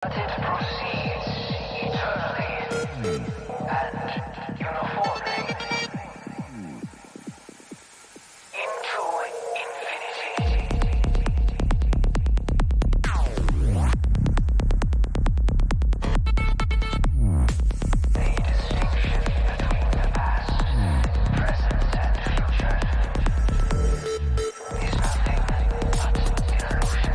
But it proceeds eternally and uniformly into infinity. The distinction between the past, present, and future is nothing but illusion.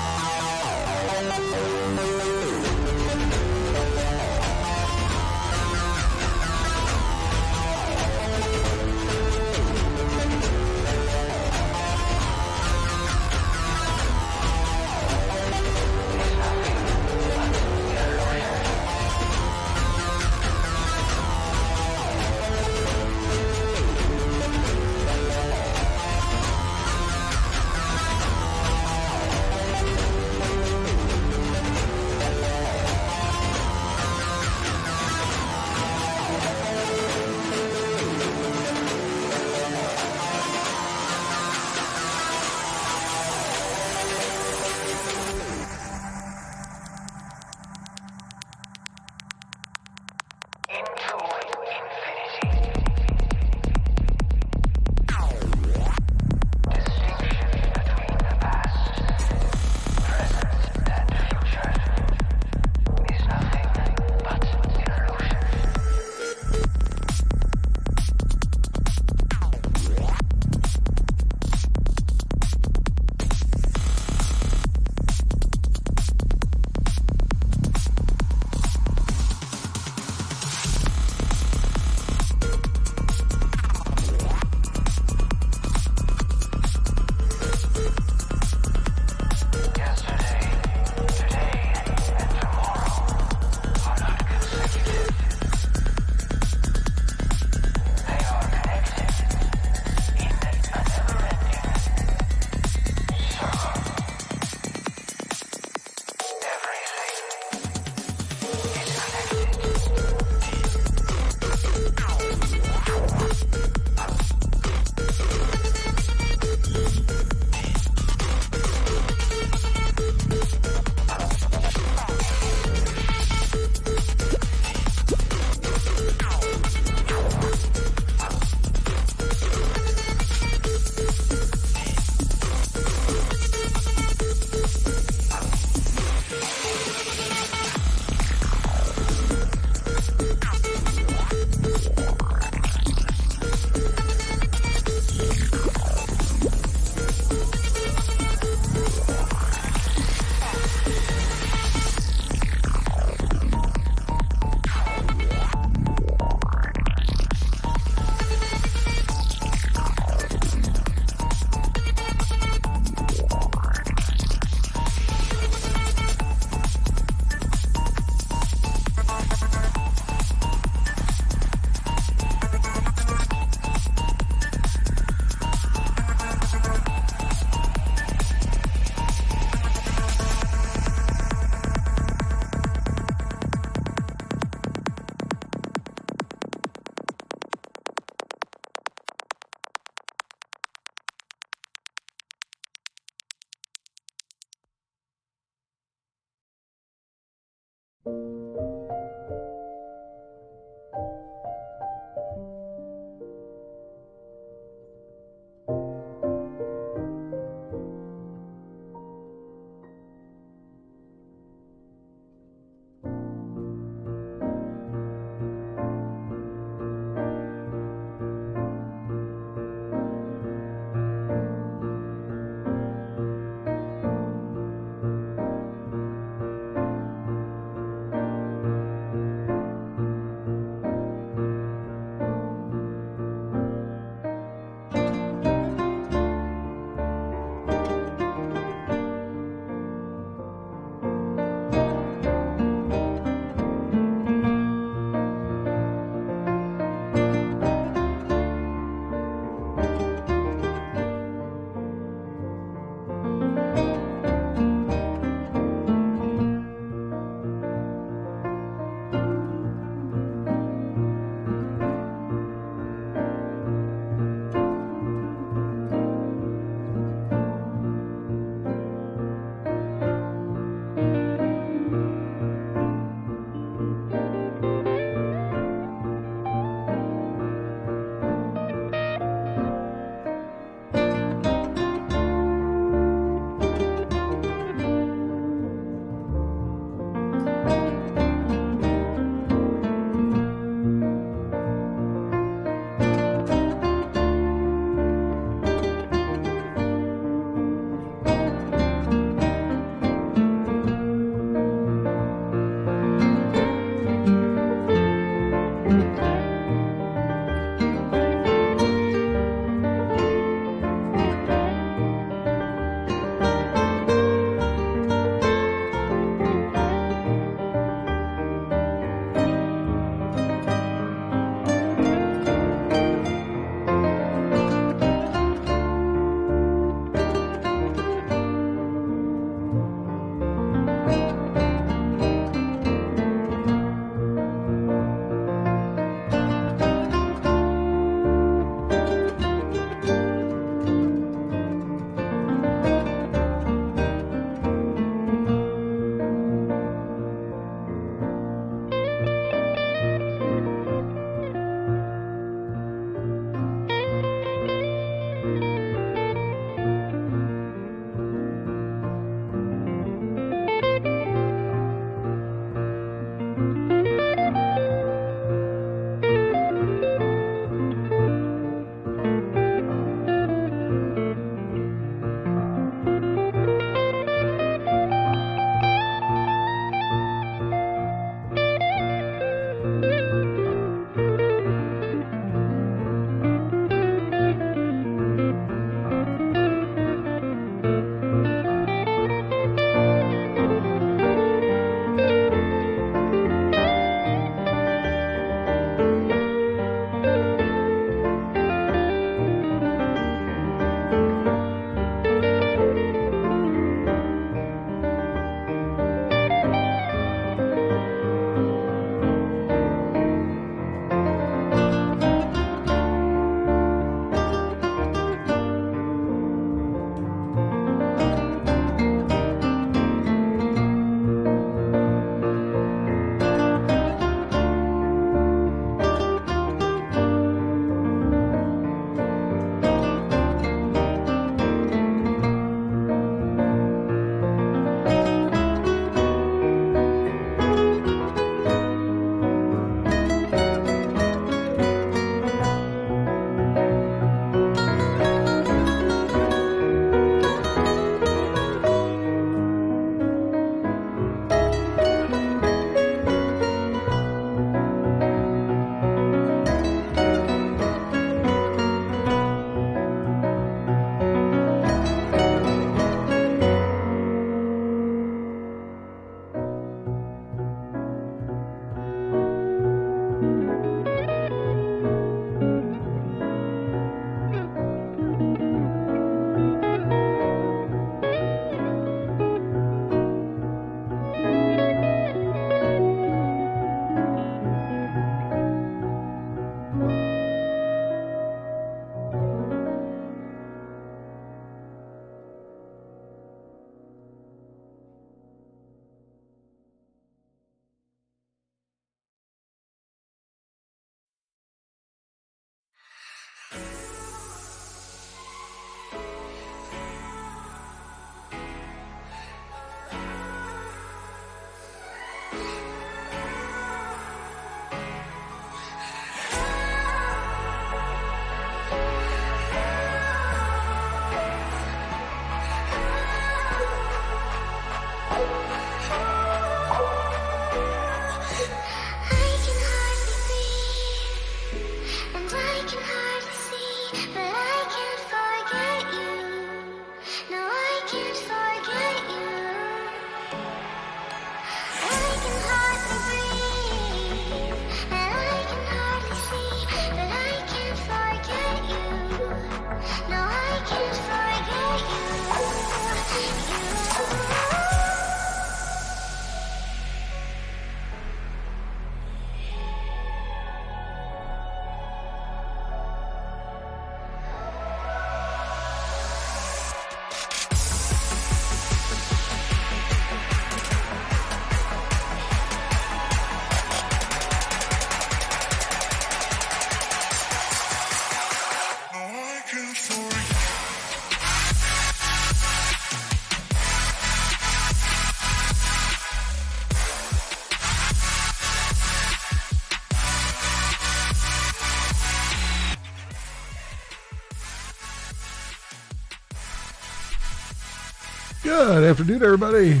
Good afternoon, everybody.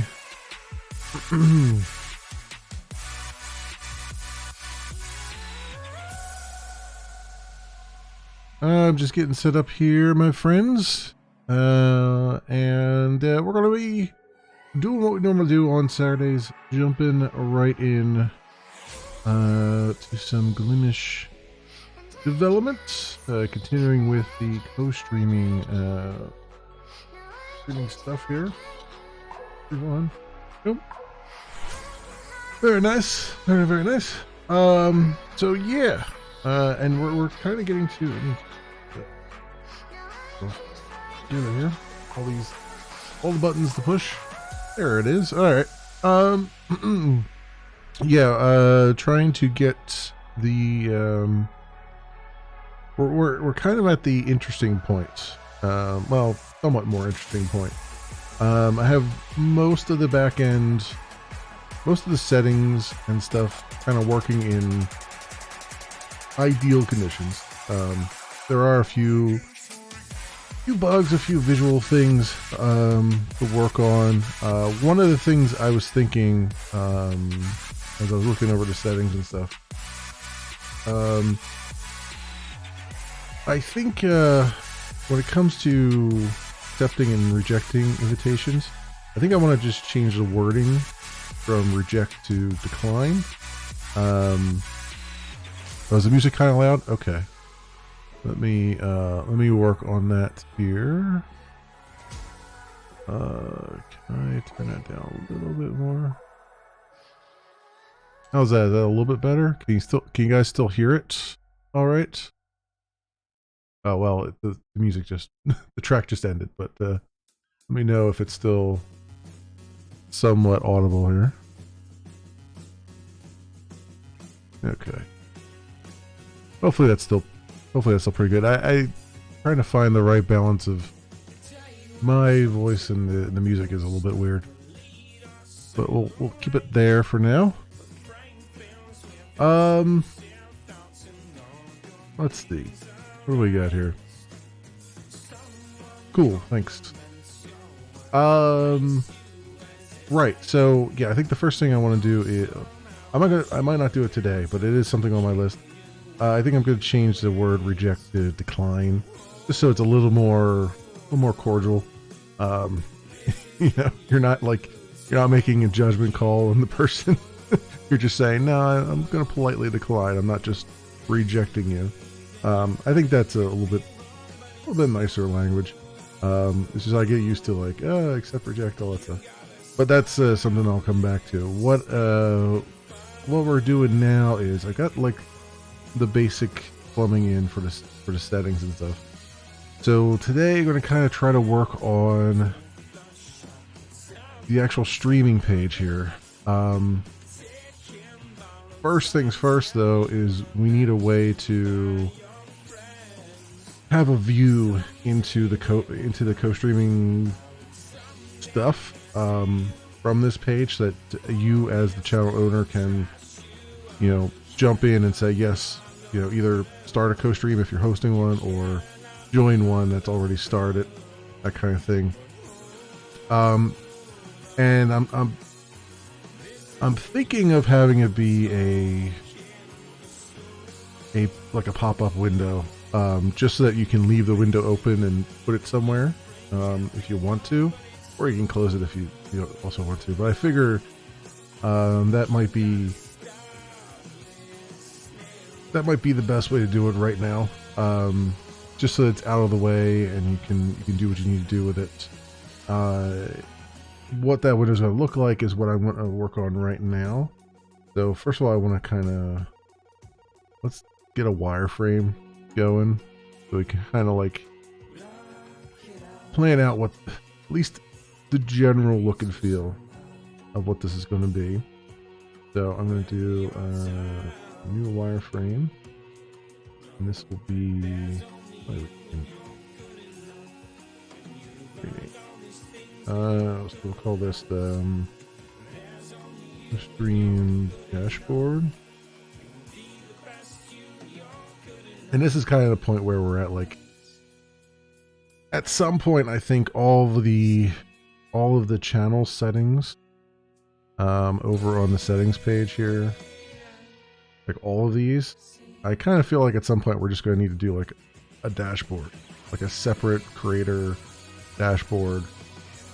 I'm just getting set up here, my friends. And we're going to be doing what we normally do on Saturdays, jumping right in to some Glimesh development, continuing with the co-streaming stuff here. Everyone. Nope. Very nice. Very, very nice. So yeah. And we're kind of getting to here. All the buttons to push. There it is. All right. Yeah. Trying to get the we're kind of at the interesting point. Well, somewhat more interesting point. I have most of the back end, most of the settings and stuff kind of working in ideal conditions. There are a few bugs, a few visual things to work on. One of the things I was thinking as I was looking over the settings and stuff, I think when it comes to accepting and rejecting invitations, I think I want to just change the wording from reject to decline. Was the music kind of loud? Okay. Let me work on that here. Can I turn that down a little bit more? How's that? Is that a little bit better? Can you guys still hear it? All right. Oh well, the music just the track just ended, but let me know if it's still somewhat audible here. Okay. Hopefully that's still pretty good. I trying to find the right balance of my voice and the music is a little bit weird, but we'll keep it there for now. Let's see. What do we got here? Cool, thanks. Right. So yeah, I think the first thing I want to do is I might not do it today, but it is something on my list. I think I'm going to change the word reject to decline, just so it's a little more cordial. You know, you're not making a judgment call on the person. You're just saying, no, I'm going to politely decline. I'm not just rejecting you. I think that's a little bit nicer language. It's just I get used to accept, reject, all that stuff. But that's something I'll come back to. What we're doing now is I got the basic plumbing in for the settings and stuff. So today I'm going to kind of try to work on the actual streaming page here. First things first, though, is we need a way to have a view into the co-streaming stuff from this page, so that you as the channel owner can, jump in and say yes, either start a co-stream if you're hosting one or join one that's already started, that kind of thing. And I'm thinking of having it be a pop-up window, just so that you can leave the window open and put it somewhere if you want to, or you can close it if you also want to. But I figure that might be the best way to do it right now, just so it's out of the way and you can do what you need to do with it. What that window is going to look like is what I want to work on right now. So first of all, I want to let's get a wireframe going so we can kind of plan out what at least the general look and feel of what this is going to be. So I'm going to do a new wireframe, and this will be so we'll call this the stream dashboard. And this is kind of the point where we're at, at some point I think all of the all of the channel settings over on the settings page here. Like all of these, I kind of feel like at some point we're just going to need to do like a dashboard, like a separate creator dashboard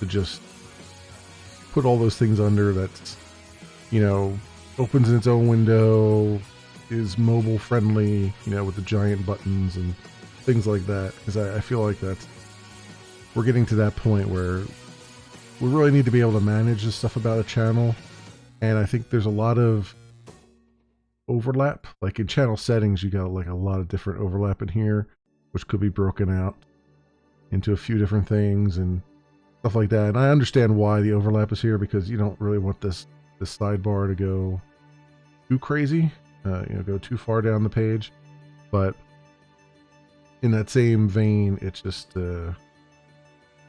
to just put all those things under. That's, you know, opens in its own window, is mobile friendly, you know, with the giant buttons and things like that. Because I feel like we're getting to that point where we really need to be able to manage the stuff about a channel. And I think there's a lot of overlap. Like in channel settings, you got like a lot of different overlap in here, which could be broken out into a few different things and stuff like that. And I understand why the overlap is here, because you don't really want this sidebar to go too crazy, you know, go too far down the page. But in that same vein, it's just you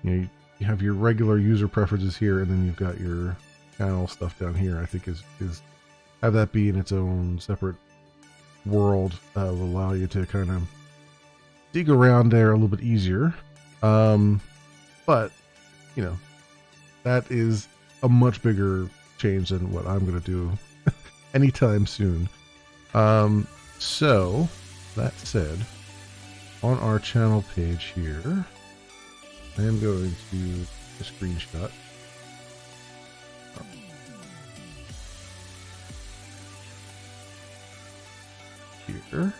know, you have your regular user preferences here, and then you've got your channel stuff down here. I think is have that be in its own separate world will allow you to kind of dig around there a little bit easier. But you know, that is a much bigger change than what I'm going to do anytime soon. So that said, on our channel page here, I am going to a screenshot. Here.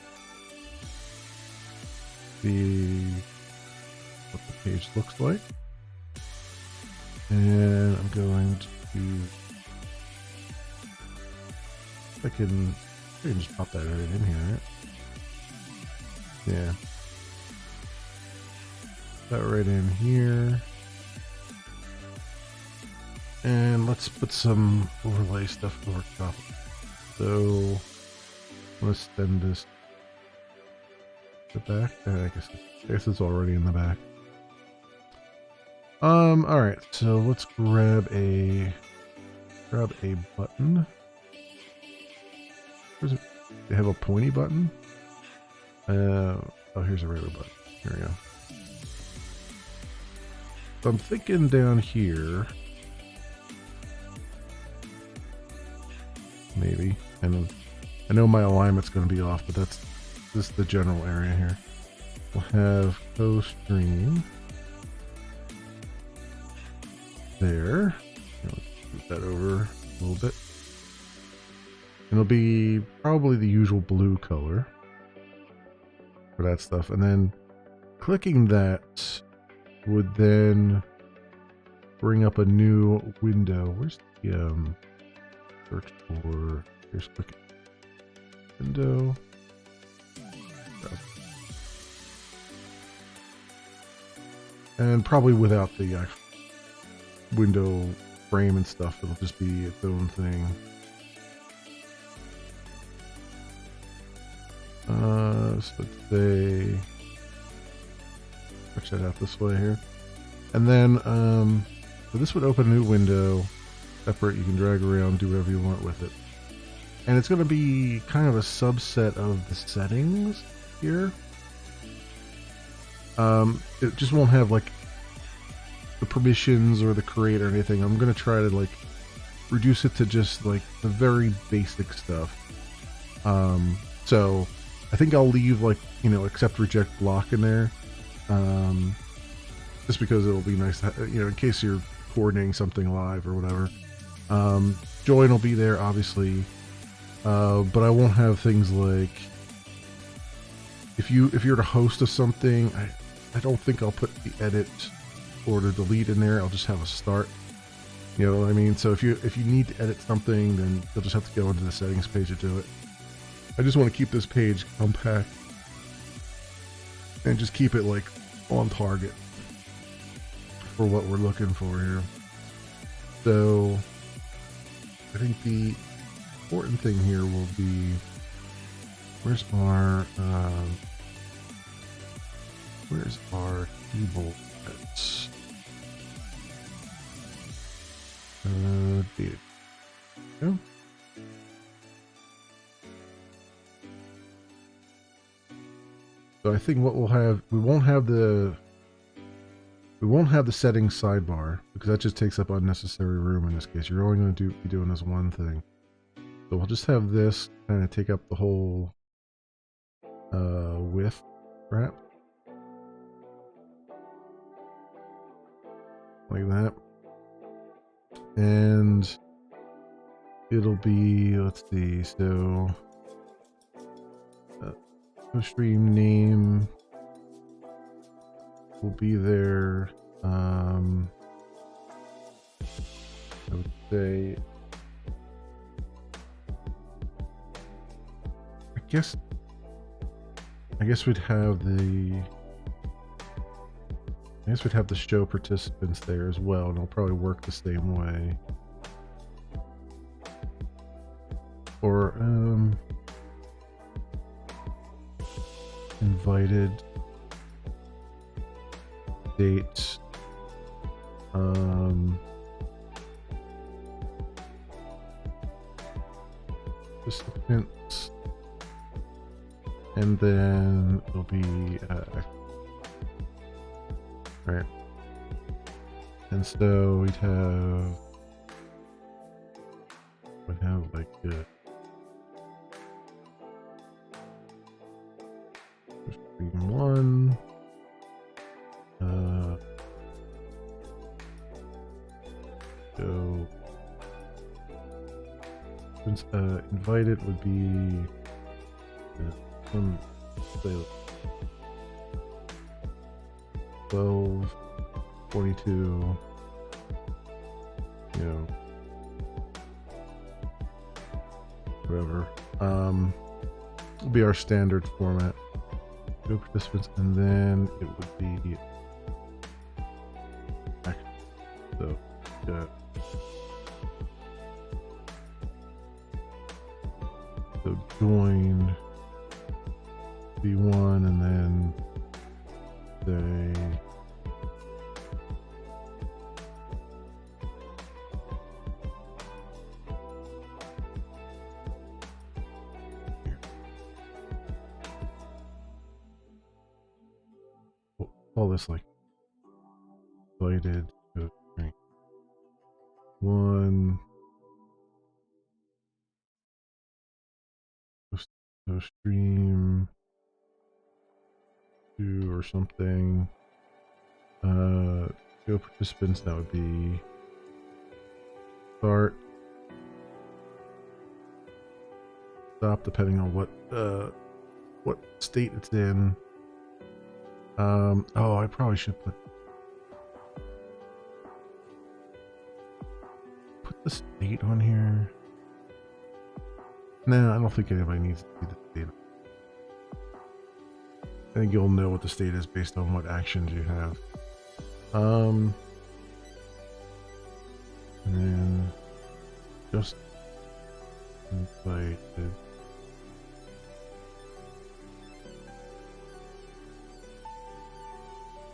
See what the page looks like. And I'm going to, I can just pop that right in here, right? Yeah. That right in here. And let's put some overlay stuff over top. So let's send this to the back. I guess it's already in the back. All right. So let's grab a button. Where's it? They have a pointy button. Oh, here's a regular button. Here we go. So I'm thinking down here, maybe, and I know my alignment's going to be off, but that's just the general area here. We'll have co-stream there. Let's move that over a little bit. It'll be probably the usual blue color for that stuff, and then clicking that would then bring up a new window. Where's the search for? Here's quick window. And probably without the actual window frame and stuff, it'll just be its own thing. So let's say push that out this way here, and then so this would open a new window, separate. You can drag around, do whatever you want with it, and it's going to be kind of a subset of the settings here. It just won't have like the permissions or the create or anything. I'm going to try to like reduce it to just like the very basic stuff. So I think I'll leave like, you know, accept reject block in there, just because it'll be nice to, you know, in case you're coordinating something live or whatever. Join will be there obviously, but I won't have things like if you're the host of something, I don't think I'll put the edit or the delete in there. I'll just have a start. You know what I mean? So if you need to edit something, then you'll just have to go into the settings page to do it. I just want to keep this page compact and just keep it like on target for what we're looking for here. So I think the important thing here will be, where's our keyboard? There you go. So I think what we'll have, we won't have the We won't have the settings sidebar because that just takes up unnecessary room in this case. You're only going to be doing this one thing. So we'll just have this kind of take up the whole width, perhaps. Like that. And it'll be, let's see, so stream name will be there. I would say, I guess we'd have the show participants there as well, and it'll probably work the same way. Or invited date participants, and then it'll be right, and so we'd have like stream one, so since invited would be some say 12, 22, you know, whatever. Will be our standard format. Go participants, and then it would be so so join B1, and then say all this like invited to drink one, so stream two or something. Go participants, that would be start, stop, depending on what state it's in. Oh, I probably should put the state on here. Nah, I don't think anybody needs to see the state. I think you'll know what the state is based on what actions you have. And then just invited.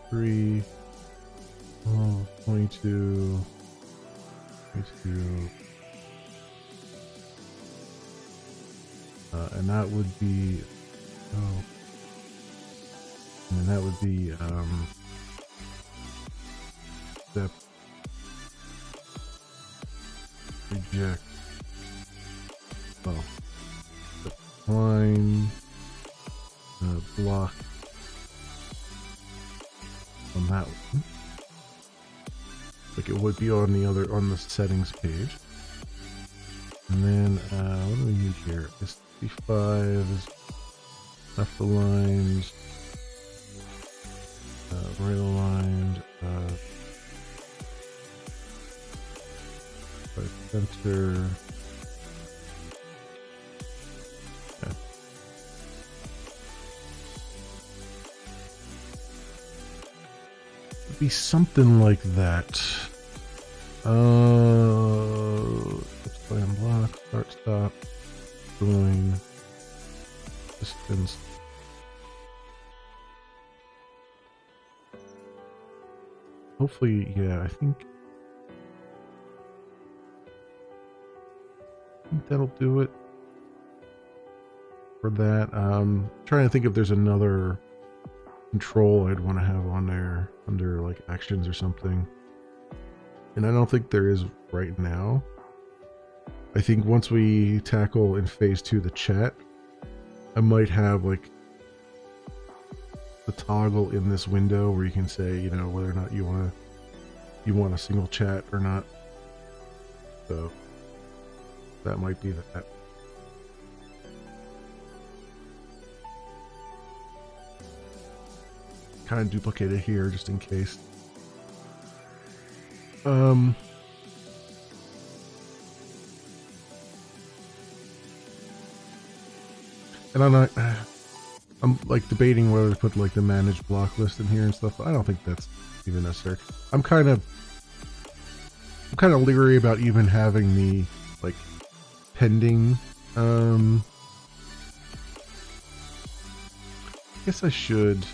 Three, 22, 22, and that would be, and that would be, step, reject, decline, block, on that one, like it would be on the settings page. And then what do we need here? S65 is left aligned, right aligned, right center. Okay. It'd be something like that. Let's play on block, start, stop, join, distance. Hopefully, yeah, I think that'll do it for that. Trying to think if there's another control I'd want to have on there under like actions or something. And I don't think there is right now. I think once we tackle in phase 2 the chat, I might have like the toggle in this window where you can say, you know, whether or not you want a single chat or not. So that might be that. Kind of duplicate it here just in case. And I'm like debating whether to put like the managed block list in here and stuff. But I don't think that's even necessary. I'm kind of leery about even having the like pending. I guess I should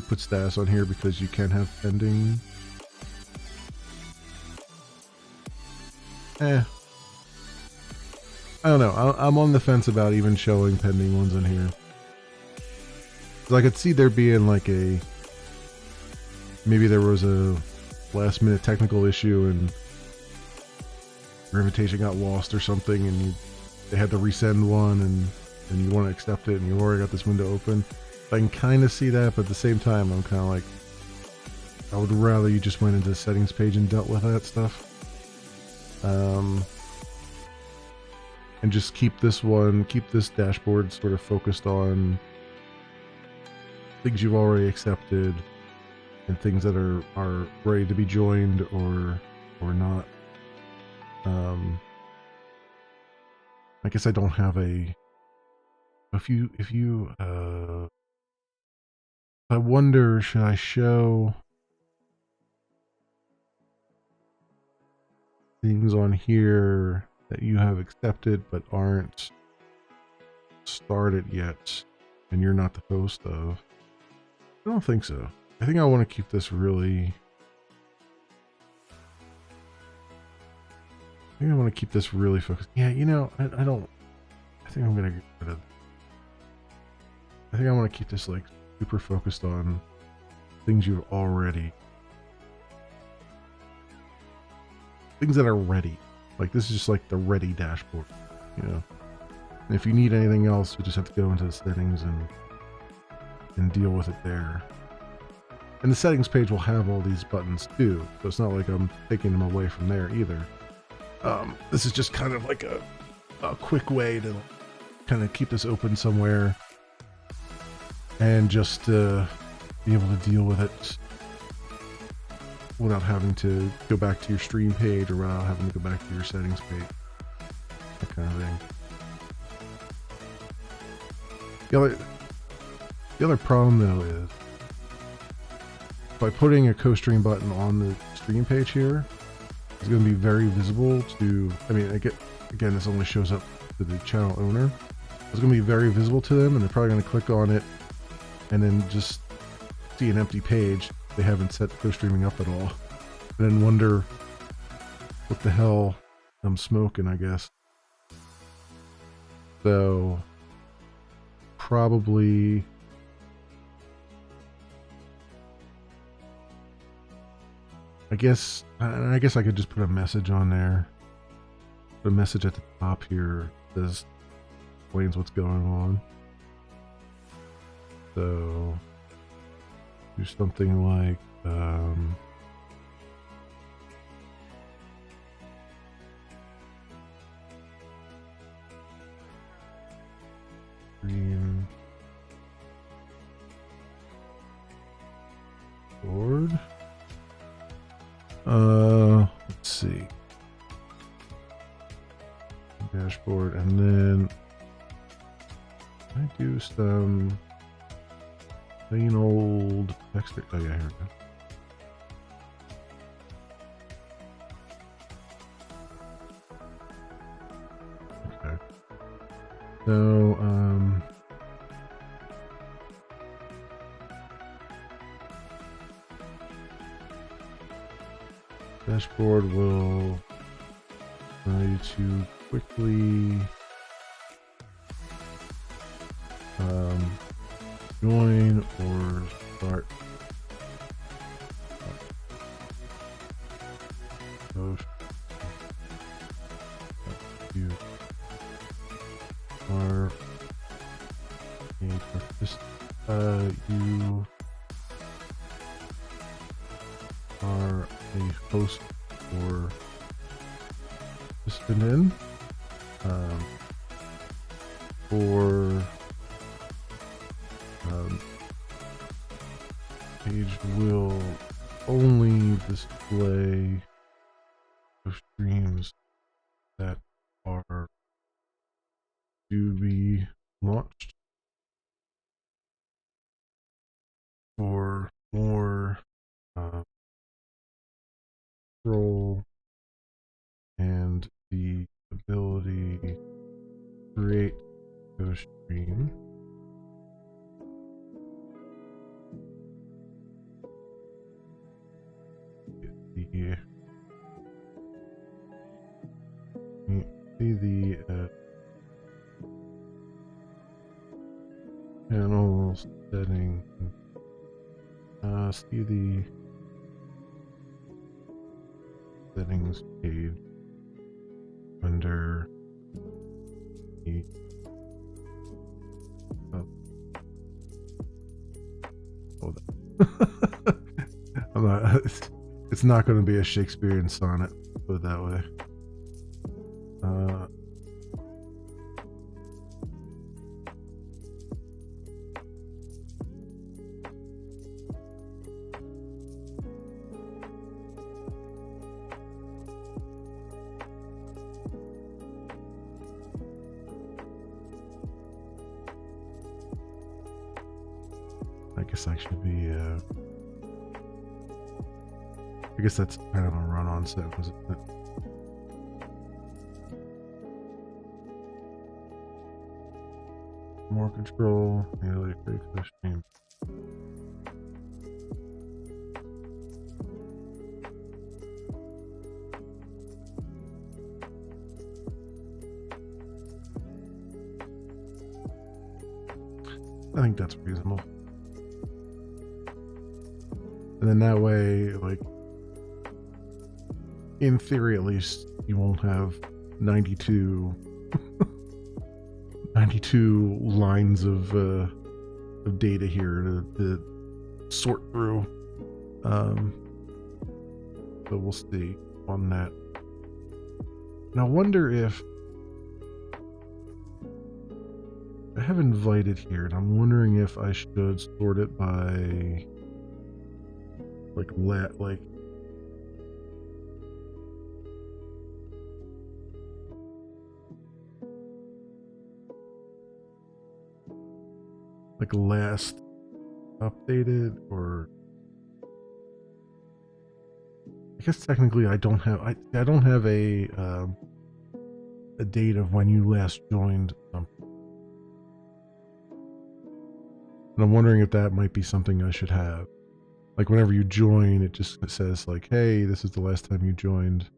put status on here because you can have pending. I don't know. I'm on the fence about even showing pending ones in here. I could see there being like maybe there was a last minute technical issue and your invitation got lost or something, and they had to resend one, and you want to accept it, and you already got this window open. I can kind of see that, but at the same time, I'm kind of like, I would rather you just went into the settings page and dealt with that stuff. And just keep this dashboard sort of focused on things you've already accepted and things that are ready to be joined or not. I guess I don't have I wonder, should I show things on here that you have accepted but aren't started yet and you're not the host of? I don't think so. I think I want to keep this really... focused. Yeah, you know, I think I'm gonna get rid of... I think I want to keep this like super focused on things you've already... things that are ready. Like this is just like the ready dashboard, you know. And if you need anything else, you just have to go into the settings and deal with it there. And the settings page will have all these buttons too, so it's not like I'm taking them away from there either. This is just kind of like a quick way to kind of keep this open somewhere and just be able to deal with it without having to go back to your stream page or without having to go back to your settings page. That kind of thing. The other problem though is by putting a co-stream button on the stream page here, it's going to be very visible to, I mean, again, this only shows up to the channel owner. It's going to be very visible to them, and they're probably going to click on it and then just see an empty page. They haven't set co-streaming up at all, and then wonder what the hell I'm smoking, I guess. So probably I guess I could just put a message on there. Put a message at the top here that says, explains what's going on. So do something like stream board. Let's see. Dashboard, and then I do some plain old text. Oh yeah, here we go. Okay. So dashboard will allow you to quickly Join or start host. You are a participant. You are a host or participant in. For page will only display the streams that are to be launched. For more control and the ability to create a stream, see the channel setting, see the settings page under the I'm not, it's not going to be a Shakespearean sonnet, put it that way. I guess I should be, I guess that's kind of a run-on set, was it? More control, nearly great for the stream. I think that's reasonable. And then that way, like, in theory at least, you won't have 92 lines of data here to sort through. So we'll see on that. And I wonder if I have invited here, and I'm wondering if I should sort it by like last updated, or I guess technically I don't have a date of when you last joined something. And I'm wondering if that might be something I should have. Like whenever you join, it just says like, hey, this is the last time you joined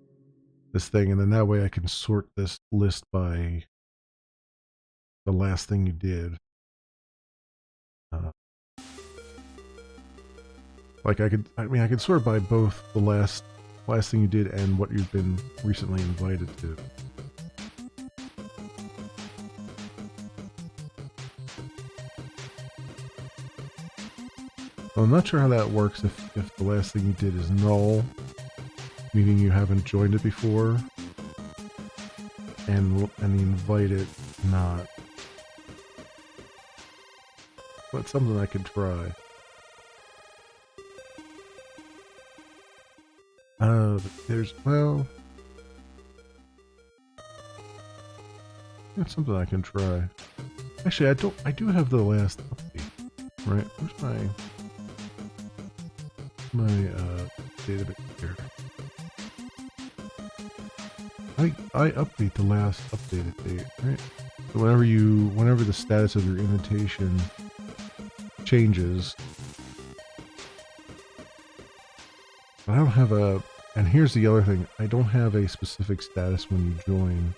this thing, and then that way I can sort this list by the last thing you did. Like I could sort by both the last thing you did and what you've been recently invited to. Well, I'm not sure how that works if the last thing you did is null, meaning you haven't joined it before, and the invited not. But something I could try. Well, that's something I can try. Actually, I do have the last update, right? Where's my database here? I update the last updated date, right? So whenever the status of your invitation changes, but I don't have a. And here's the other thing, I don't have a specific status when you join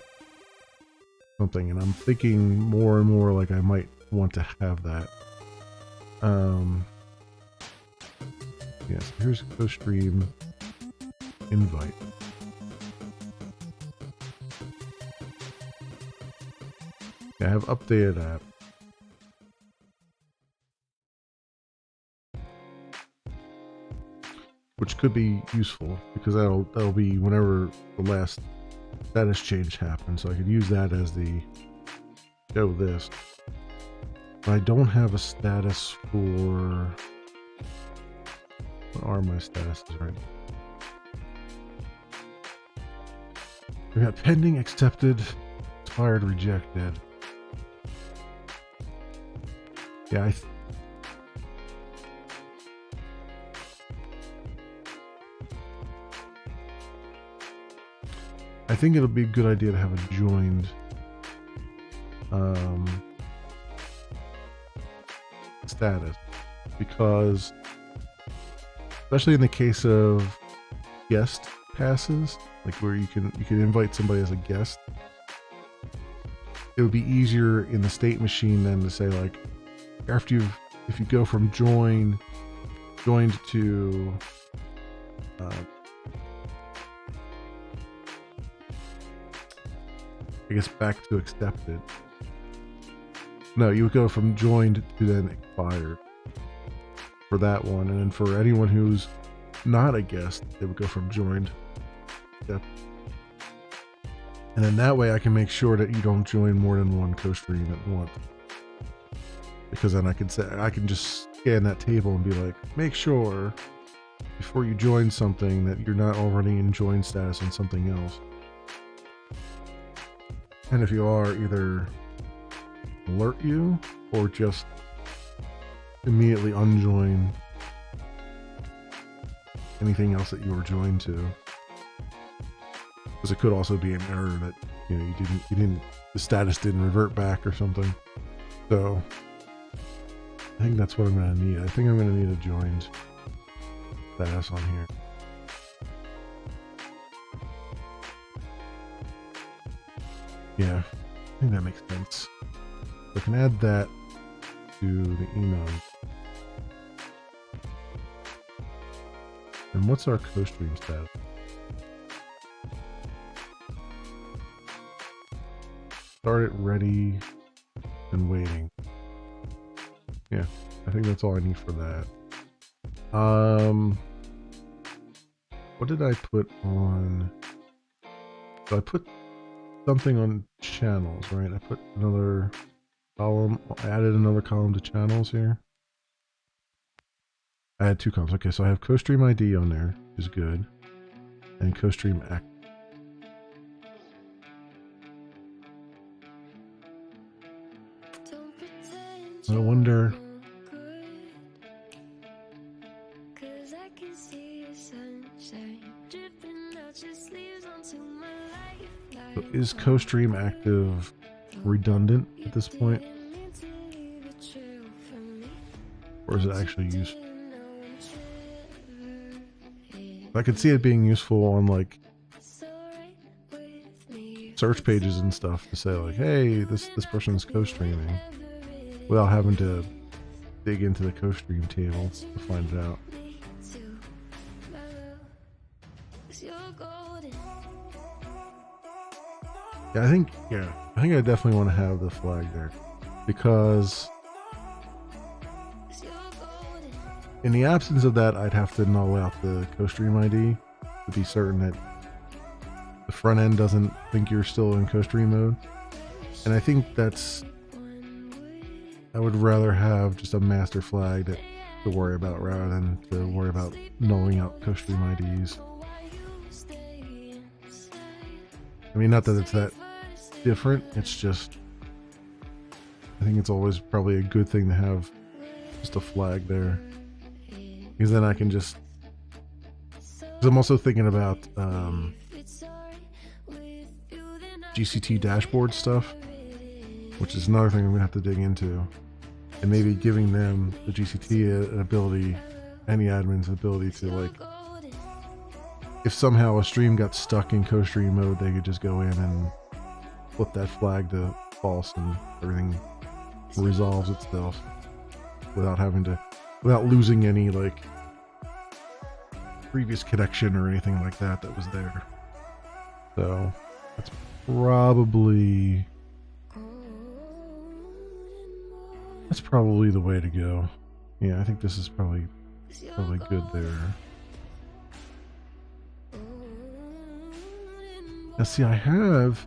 something, and I'm thinking more and more like I might want to have that. Yes, here's co-stream invite. Yeah, I have updated that. Which could be useful because that'll be whenever the last status change happens. So I could use that as the show this. But I don't have a status for. What are my statuses right now? We got pending, accepted, expired, rejected. Yeah, I think it'll be a good idea to have a joined status, because especially in the case of guest passes, like where you can invite somebody as a guest, it would be easier in the state machine then to say, like, after if you go from joined to I guess back to accepted. No, you would go from joined to then expired for that one, and then for anyone who's not a guest, they would go from joined to accepted. And then that way I can make sure that you don't join more than one co-stream at once. Because then I can just scan that table and be like, make sure before you join something that you're not already in join status on something else. And if you are, either alert you or just immediately unjoin anything else that you were joined to. Because it could also be an error that the status didn't revert back or something. So I think that's what I'm going to need. I think I'm going to need a joined status on here. Yeah, I think that makes sense. So I can add that to the email. And what's our co-stream status? Start it ready and waiting. Yeah, I think that's all I need for that. What did I put on? So I put something on channels, right? I put another column. I added another column to channels here. I had two columns. Okay, so I have co-stream ID on there, which is good, and co-stream act. I wonder. So is co-stream active redundant at this point? Or is it actually useful? I could see it being useful on like search pages and stuff to say like, hey, this person's co-streaming, without having to dig into the co-stream table to find it out. Yeah, I think I definitely want to have the flag there, because in the absence of that, I'd have to null out the co-stream ID to be certain that the front end doesn't think you're still in co-stream mode. And I think I would rather have just a master flag to worry about rather than to worry about nulling out co-stream IDs. I mean, not that it's that different, it's just, I think it's always probably a good thing to have just a flag there. Because then I can just, because I'm also thinking about GCT dashboard stuff, which is another thing I'm going to have to dig into. And maybe giving them, the GCT, an ability, any admin's ability to, like, if somehow a stream got stuck in co-stream mode, they could just go in and flip that flag to false and everything resolves itself without losing any like previous connection or anything like that was there. So that's probably the way to go. Yeah, I think this is probably good there. Now see, I have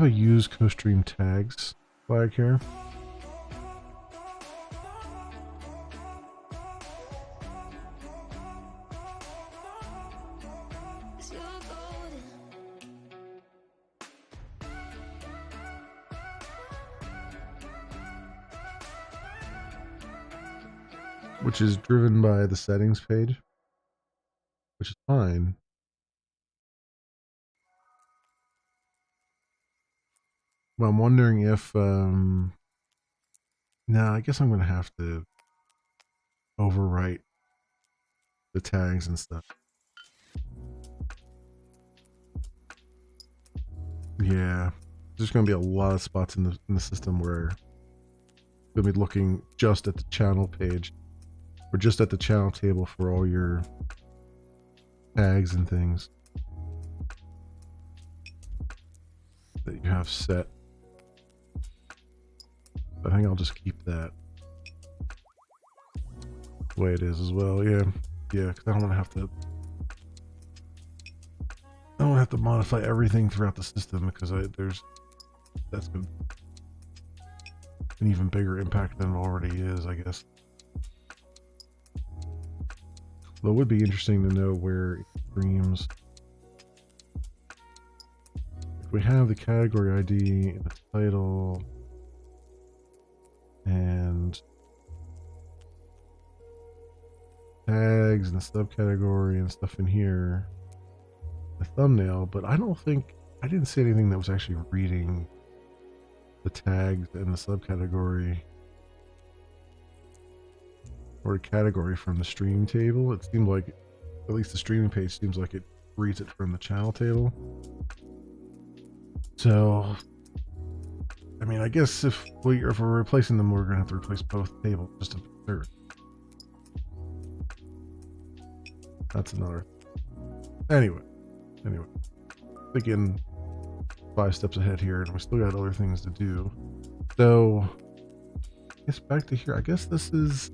a use co-stream tags flag here. Which is driven by the settings page, which is fine. But I'm wondering if, no, I guess I'm going to have to overwrite the tags and stuff. Yeah, there's going to be a lot of spots in the system where I'm going to be looking just at the channel page. Or just at the channel table for all your tags and things that you have set. I think I'll just keep that the way it is as well. Yeah, because I don't want to have to modify everything throughout the system because that's an even bigger impact than it already is, I guess. Though it would be interesting to know where it streams. If we have the category ID and the title and tags and the subcategory and stuff in here, the thumbnail, but I didn't see anything that was actually reading the tags and the subcategory or a category from the stream table. It seemed like, at least the streaming page seems like it reads it from the channel table. So, I mean, I guess if we're replacing them, we're gonna have to replace both tables just to be sure. That's another. Anyway, thinking 5 steps ahead here, and we still got other things to do. So, I guess back to here. I guess this is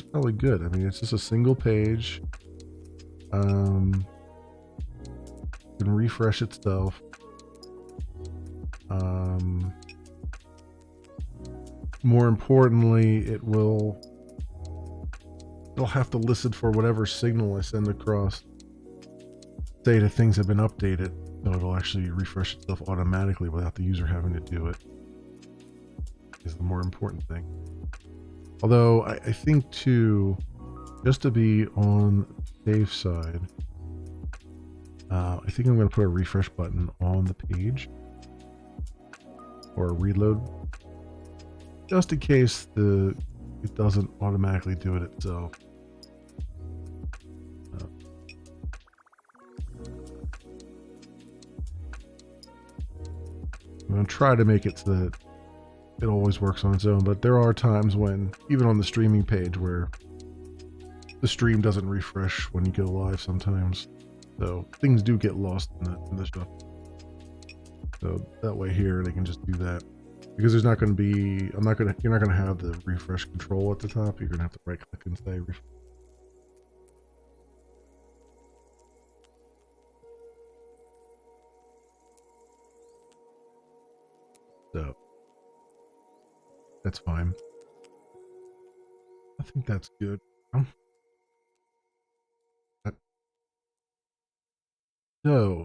probably good. I mean, it's just a single page. Can refresh itself. More importantly, it'll have to listen for whatever signal I send across. Say that things have been updated, so it'll actually refresh itself automatically without the user having to do it. Is the more important thing. Although I think too, just to be on the safe side, I think I'm going to put a refresh button on the page or a reload, just in case it doesn't automatically do it itself. I'm going to try to make it so that it always works on its own, but there are times when, even on the streaming page, where the stream doesn't refresh when you go live sometimes. So things do get lost in the show. So that way here they can just do that. Because there's not going to be, you're not going to have the refresh control at the top. You're going to have to right click and say refresh. So that's fine. I think that's good. So,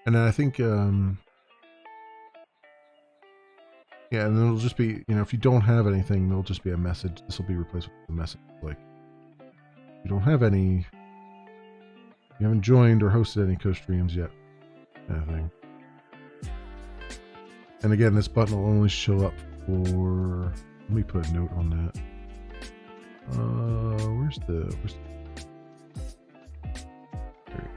and then I think, yeah, and then it'll just be, if you don't have anything, there'll just be a message. This will be replaced with a message like, you don't have any, you haven't joined or hosted any co-streams yet, kind of thing. And again, this button will only show up for let me put a note on that. Where's the there.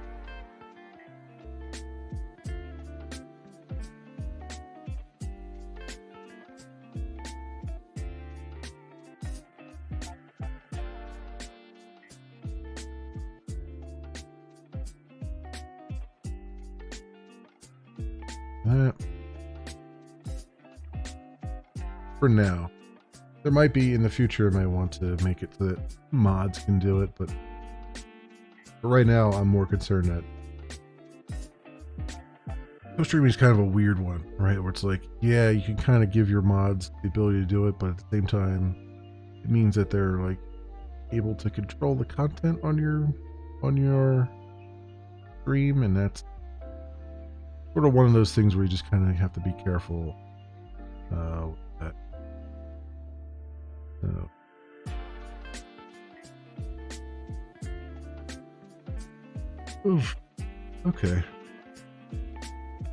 That for now. There might be in the future, I might want to make it so that mods can do it, but right now I'm more concerned that co-streaming is kind of a weird one, right? Where it's like, yeah, you can kind of give your mods the ability to do it, but at the same time, it means that they're like able to control the content on your stream, and that's sort of one of those things where you just kind of have to be careful with that. So. Oof. Okay.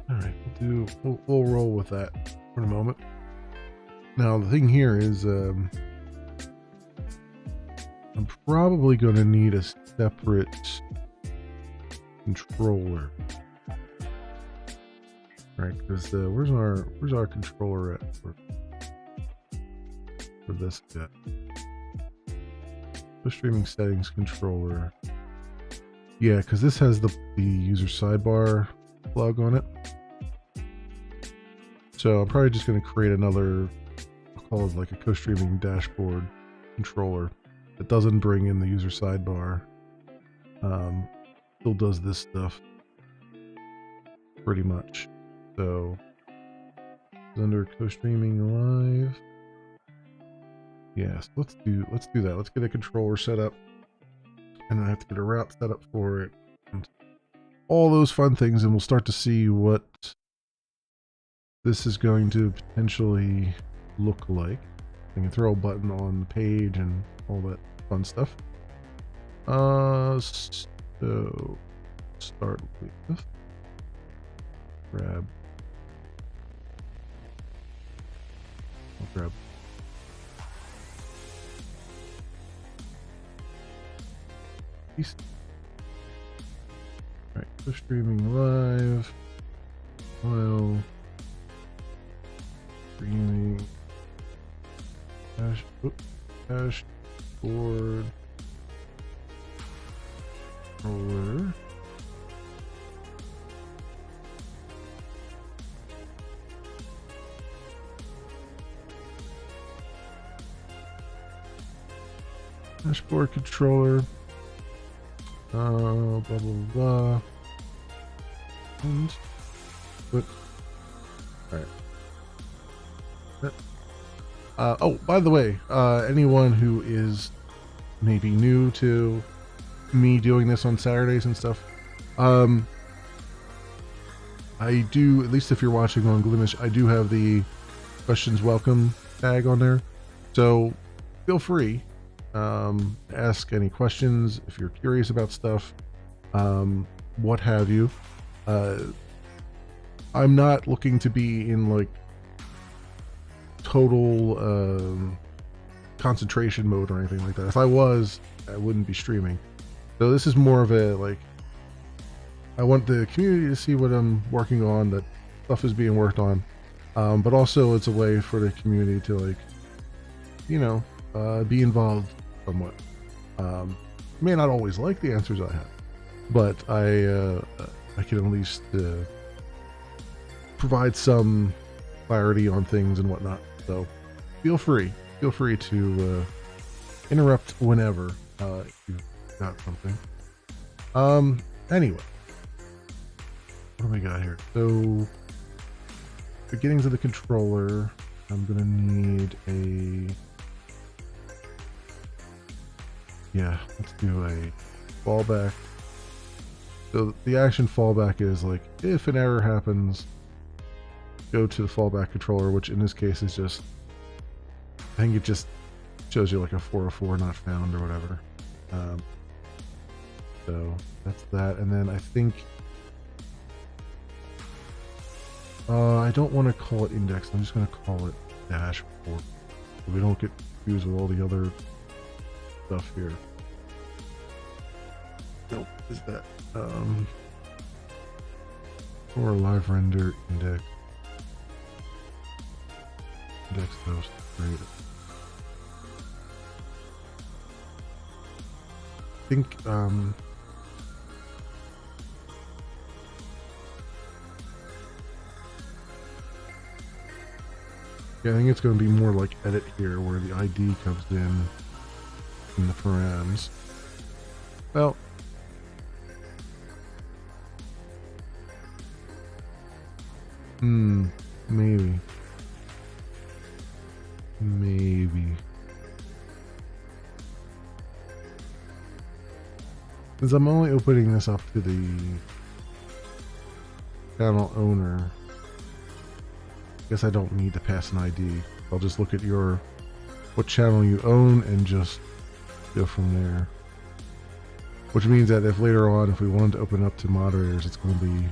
All right, we'll roll with that for a moment. Now the thing here is, I'm probably going to need a separate controller, right? Because where's our controller at for this guy? The streaming settings controller. Yeah, because this has the user sidebar plug on it. So I'm probably just going to create another, I'll call it like a co-streaming dashboard controller that doesn't bring in the user sidebar. Still does this stuff pretty much. So it's under co-streaming live. Yes, let's do that. Let's get a controller set up, and I have to get a route set up for it, and all those fun things, and we'll start to see what this is going to potentially look like. I can throw a button on the page and all that fun stuff. So start with grab. I'll grab. Alright, so streaming live. File. Streaming. Dashboard. Controller. Dashboard controller. Blah blah blah. And but all right. Oh, by the way, anyone who is maybe new to me doing this on Saturdays and stuff, I do, at least if you're watching on Glimesh, I do have the questions welcome tag on there, so feel free. Ask any questions if you're curious about stuff, what have you. I'm not looking to be in like total concentration mode or anything like that. If I was, I wouldn't be streaming. So this is more of a like, I want the community to see what I'm working on, that stuff is being worked on, but also it's a way for the community to like, you know, be involved somewhat. May not always like the answers I have, but I can at least provide some clarity on things and whatnot. So feel free to interrupt whenever if you've got something. Anyway, what do we got here? So beginnings of the controller. I'm gonna need a, yeah, let's do a fallback. So the action fallback is like, if an error happens, go to the fallback controller, which in this case is just, I think it just shows you like a 404 not found or whatever. So that's that. And then I think, I don't want to call it index. I'm just going to call it dashboard. so we don't get confused with all the other stuff here. Nope, is that or live render index those great. I think yeah, I think it's going to be more like edit here, where the ID comes in the params. Well, maybe. Since I'm only opening this up to the channel owner, I guess I don't need to pass an ID. I'll just look at what channel you own and just go from there. Which means that if later on, if we wanted to open up to moderators, it's going to be,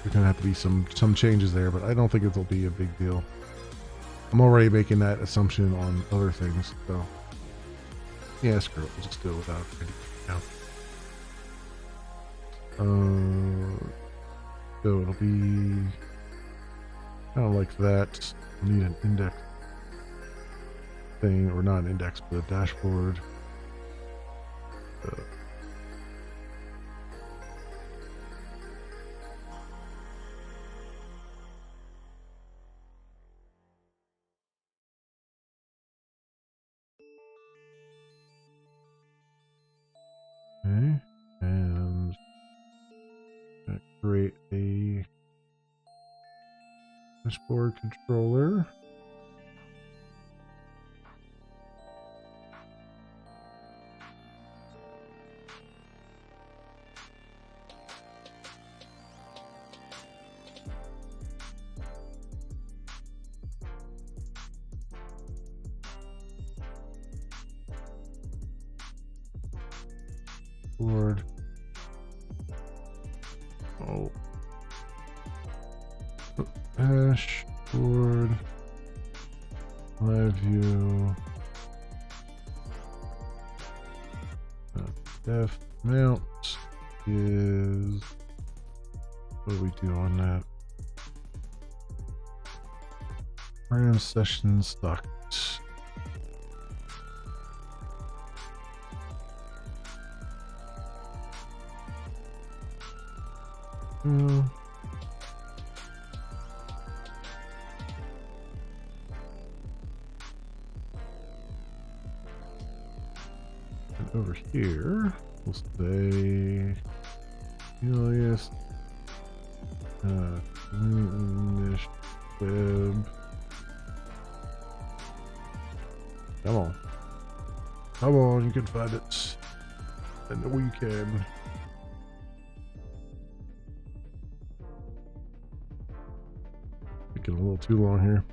there's going to have to be some changes there, but I don't think it'll be a big deal. I'm already making that assumption on other things, so yeah, screw it. We'll just do it without any. So it'll be kind of like that. We'll need an index thing, or not an index, but a dashboard. Okay, and create a dashboard controller. Board. Oh. Dashboard. Live view. Def mount is, what do we do on that? Random session stock. And over here, we'll say alias Glimesh web. Come on, you can find it. And we can. Taking a little too long here.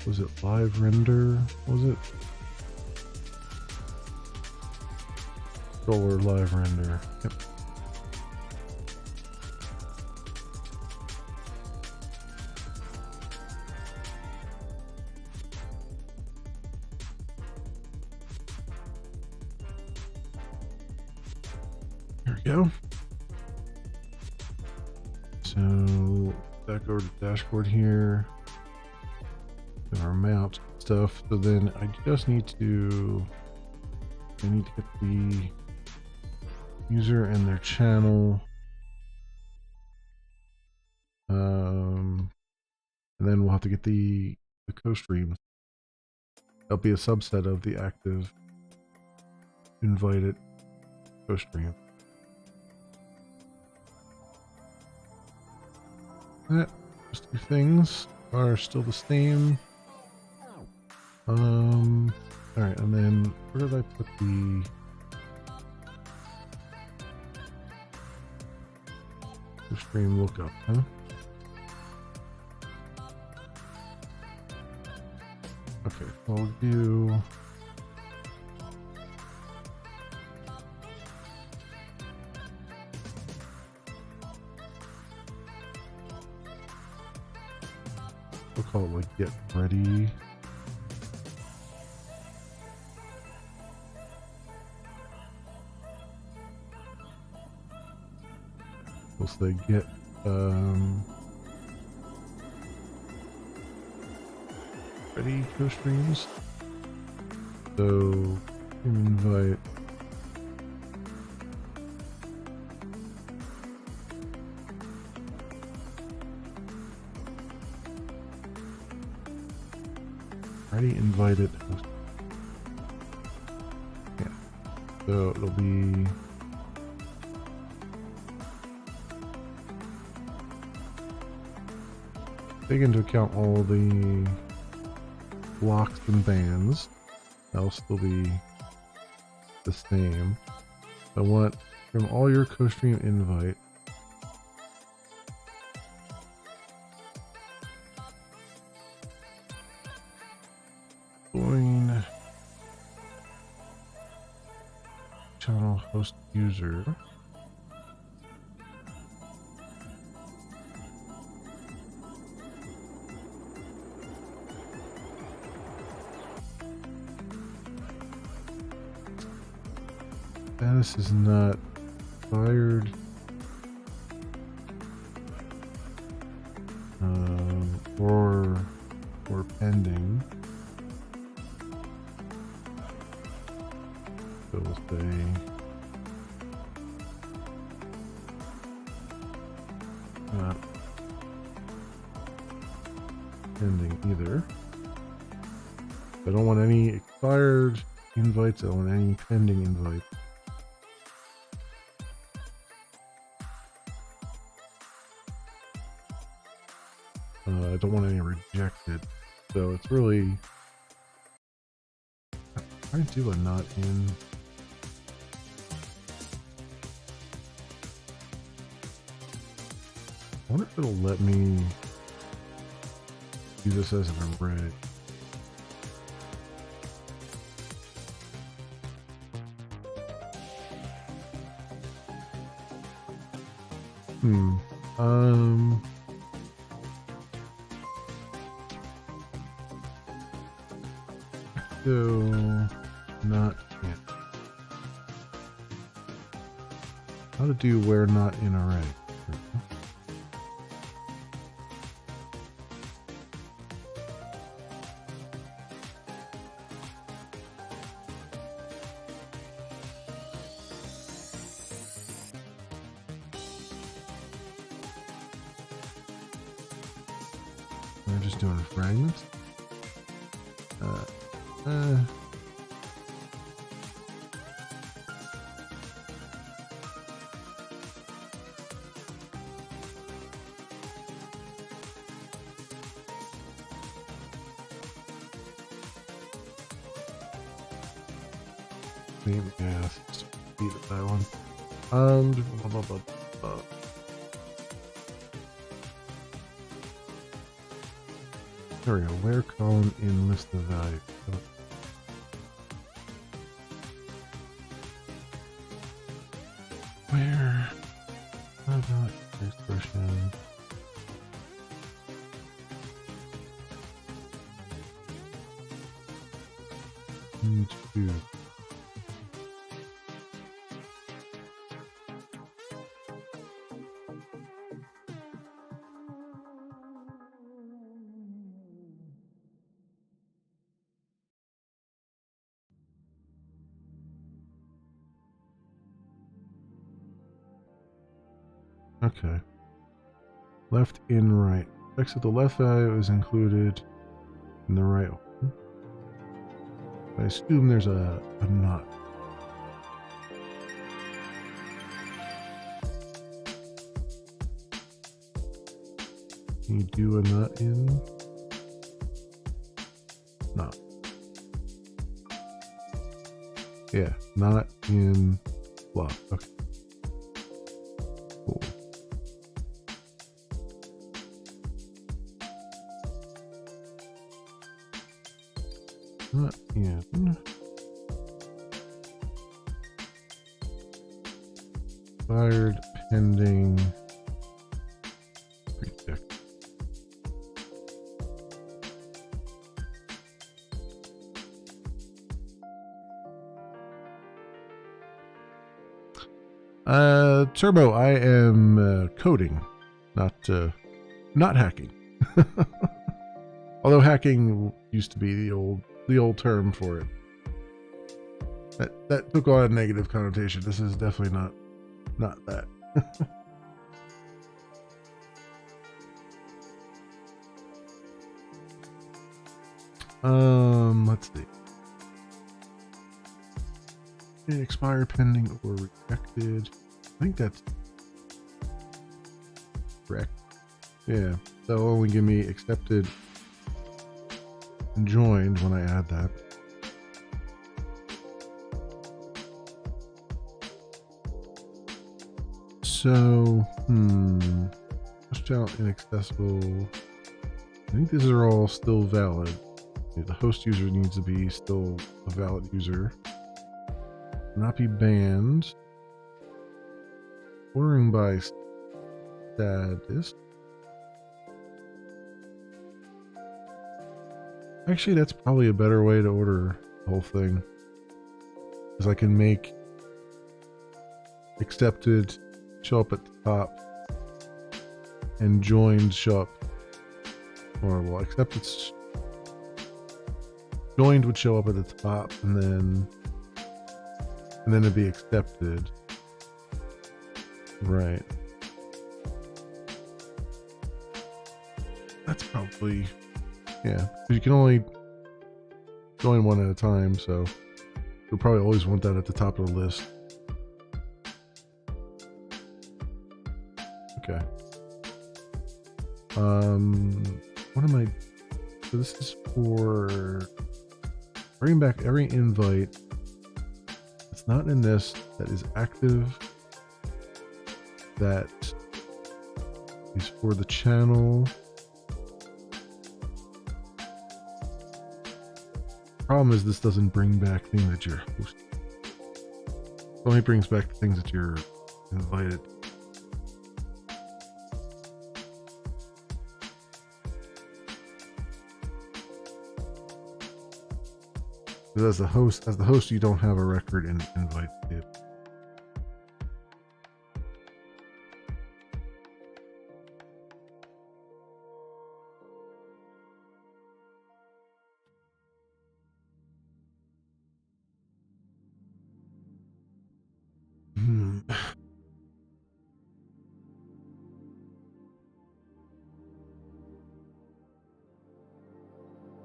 Was it live render? Was it? Controller live render. Yep. There we go. So back over to the dashboard here. Our mount stuff. So then I just need to get the user and their channel, and then we'll have to get the co-stream. That'll be a subset of the active invited co-stream. Those two things are still the same. Alright, and then where did I put the stream lookup, huh? Okay, we'll do. We'll call it like get ready. We'll say get ready co-streams. So invite already invited host. Yeah. So it'll be take into account all the blocks and bans. That'll still be the same. I want from all your co-stream invite. Join channel host user. Status is not fired. Or pending. So we'll say not pending either. I don't want any expired invites. I don't want any pending invites. I don't want any rejected. So it's really, I do a not in. I wonder if it'll let me do this as an array. So not in. How to do where not in array. We're just doing fragments. Yeah, speed at that one. Blah, blah, blah, blah. There we go. Where column in list of value. Where? Expression. Two. Okay. Left in right. Checks that the left value is included in the right one. I assume there's a not. Can you do a not in? Not. Yeah, not in block. Okay. Cool. Not in. Expired pending. Reject. Turbo, I am coding, not hacking. Although hacking used to be the old term for it. That took on a negative connotation. This is definitely not that. Let's see. Expired, pending, or rejected. I think that's correct. Yeah, that'll only give me accepted and joined when I add that. So, push out inaccessible. I think these are all still valid. The host user needs to be still a valid user. Not be banned. Ordering by status. Actually, that's probably a better way to order the whole thing. Because I can make accepted show up at the top and joined show up. Or, well, accepted joined would show up at the top and then it'd be accepted. Right. That's probably, yeah. You can only join one at a time, so you'll probably always want that at the top of the list. Okay. What am I? So this is for bringing back every invite that's not in this that is active. That is for the channel. Problem is this doesn't bring back things that you're hosting. It only brings back the things that you're invited. As the host, you don't have a record in invite.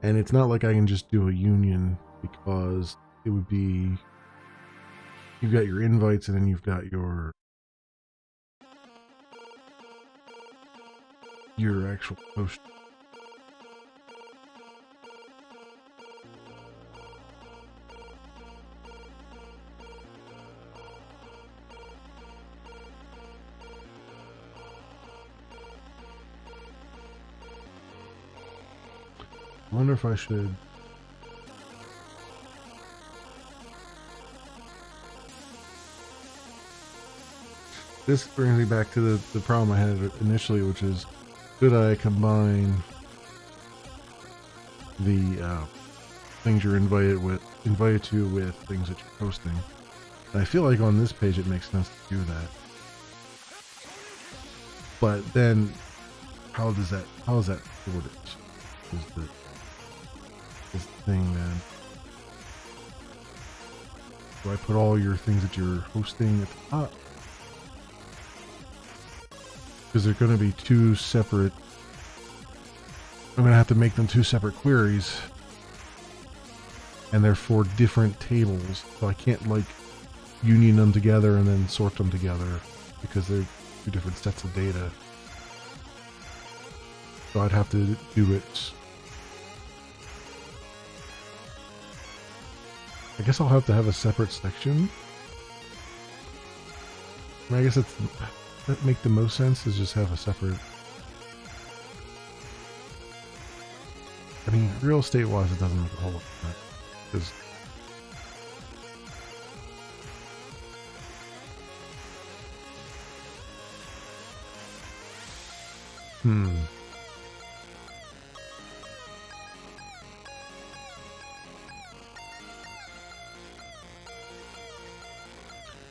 And it's not like I can just do a union, because it would be, you've got your invites and then you've got your actual host. I wonder if I should. This brings me back to the problem I had initially, which is, could I combine the things you're invited to with things that you're posting? And I feel like on this page it makes sense to do that. But then, how is that ordered? This thing then. Do I put all your things that you're hosting at the top? Because they're going to be two separate. I'm going to have to make them two separate queries. And they're for different tables. So I can't like union them together and then sort them together, because they're two different sets of data. So I'd have to do it. I guess I'll have to have a separate section. I mean, I guess that make the most sense, is just have a separate. I mean, real estate wise, it doesn't make a whole lot of sense. Because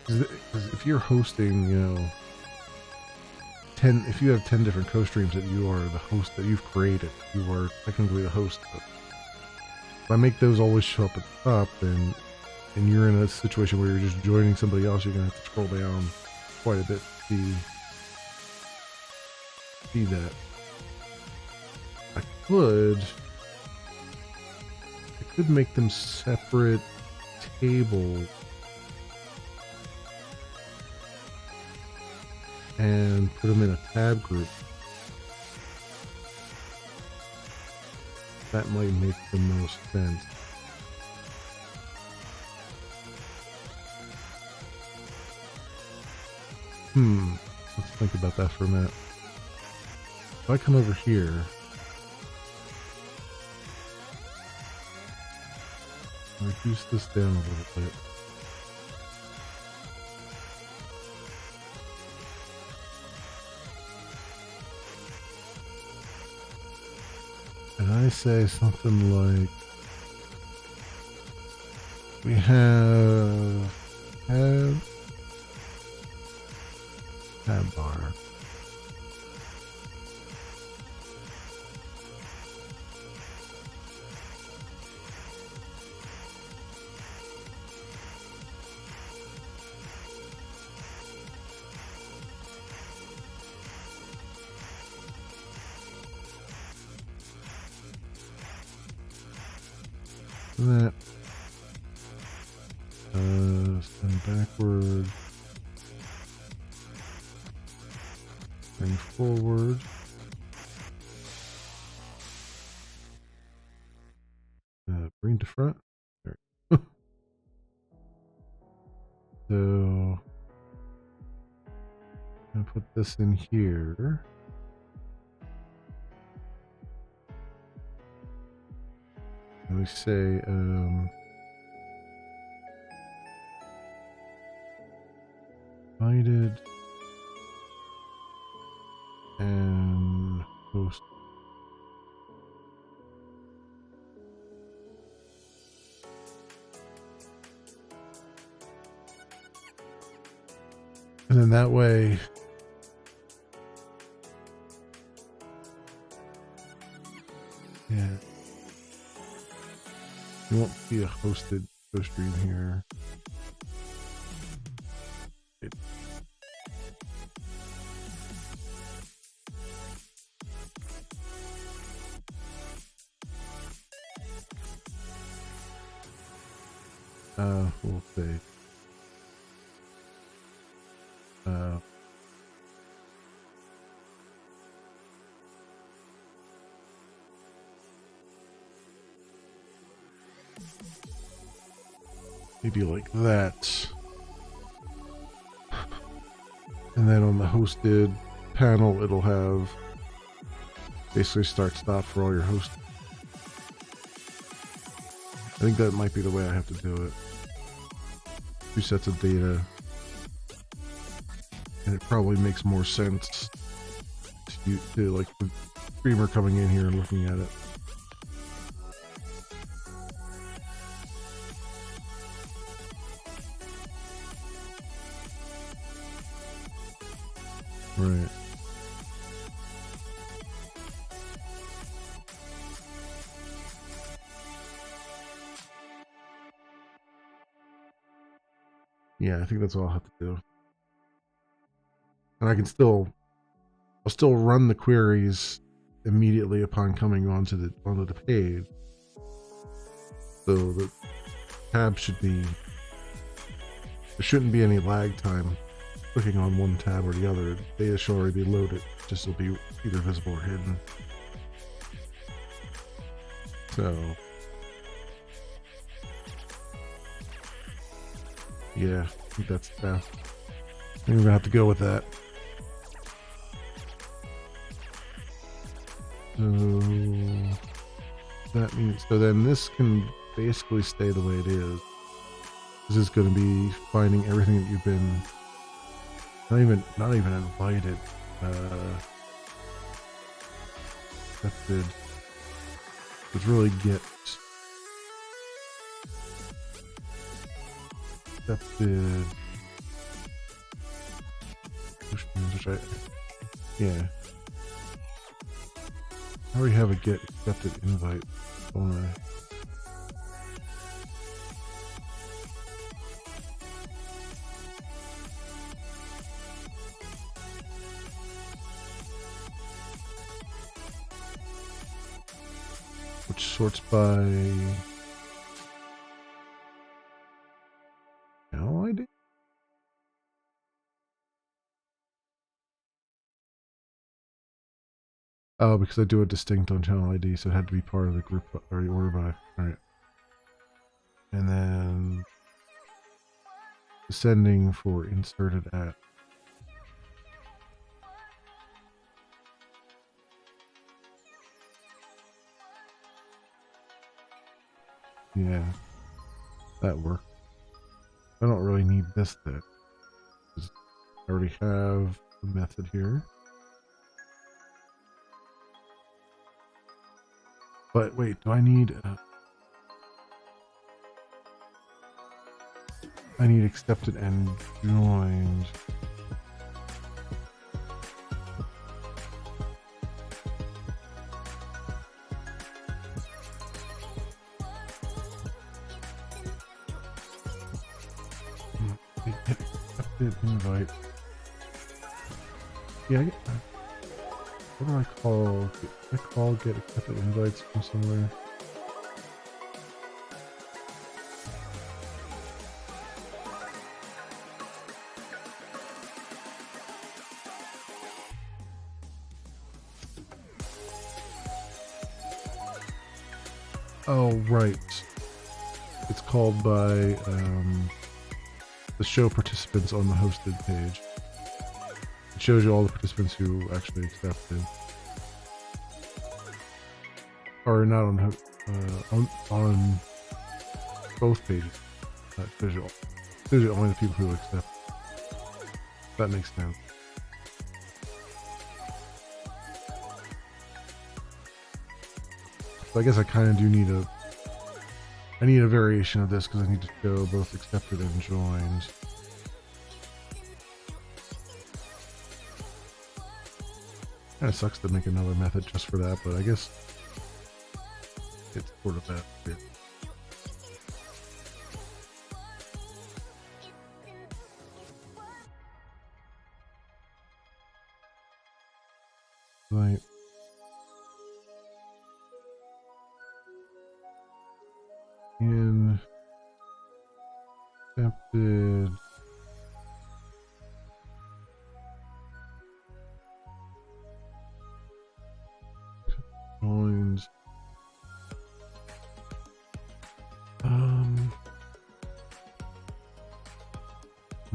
Because if you're hosting, 10, if you have 10 different co-streams that you are the host that you've created, you are technically the host of. If I make those always show up at the top, then and you're in a situation where you're just joining somebody else, you're gonna have to scroll down quite a bit to see that. I could make them separate tables and put them in a tab group. That might make the most sense. Let's think about that for a minute. If I come over here, reduce this down a little bit. And I say something like, we have tab bar. That send backward, bring forward, bring to front. There. So I'm gonna put this in here. And we say, invited and host. And then that way, yeah. You won't see a hosted co-stream here. We'll say. Maybe like that. And then on the hosted panel, it'll have basically start stop for all your hosts. I think that might be the way I have to do it. 2 sets of data. And it probably makes more sense to like the streamer coming in here and looking at it. Right. Yeah, I think that's all I'll have to do. And I'll still run the queries immediately upon coming onto the page. So the tab there shouldn't be any lag time clicking on one tab or the other. Data should already be loaded, just will be either visible or hidden. So yeah, I think that's I think we're gonna have to go with that. So that means, so then this can basically stay the way it is. This is going to be finding everything that you've been not even invited, accepted. Let's really get accepted. Which yeah. I already have a get accepted invite, don't I? Which sorts by channel ID? Oh, because I do a distinct on channel ID, so it had to be part of the group or the order by. Alright. And then descending for inserted at. Yeah, that worked. I don't really need this then. I already have the method here. But wait, do I need I need accepted and joined. Accepted invite. Yeah, what do I call? Get accepted invites from somewhere. Oh, right. It's called by the show participants on the hosted page. It shows you all the participants who actually accepted. Or not on both pages. It shows you only the people who accept. That makes sense. So I guess I kind of do need a variation of this because I need to show both accepted and joined. Kind of sucks to make another method just for that, but I guess it's sort of that here. Right. In accepted. Joined.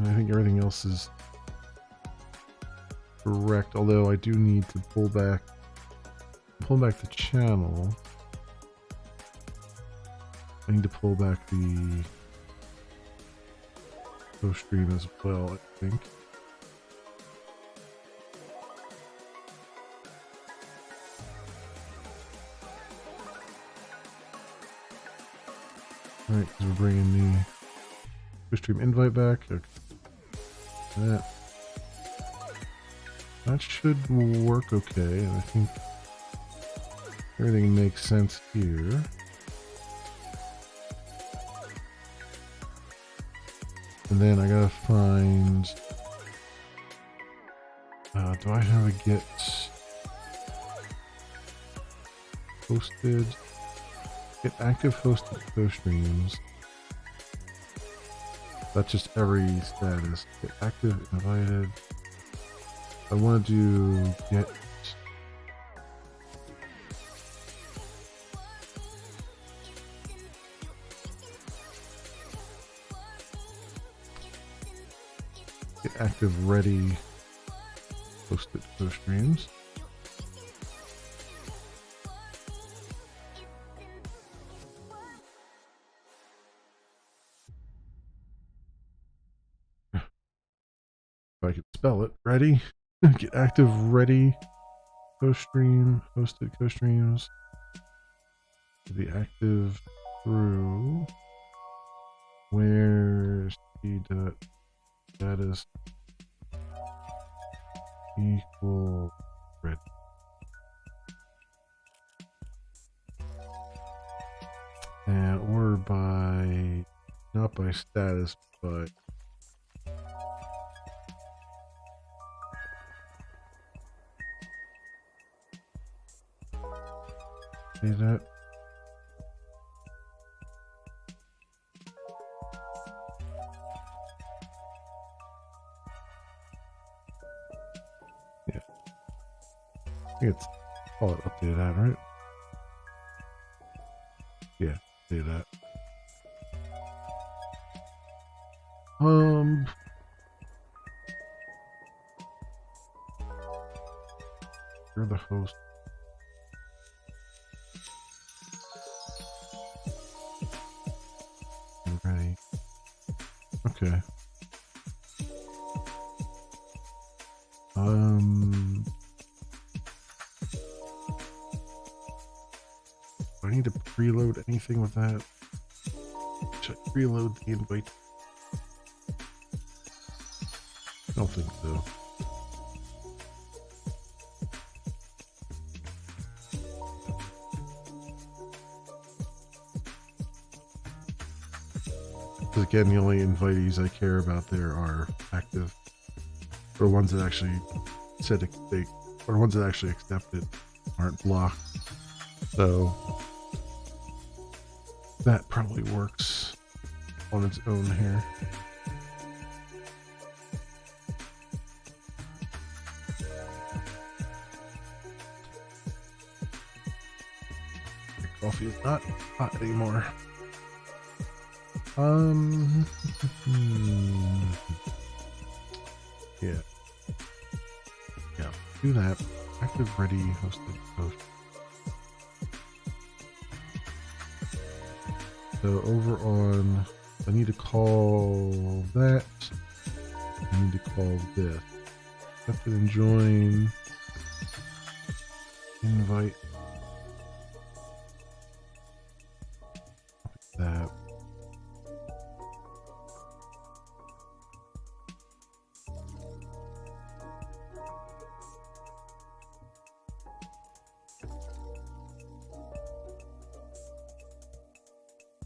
I think everything else is correct, although I do need to pull back the channel. I need to pull back the post stream as well, I think. Alright, because we're bringing the post stream invite back. Okay. That should work okay, and I think everything makes sense here. And then I gotta find, do I have a get hosted, get active hosted co-streams? That's just every status. Get active invited. I want to do get active ready hosted co-streams. spell it. Ready? Get active ready. Co-stream, hosted co-streams to be active through where's the dot status equal ready. And or by not by status, but see that? Yeah. I think it's call it update that, right? Yeah, do that. You're the host. Ready. Okay. Do I need to preload anything with that? Should I preload the invite? I don't think so. Because again, the only invitees I care about there are active, or ones that actually said they, or ones that actually accepted, aren't blocked. So that probably works on its own here. The coffee is not hot anymore. Yeah. Yeah, do that. Active ready hosted post. So over on, I need to call that. I need to call this. Accepted and join. Invite. That.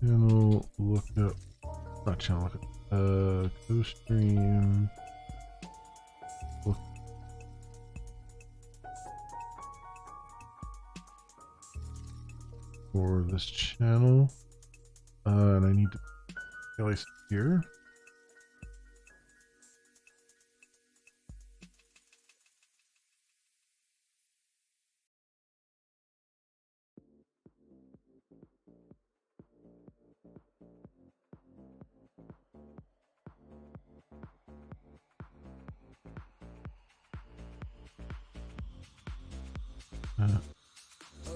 Channel lookup, not channel lookup, co-stream look for this channel, and I need to place it here.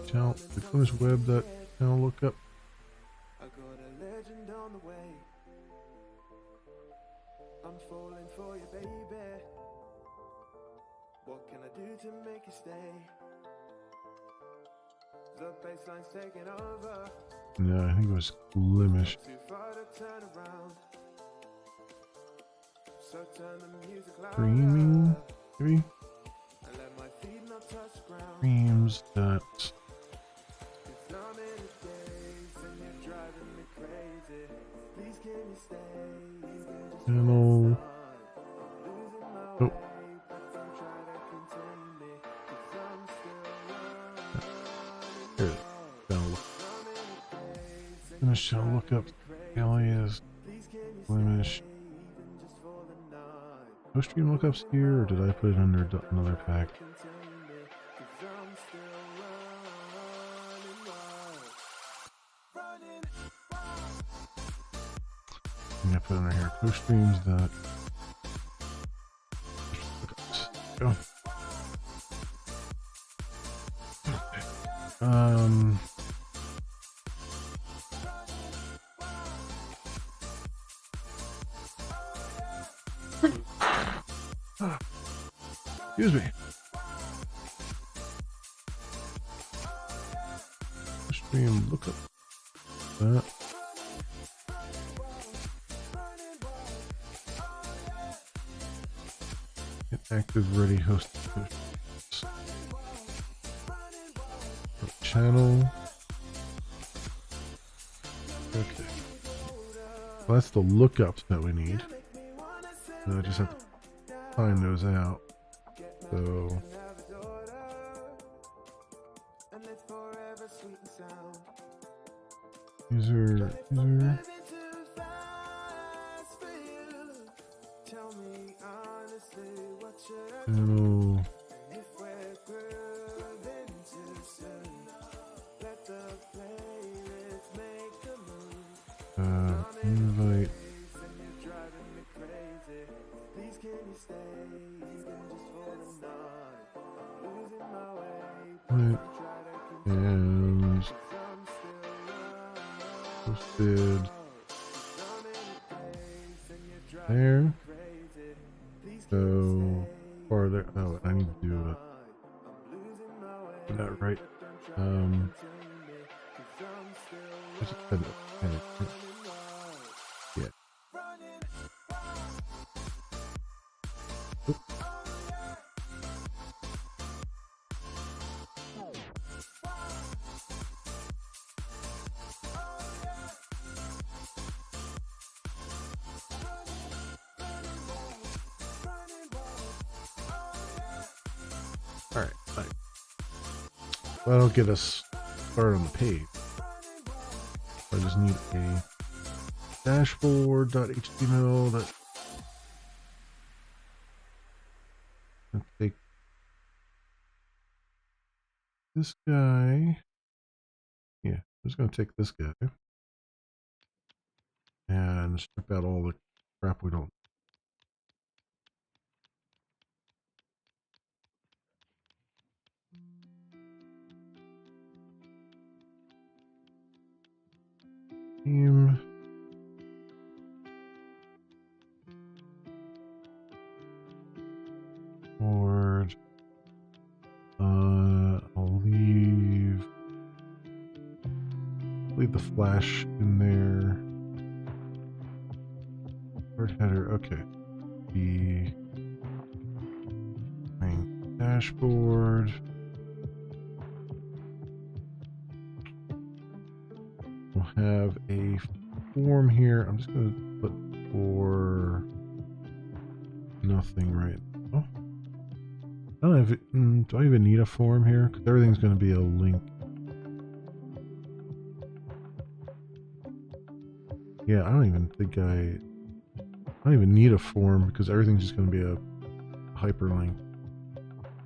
Channel, the Glimesh web that channel lookup. I got a legend on the way. I'm falling for you, baby. What can I do to make you stay? The baseline's taking over. No, I think it was Glimesh. Too far to turn around. So turn the music louder. Streaming, maybe? And let my feet not touch the ground. Streams dot. It's not many days and you're driving me crazy. Please can you stay? You can just Channel. losing my Oh. way, but don't try to contain me. 'Cause I'm still running Here. Channel look. Glimesh channel lookup. Alias. Glimesh. No stream lookups here, or did I put it under another pack? I'm gonna put it under here. Co-streams that. Go. Excuse me. Stream lookup. That. Get active ready host channel. Okay. Well, that's the lookups that we need. I just have to find those out. So user channel. Invite. Right. And posted there. So far there. Oh, I need to do that right. Just edit it. Yeah. Oop. All right, fine. That'll get us started on the page. I just need a dashboard.html that can take this guy. Yeah, I'm just going to take this guy and strip out all the crap we don't. Team. Board. I'll leave the flash in there. Word header. Okay. The main dashboard. We'll have a form here. I'm just going to put for nothing right now. I don't have it. Do I even need a form here? Because everything's going to be a link. Yeah, I don't even need a form because everything's just going to be a hyperlink.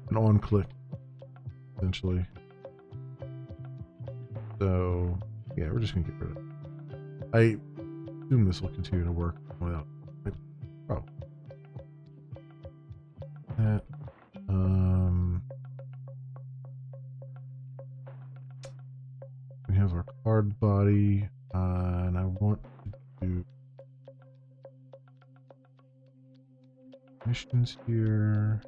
An on click, essentially. So, yeah, we're just going to get rid of it. I assume this will continue to work without. Oh. That. We have our card body, and I want to do missions here.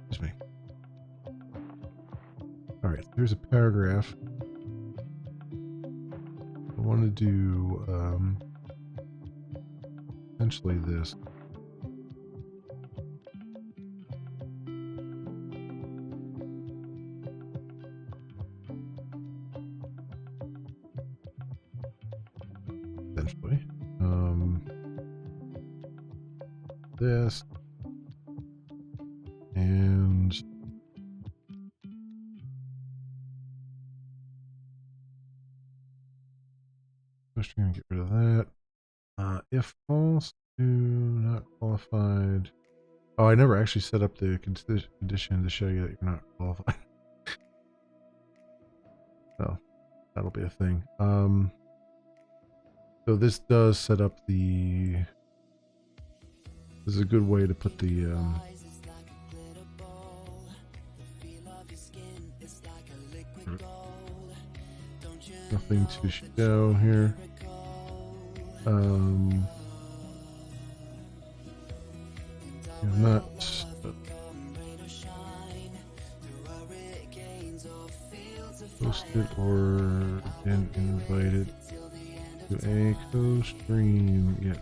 Excuse me. All right, here's a paragraph. I want to do essentially this. Essentially, this and just going to get rid of that. If false, do not qualified. Oh, I never actually set up the condition to show you that you're not qualified. Oh, that'll be a thing. So this does set up the. This is a good way to put the. Nothing to show here. I'm not posted or been invited to a co-stream yet.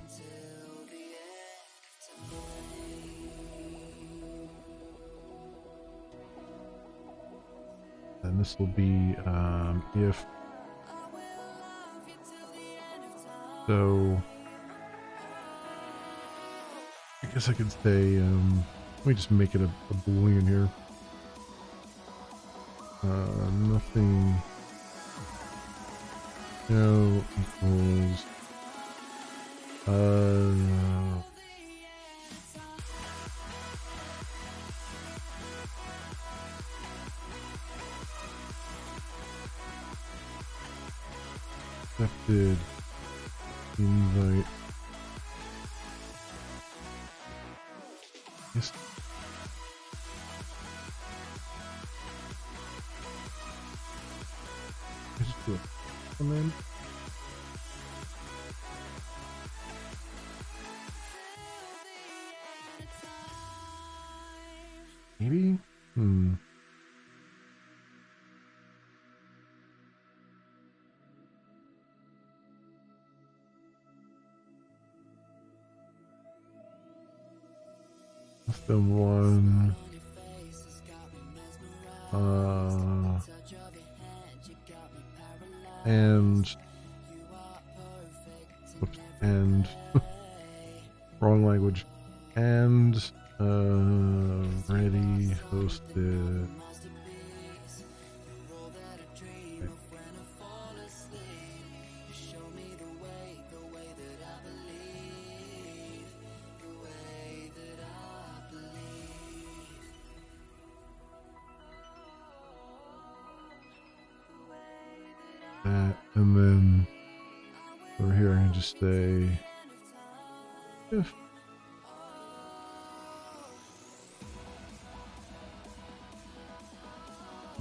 And this will be if so. I guess I could say let me just make it a boolean here. Nothing. No equals. Accepted invite. Yes. I just do it. And then maybe? Custom one. And whoops, and wrong language. And ready hosted. That, and then over here I can just say if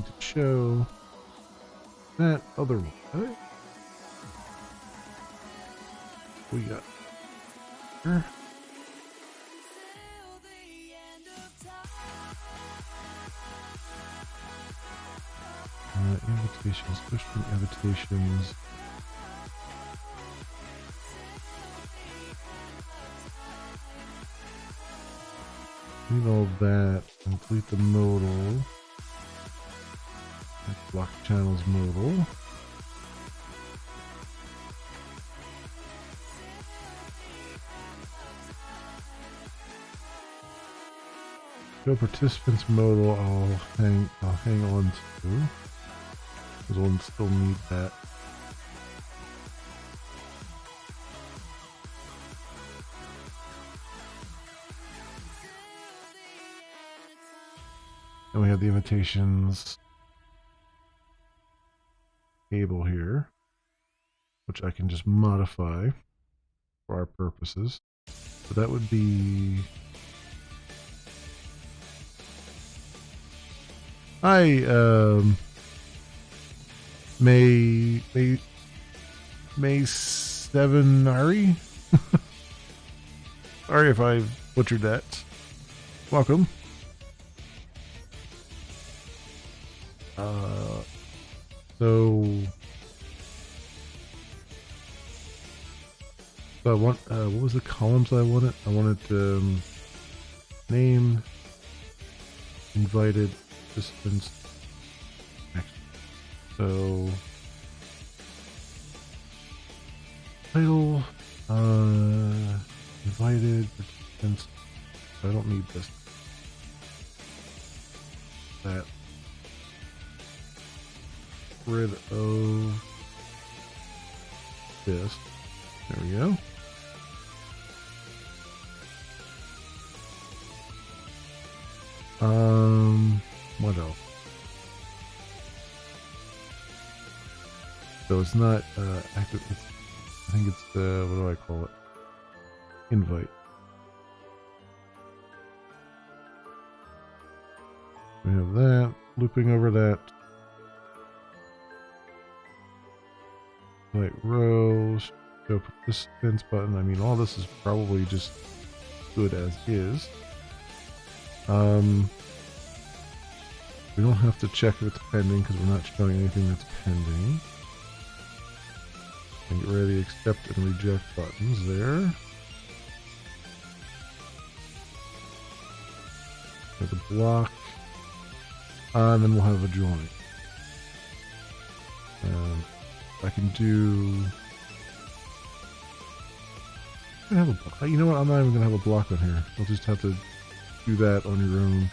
to show that other one. We got here. Invitations, push from invitations. Need all that. Complete the modal. Block channels modal. Show participants modal. I'll hang on to. Because we'll still need that. And we have the invitations table here, which I can just modify for our purposes. So that would be May 7 Ari. Sorry if I butchered that. Welcome. So I want what was the columns I wanted? I wanted name, invited participants. So title, invited participants. I don't need this. That. Rid of this. There we go. What else? So it's not active. I think it's what do I call it? Invite. We have that. Looping over that. Invite rows. Show participants button. I mean, all this is probably just good as is. We don't have to check if it's pending because we're not showing anything that's pending. And get rid of the accept and reject buttons there. With a block. And then we'll have a join. I can do. I have a. You know what? I'm not even gonna have a block on here. I'll just have to do that on your own.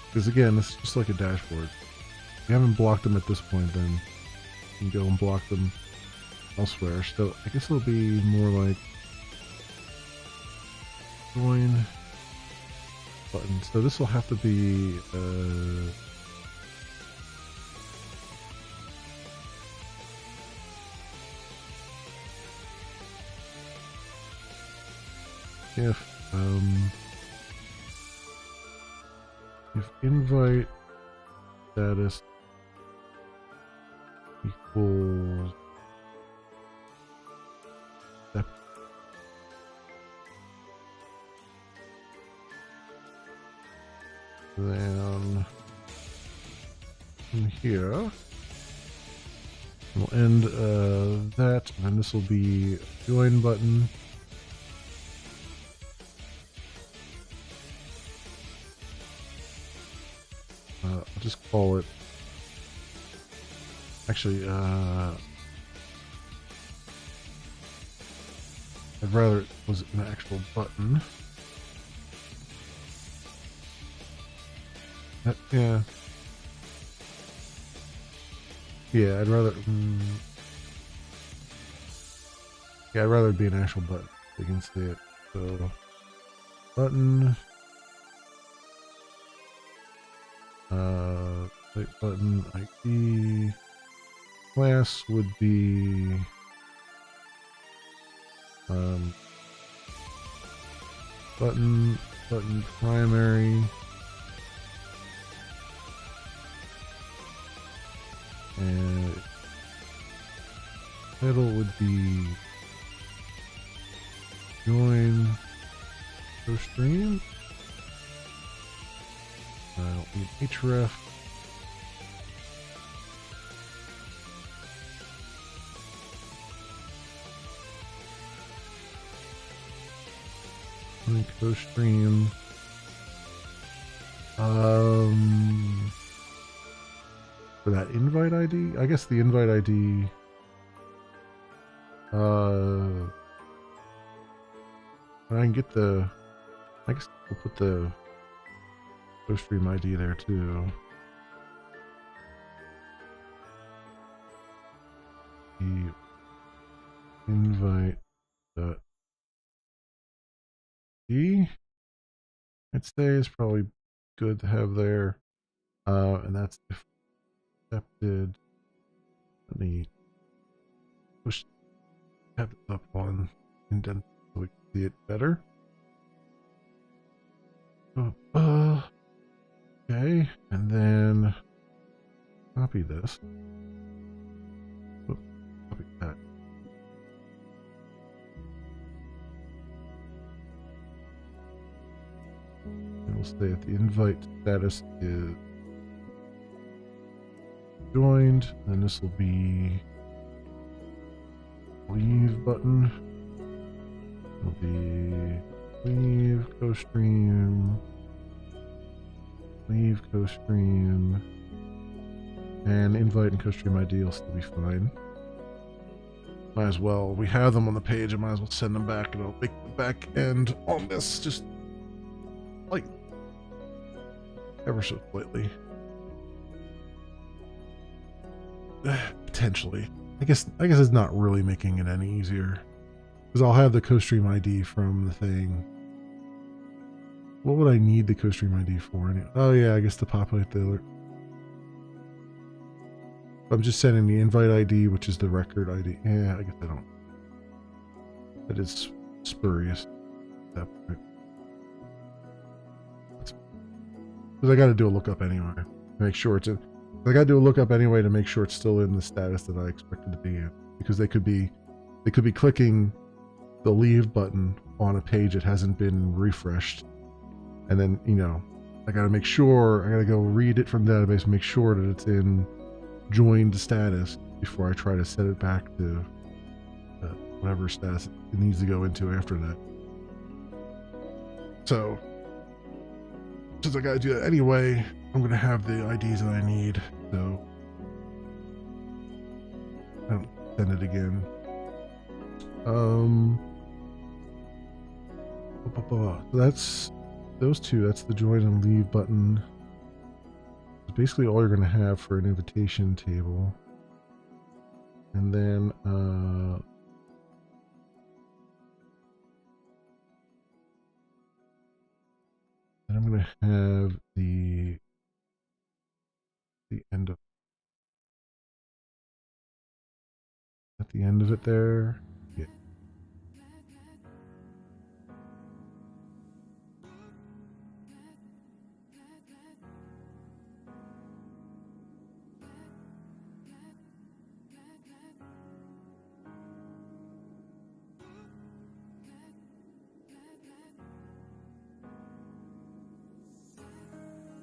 Because again, this is just like a dashboard. If you haven't blocked them at this point, then you can go and block them elsewhere. So I guess it'll be more like join button. So this will have to be if invite status equals then in here we'll end that, and this will be join button. I'll just call it. Actually, I'd rather it was an actual button. Yeah. Yeah, I'd rather. Yeah, I'd rather it be an actual button. You can see it. So, button. Click button ID. Class would be. Button primary. And title would be join stream. I don't need href. Co-stream. For that invite ID? I guess the invite ID. I can get the. I guess we'll put the co-stream ID there too. The invite. I'd say is probably good to have there, and that's if accepted. Let me push tab up on indent so we can see it better. Okay, and then copy this. Oops, copy that. And we'll say that the invite status is joined, and this will be leave button. It'll be leave co-stream, leave co-stream, and invite and co-stream ID will still be fine. Might as well, we have them on the page, I might as well send them back, and I'll make the back end on this just like ever so slightly. Potentially. I guess it's not really making it any easier. Because I'll have the co-stream ID from the thing. What would I need the co-stream ID for? Oh yeah, I guess to populate the alert. I'm just sending the invite ID, which is the record ID. Yeah, I guess I don't. That is spurious at that point. Because I got to do a lookup anyway. Make sure it's in. I got to do a lookup anyway to make sure it's still in the status that I expect it to be in. because they could be clicking the leave button on a page that hasn't been refreshed, and then I got to make sure, I got to go read it from the database, make sure that it's in joined status before I try to set it back to whatever status it needs to go into after that. So since I got to do that anyway, I'm going to have the IDs that I need, so I don't send it again. So that's those two. That's the join and leave button. It's basically all you're going to have for an invitation table. And then I'm going to have the end of at the end of it there. Yeah.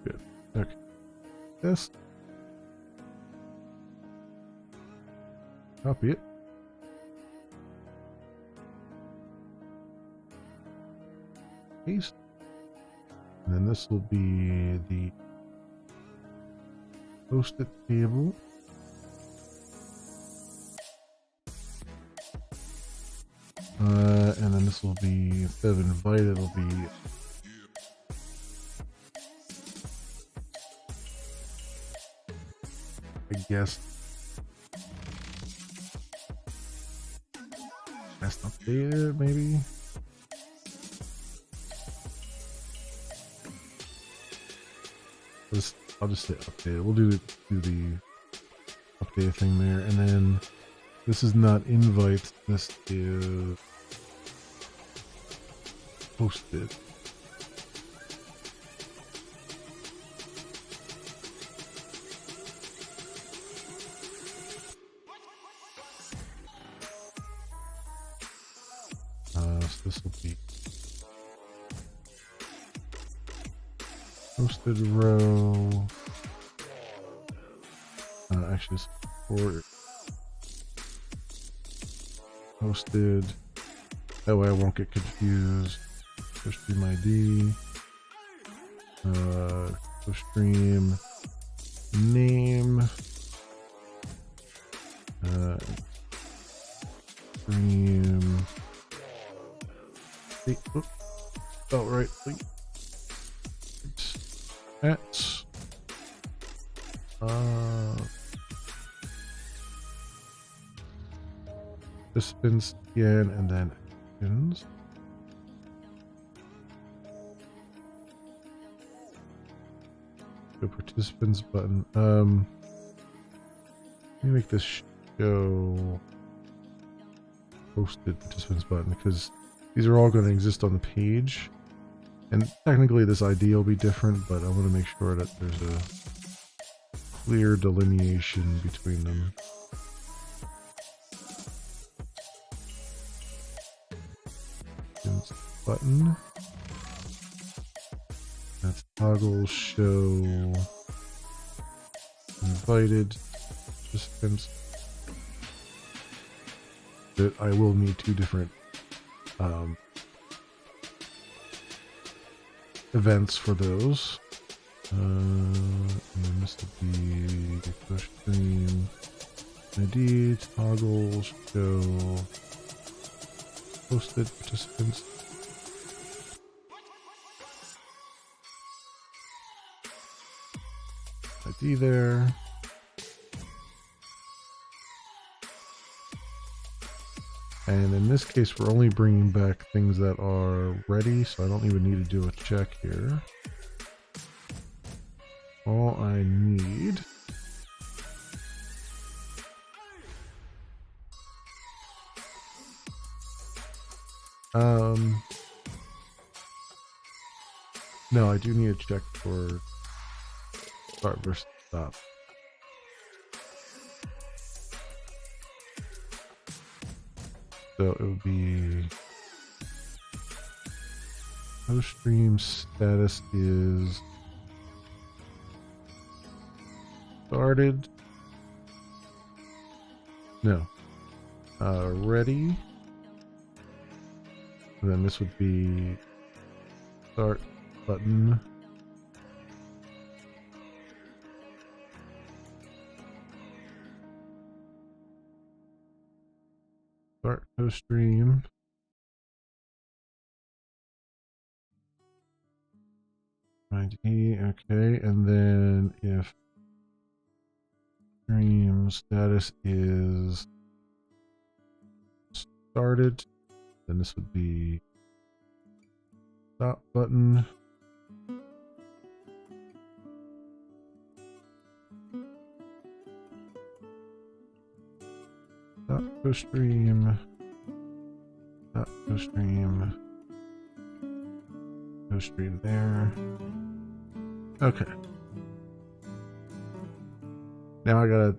Good. Okay. This. Copy it. Paste. And then this will be the post-it table. And then this will be, instead of invite, it'll be I guess best updated, maybe. I'll just say updated. We'll do the update thing there, and then this is not invite. This is posted. So this will be posted row. Actually, it's for posted. That way I won't get confused. Push stream ID. Push stream name. Stream. Oh, right. At participants again, and then actions. The participants button. Let me make this show posted participants button, because these are all going to exist on the page, and technically this ID will be different, but I want to make sure that there's a clear delineation between them. Button. That's toggle show invited participants. That I will need two different events for those. And this will be push stream ID toggle show posted participants. ID there. And in this case, we're only bringing back things that are ready, so I don't even need to do a check here. All I need no, I do need a check for start versus stop. So it would be host stream status is started. No. Ready. And then this would be start button. Start host stream. Find E, okay, and then if stream status is started, then this would be stop button. Stop host stream. Stop host stream. Host stream there. Okay. Now I gotta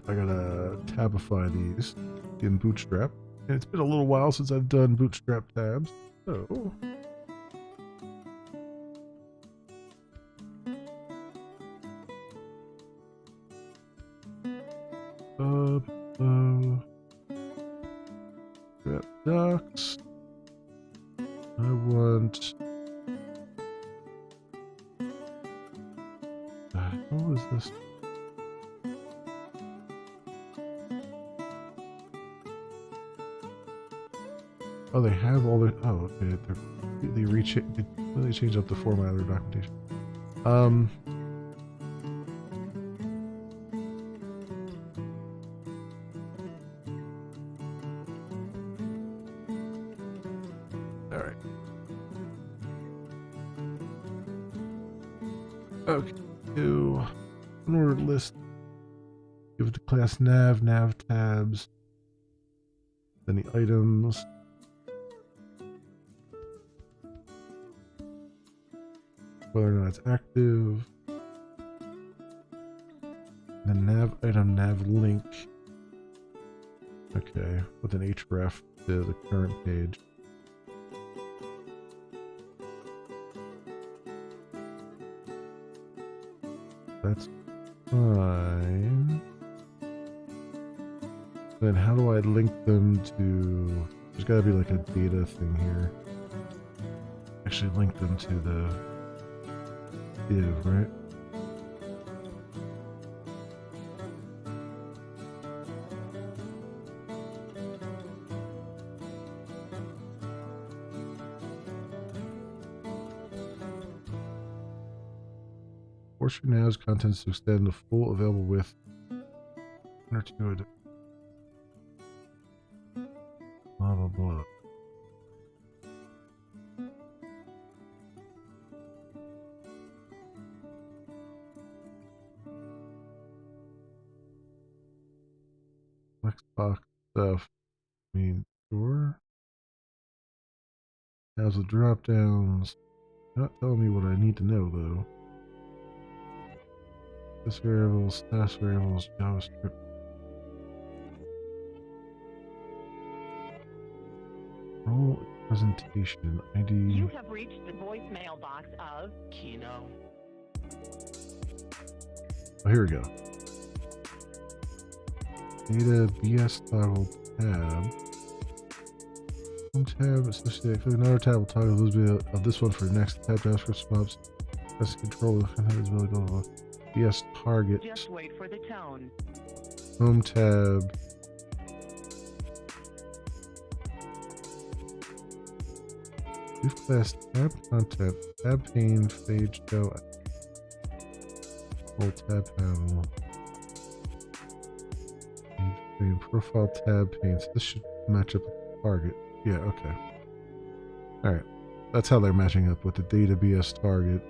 tabify these in Bootstrap. And it's been a little while since I've done Bootstrap tabs. So Bootstrap docs. I want what was this? Oh, they have all the. Oh, okay. They changed up the format of their documentation. All right. Okay. To unordered list. Give it to class nav tabs. Then the items. Whether or not it's active. Then nav item nav link. Okay, with an href to the current page. That's fine. Then how do I link them to... There's gotta be like a data thing here. Actually link them to the div, right? Force your now's contents to extend the full available width. One or two. Blah blah blah. Flexbox stuff. I mean, sure. How's the drop downs? Not telling me what I need to know though. This variables, status variables, JavaScript. Role presentation ID. You have reached the voicemail box of Kino. Oh, here we go. Data BS toggle tab. Home tab associated. Click another tab will toggle visibility of this one for the next tab. JavaScript swaps. Press control the content visibility. Blah, blah, blah. BS target. Just wait for the tone. Home tab. Div class tab content. Tab pane page show. Full tab panel. Page pane profile tab pane. So this should match up with the target. Yeah, okay. Alright. That's how they're matching up with the data BS target.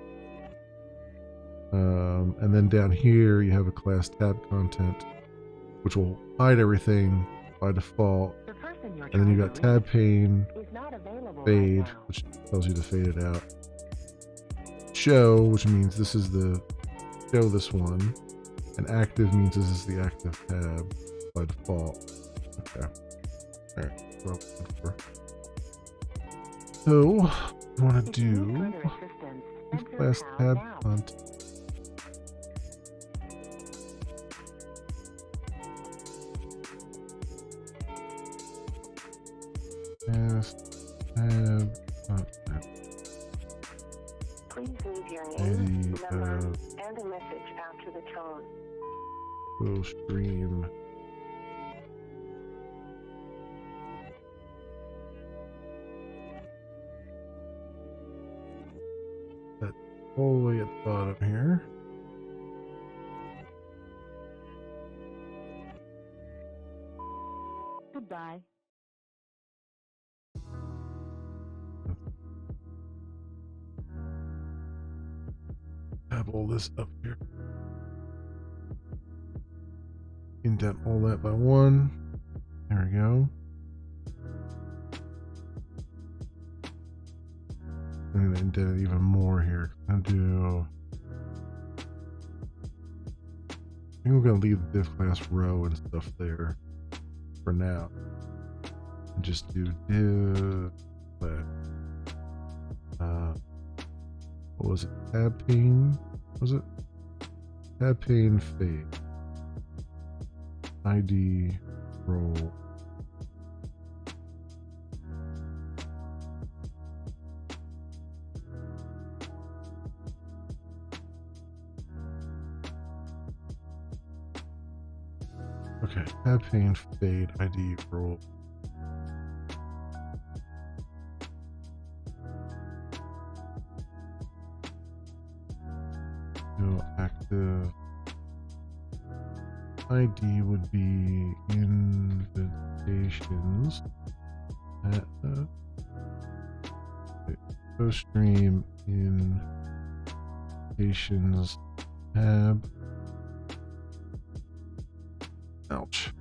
And then down here you have a class tab content, which will hide everything by default. The person you're And then you got tab pane, is not available fade, right now. which tells you to fade it out. Show, which means this is the show this one. And active means this is the active tab by default. Okay. Alright. what I'm looking for. So, we want to If you do need further assistance, use enter class PAL tab now. hunt. Class tab hunt. Please leave your ID, name, number, and a message after the tone. full stream. That's all the way at the bottom here. Goodbye. Have all this up here. Indent all that by 1. There we go. I'm gonna indent it even more here. I'm gonna do. I think we're gonna leave the div class row and stuff there for now. And just do div class. What was it? Tab pane? Was it? Tab pane fade. ID role. Okay, tab pane fade ID role. No active. ID would be invitations. Go stream invitations tab. Ouch.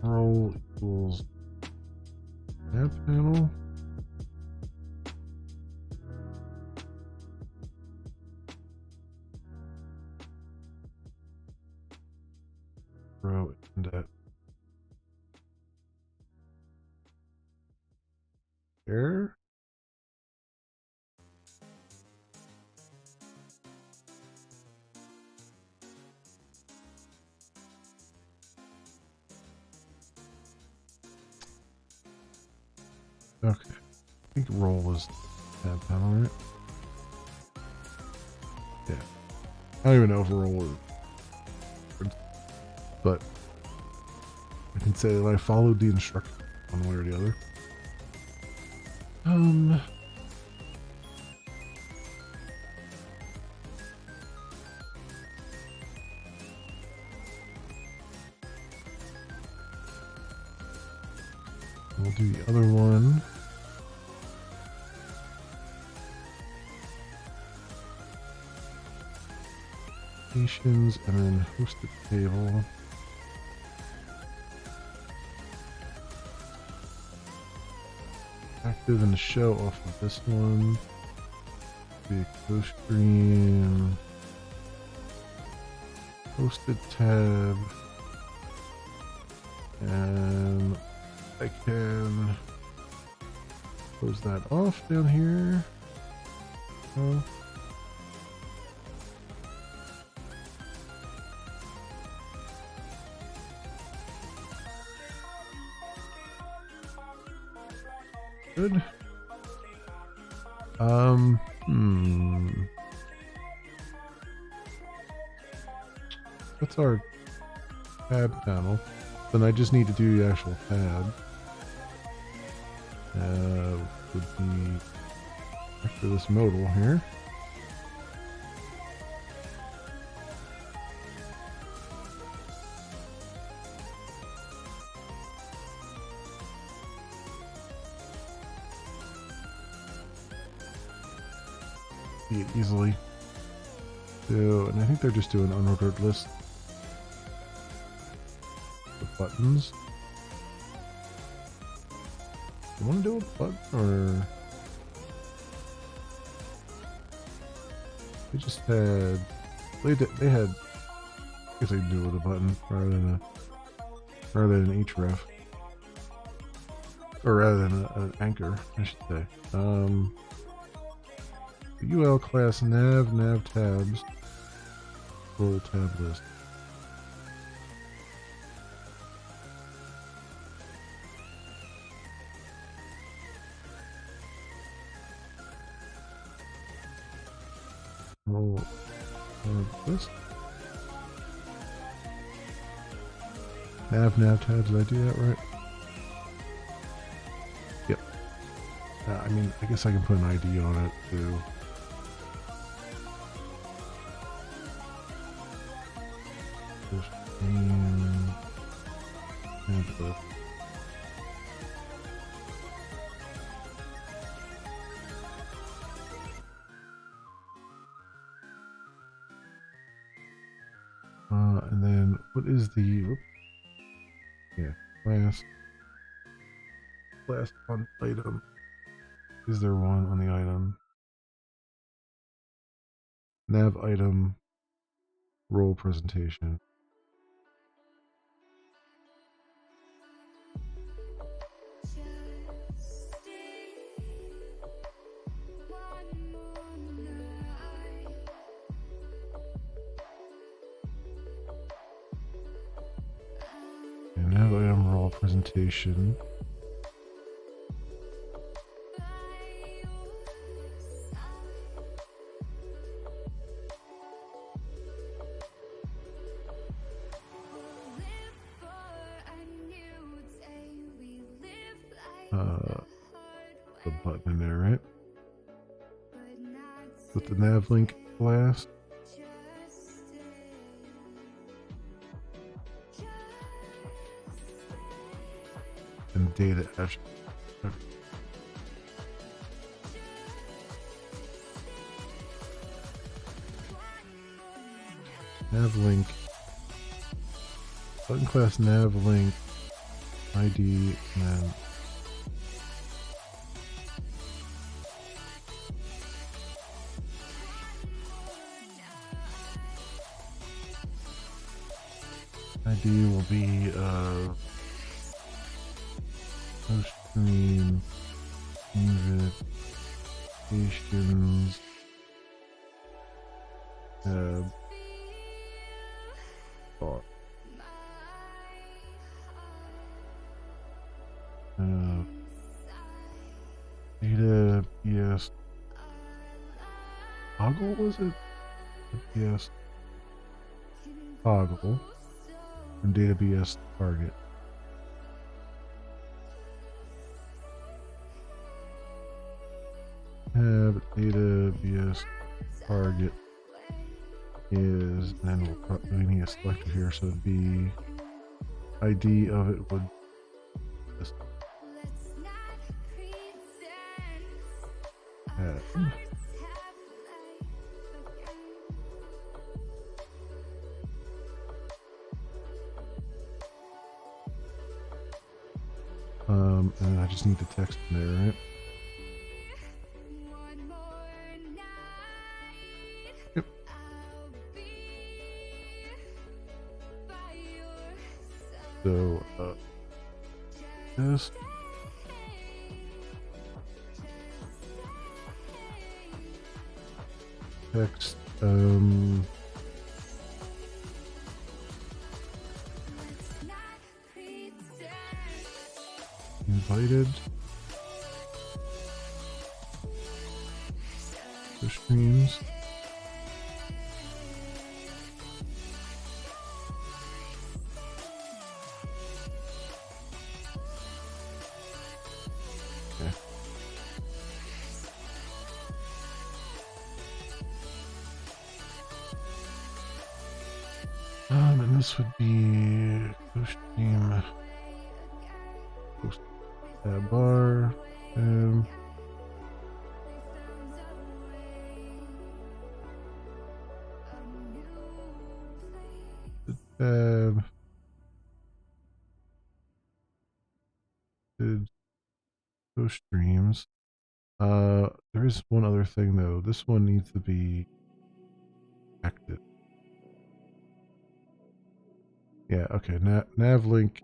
Role equals tab panel. Row index. There. Okay. I think roll is tab panel, right? Yeah. I don't even know if roll is. But I can say that I followed the instruction one way or the other. We'll do the other one. Stations and then hosted table. Active and show off of this one. The co-stream. Hosted tab. And I can close that off down here. Oh. Good. That's our tab panel. Then I just need to do the actual tab. Would be after this modal here. See it easily. So, and I think they're just doing unordered list with buttons. You want to do a button or they just had they had I guess they can do it with a button rather than a rather than an href, or rather than an anchor, I should say. UL class nav tabs, role tab list. Role tab list. Nav tabs, did I do that right? Yep. I mean, I guess I can put an ID on it too. And then what is the class on item? Is there one on the item? Nav item role presentation. And nav item role presentation. The button in there, right? With the nav link blast. And data attribute. Nav link. Button class nav link ID and then ID will be host name, invitations, tab, bar. Data BS toggle, was it? BS toggle and data BS target. Tab data BS target is, and then we'll probably need a selector here, so it'd be ID of it would just tab. And I just need the text in there, right? Yep. So, this. Text, invited the streams. Okay. And this would be stream post tab bar, tab, post streams. There is one other thing though. This one needs to be active. Yeah, okay. Nav link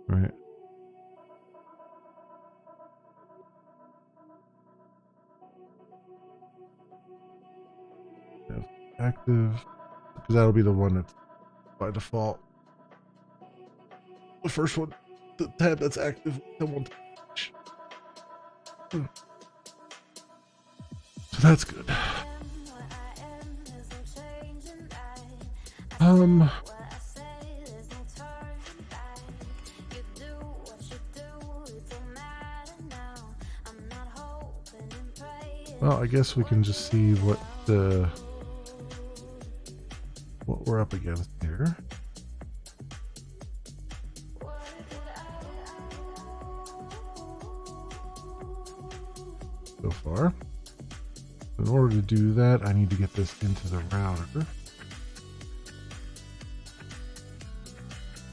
Right. Have active, because that'll be the one that's by default. The first one, the tab that's active, the one. So that's good. Well, I guess we can just see what we're up against here. So far. In order to do that, I need to get this into the router.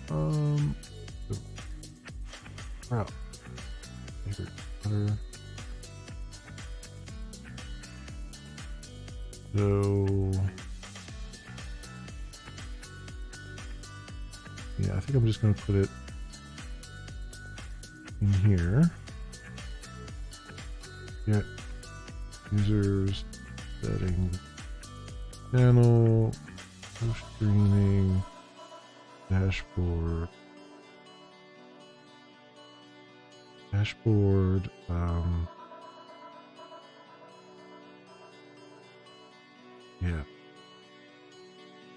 The route. Router. So yeah, I think I'm just going to put it in here. Get users, settings, channel, streaming, dashboard, yeah,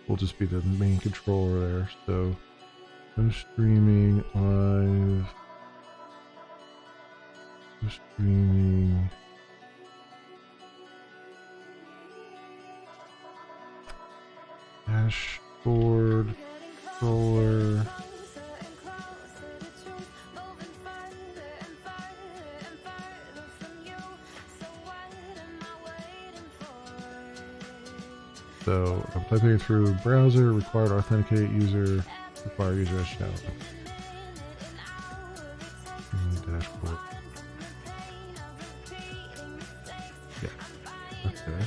will just be the main controller there. So no streaming live, no streaming. Dashboard, controller. So I'm typing it through browser, required authenticate user, require user as channel. Dashboard. Yeah. Okay.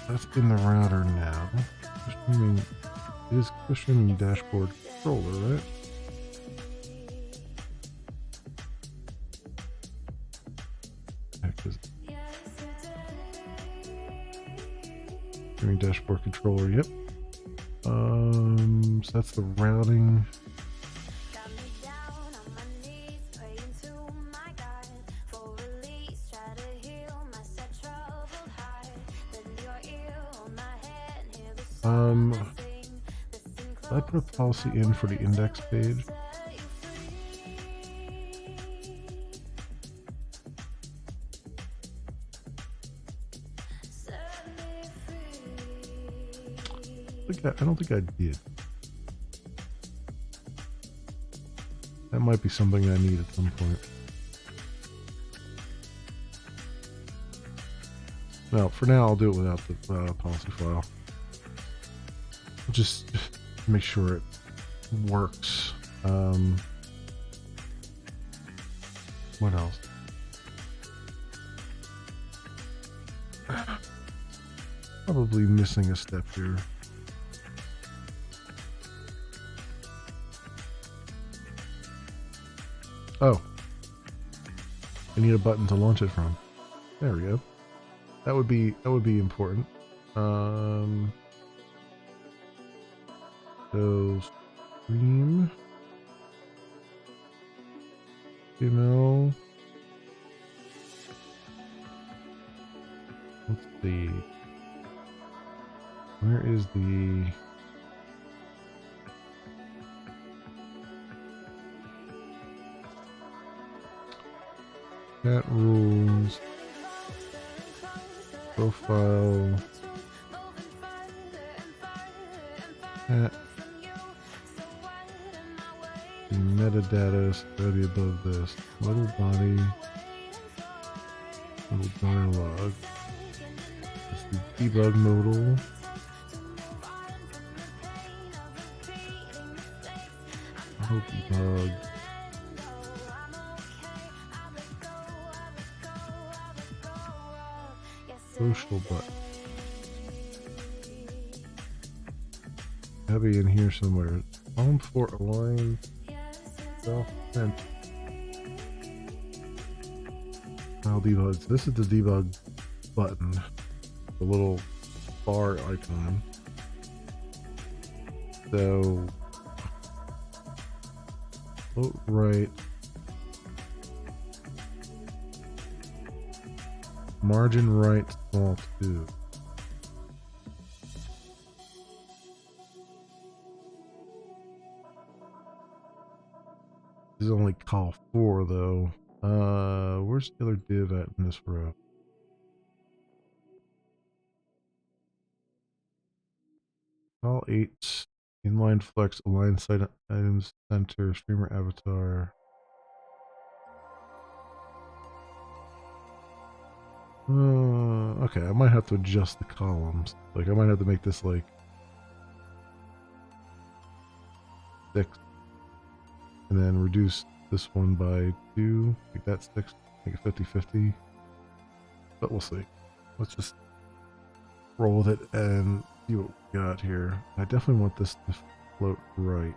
That's in the router now. Streaming is streaming dashboard controller, right? Streaming dashboard controller, yep. So that's the routing. I put a policy in for the index page. I don't think I did. That might be something I need at some point. No, for now I'll do it without the policy file. Just make sure it works. What else? Probably missing a step here. Oh, I need a button to launch it from. There we go. That would be important. So stream HTML. Let's see. Where is the chat rules? Profile. Chat. The metadata study above this. Little body. Little dialogue. It's the debug modal. Debug. Social button. Gotta be in here somewhere. Column 4 align self and file debug. This is the debug button, the little bar icon. So float right, margin right, small 2. This is only call 4 though. Where's the other div at in this row? Call 8, inline flex, align site items, center, streamer avatar. Okay, I might have to adjust the columns. Like, I might have to make this like 6, and then reduce this one by 2. Make that 6, make it 50-50. But we'll see. Let's just roll with it and see what we got here. I definitely want this to float right.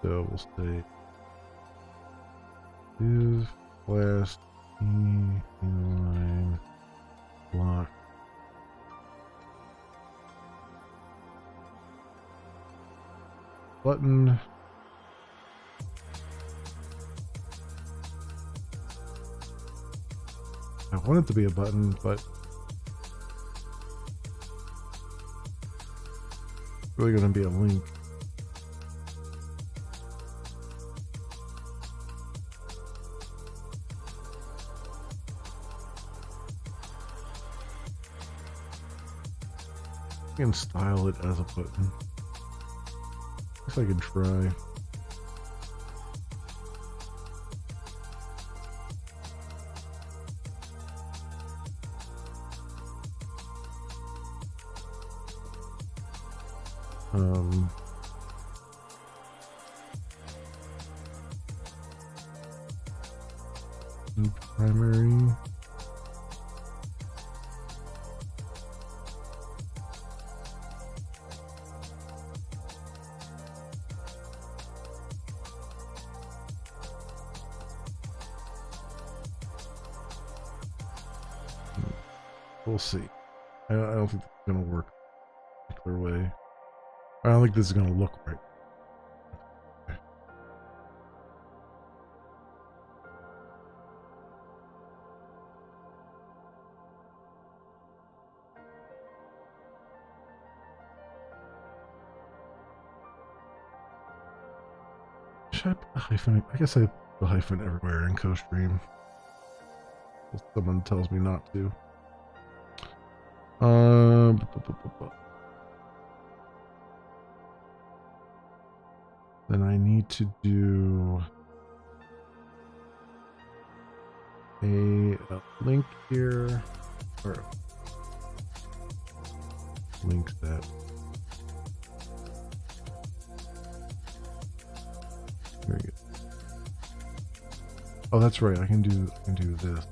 So we'll say div last inline block. Button. I want it to be a button, but it's really going to be a link. I can style it as a button. Guess I can try. New primary. We'll see. I don't think it's gonna work a particular way. I don't think this is gonna look right. Should I put a hyphen? I guess I put a hyphen everywhere in CoStream. Someone tells me not to. Then I need to do a link here, or link that. There you go. Oh, that's right. I can do this.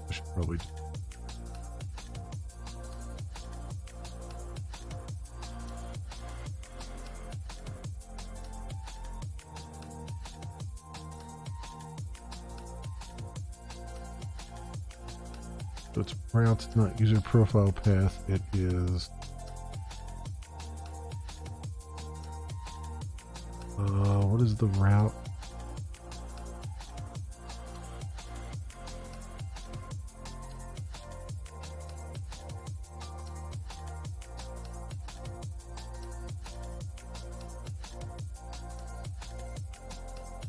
I should probably do. So it's route, it's not user profile path, it is what is the route?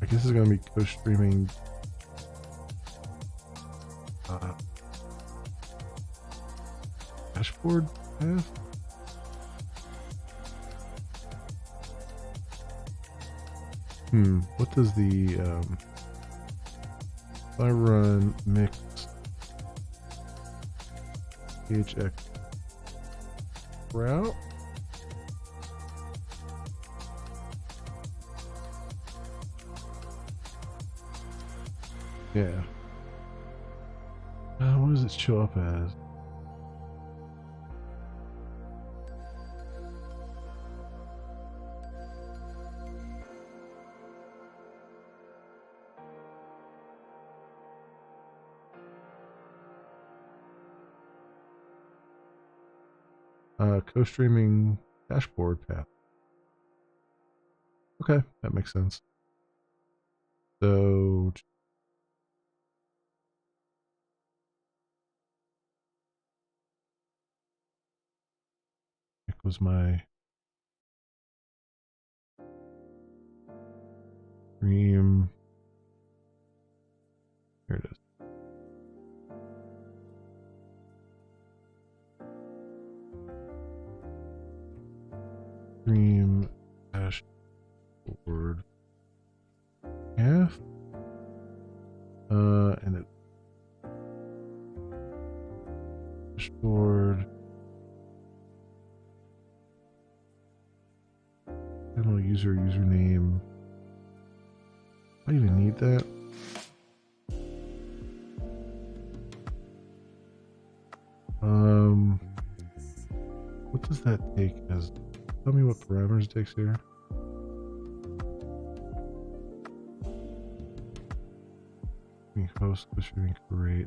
I guess it's gonna be co-streaming dashboard path. What does the if I run mix phx route? Yeah. What does it show up as? Co-streaming dashboard path. Okay, that makes sense. So it was my stream. Here it is. Stream dashboard path. And it dashboard. Channel user username. I even need that. What does that take as? Tell me what parameters it takes here. Host, streaming create.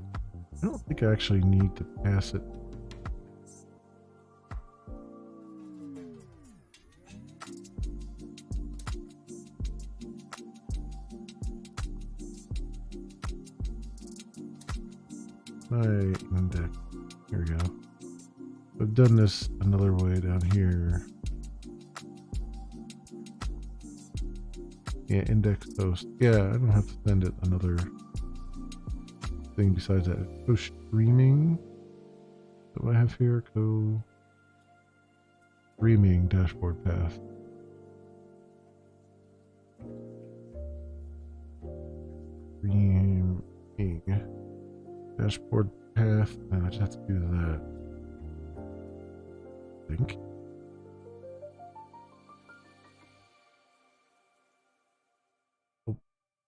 I don't think I actually need to pass it. My index. Here we go. I've done this another way down here. Yeah, index host. Yeah, I don't have to send it another thing besides that. Co-streaming. What do I have here? Co-streaming dashboard path. Streaming dashboard path. And I just have to do that. I think. I'll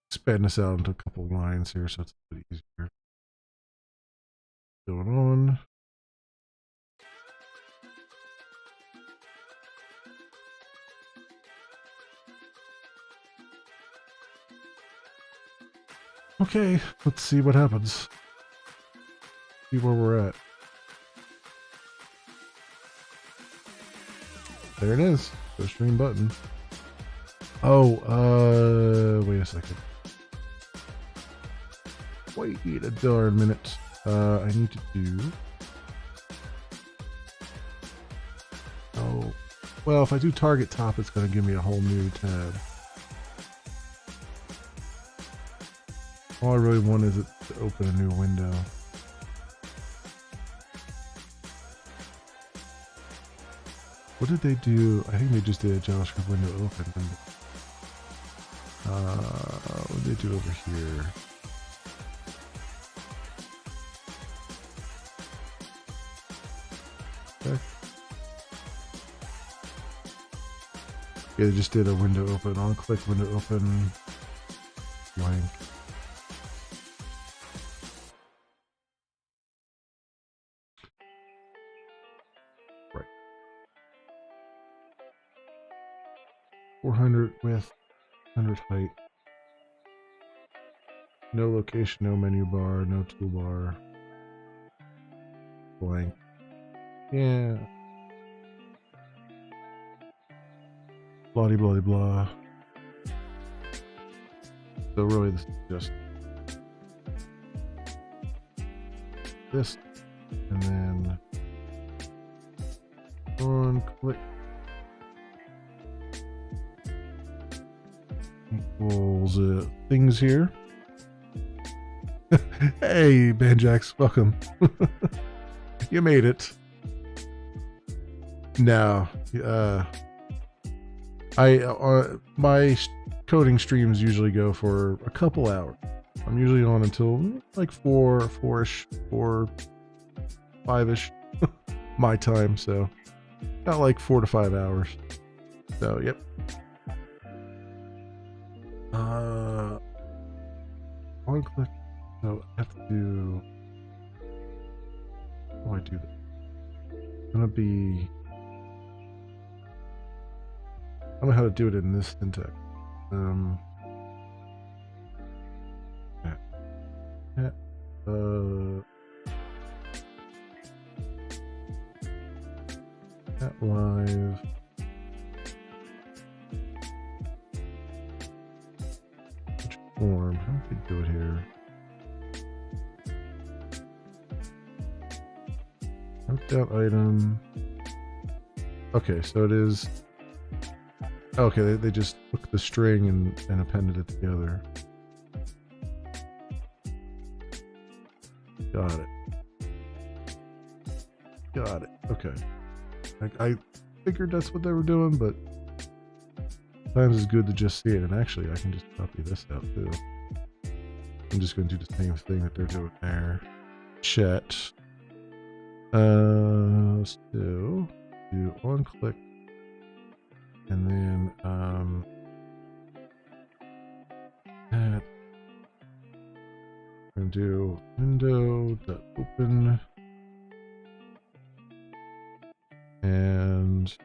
expand this out into a couple lines here so it's a bit easier. Going on. Okay, let's see what happens. See where we're at. There it is. The stream button. Oh, wait a second. Wait a darn minute. I need to do. Oh, well, if I do target top, it's going to give me a whole new tab. All I really want is it to open a new window. What did they do? I think they just did a JavaScript window open. What did they do over here? Okay. Yeah, they just did a window open. I'll click window open. Blank. Right. 400 width, 100 height. No location, no menu bar, no toolbar. Blank. Yeah. Blah blah blah. So really, this is just this, and then on click equals things here. Hey, Banjax, welcome. You made it. No, my coding streams usually go for a couple hours. I'm usually on until like 4-ish, 5-ish my time, so not like 4 to 5 hours. So yep. One click. So I have to do. How do I do that? It's gonna be. I don't know how to do it in this syntax. Yeah. At live. Which form? How do they do it here? Countdown item. Okay, so it is. Okay, they just took the string and appended it together. Got it. Got it. Okay. I figured that's what they were doing, but sometimes it's good to just see it. And actually, I can just copy this out too. I'm just going to do the same thing that they're doing there. Chat. So do on click, and then I'm going to do window.open. And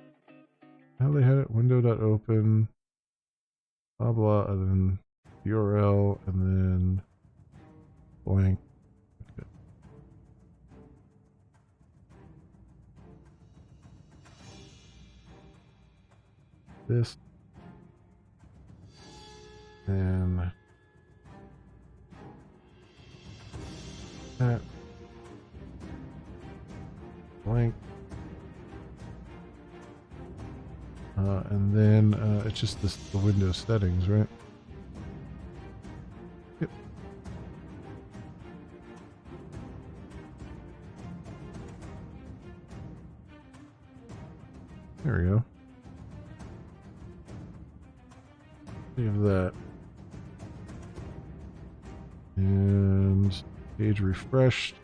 how they had it, window.open, blah blah, and then URL, and then blank. Okay. This, and that, blank. And then it's just the Windows settings, right? Yep. There we go. Leave that. And page refreshed.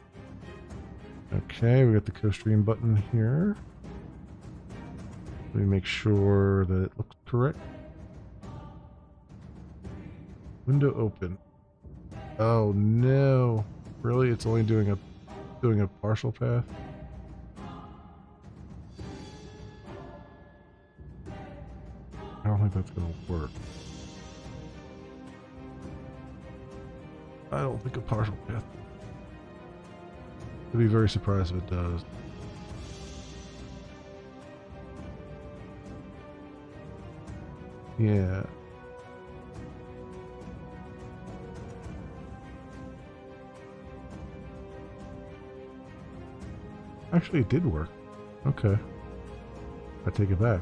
Okay, we got the co-stream button here. Let me make sure that it looks correct. Window open. Oh no. Really? It's only doing a partial path? I don't think that's gonna work. I don't think a partial path. I'd be very surprised if it does. Yeah. Actually, it did work. Okay. I take it back.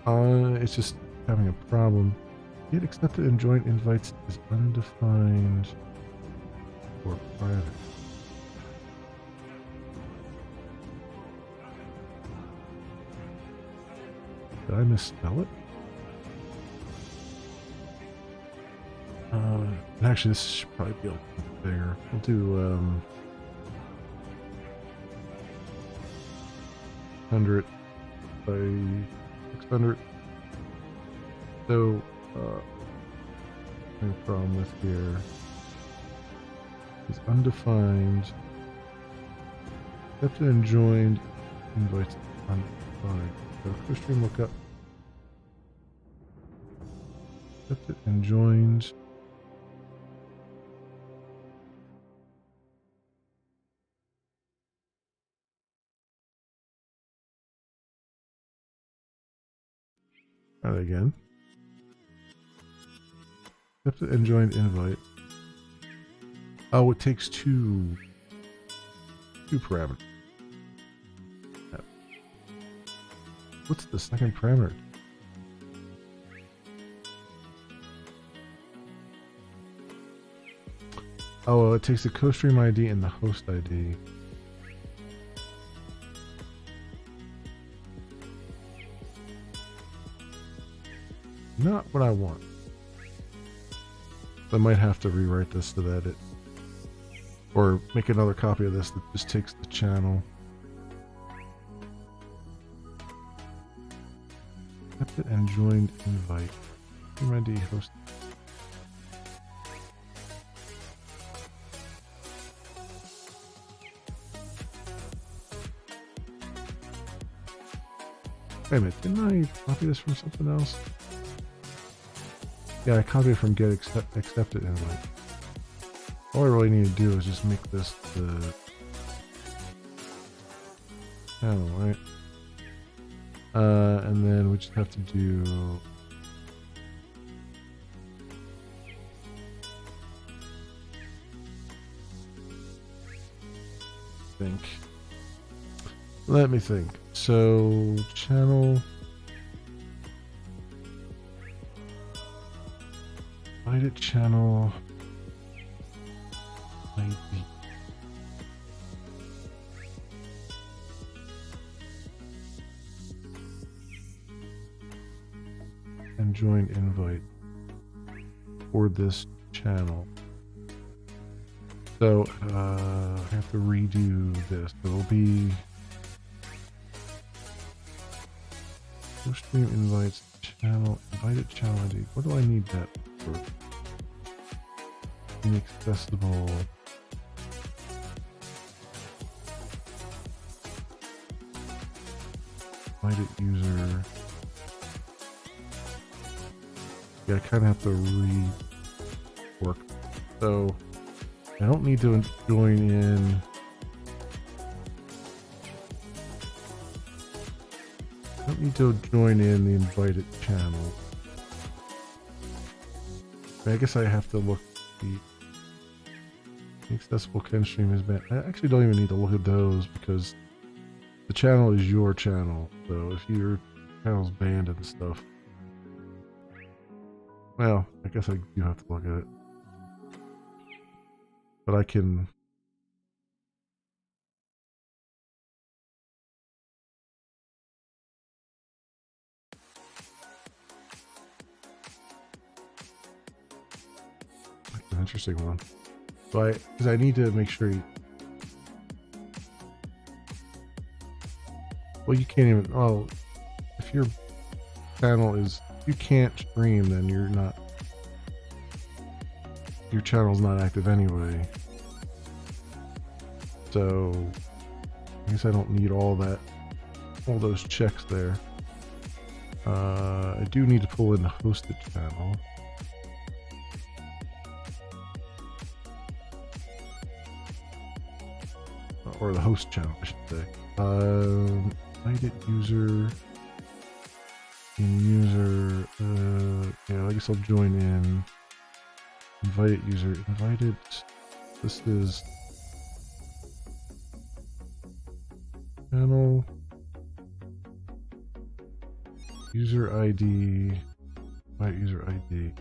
It's just having a problem. Yet accepted and joint invites is undefined or private. Did I misspell it? And actually, this should probably be a little bit bigger. We'll do 100 by 600. So, my problem with here is undefined. Accepted and joined invites undefined. So, co-stream lookup. Accepted and joined. Try that again. Accepted and joined invite. Oh, it takes two parameters. Yep. What's the second parameter? Oh, well, it takes the co-stream ID and the host ID. Not what I want. I might have to rewrite this so that it, or make another copy of this that just takes the channel. Accepted and joined invite. Stream ID host. Wait a minute, didn't I copy this from something else? Yeah, I copied it from get accepted invite. All I really need to do is just make this the channel, right? And then we just have to do think. Let me think. So channel edit channel ID. And join invite for this channel. So I have to redo this. It'll be stream invites channel invited channel ID. What do I need that for? Inaccessible. Invited user. Yeah, I kind of have to rework. So I don't need to join in. I don't need to join in the invited channel. I guess I have to look at the accessible Ken stream is banned. I actually don't even need to look at those because the channel is your channel. So if your channel's banned and stuff, well, I guess I do have to look at it. But I can. That's an interesting one. So because I need to make sure you. Well, you can't even. Oh, if your channel is. You can't stream, then you're not. Your channel's not active anyway. So I guess I don't need all those checks there. I do need to pull in the hosted channel. Or the host channel, I should say. Invited user. In user. Yeah, I guess I'll join in. Invited user. Invited. This is channel. User ID. Invite user ID.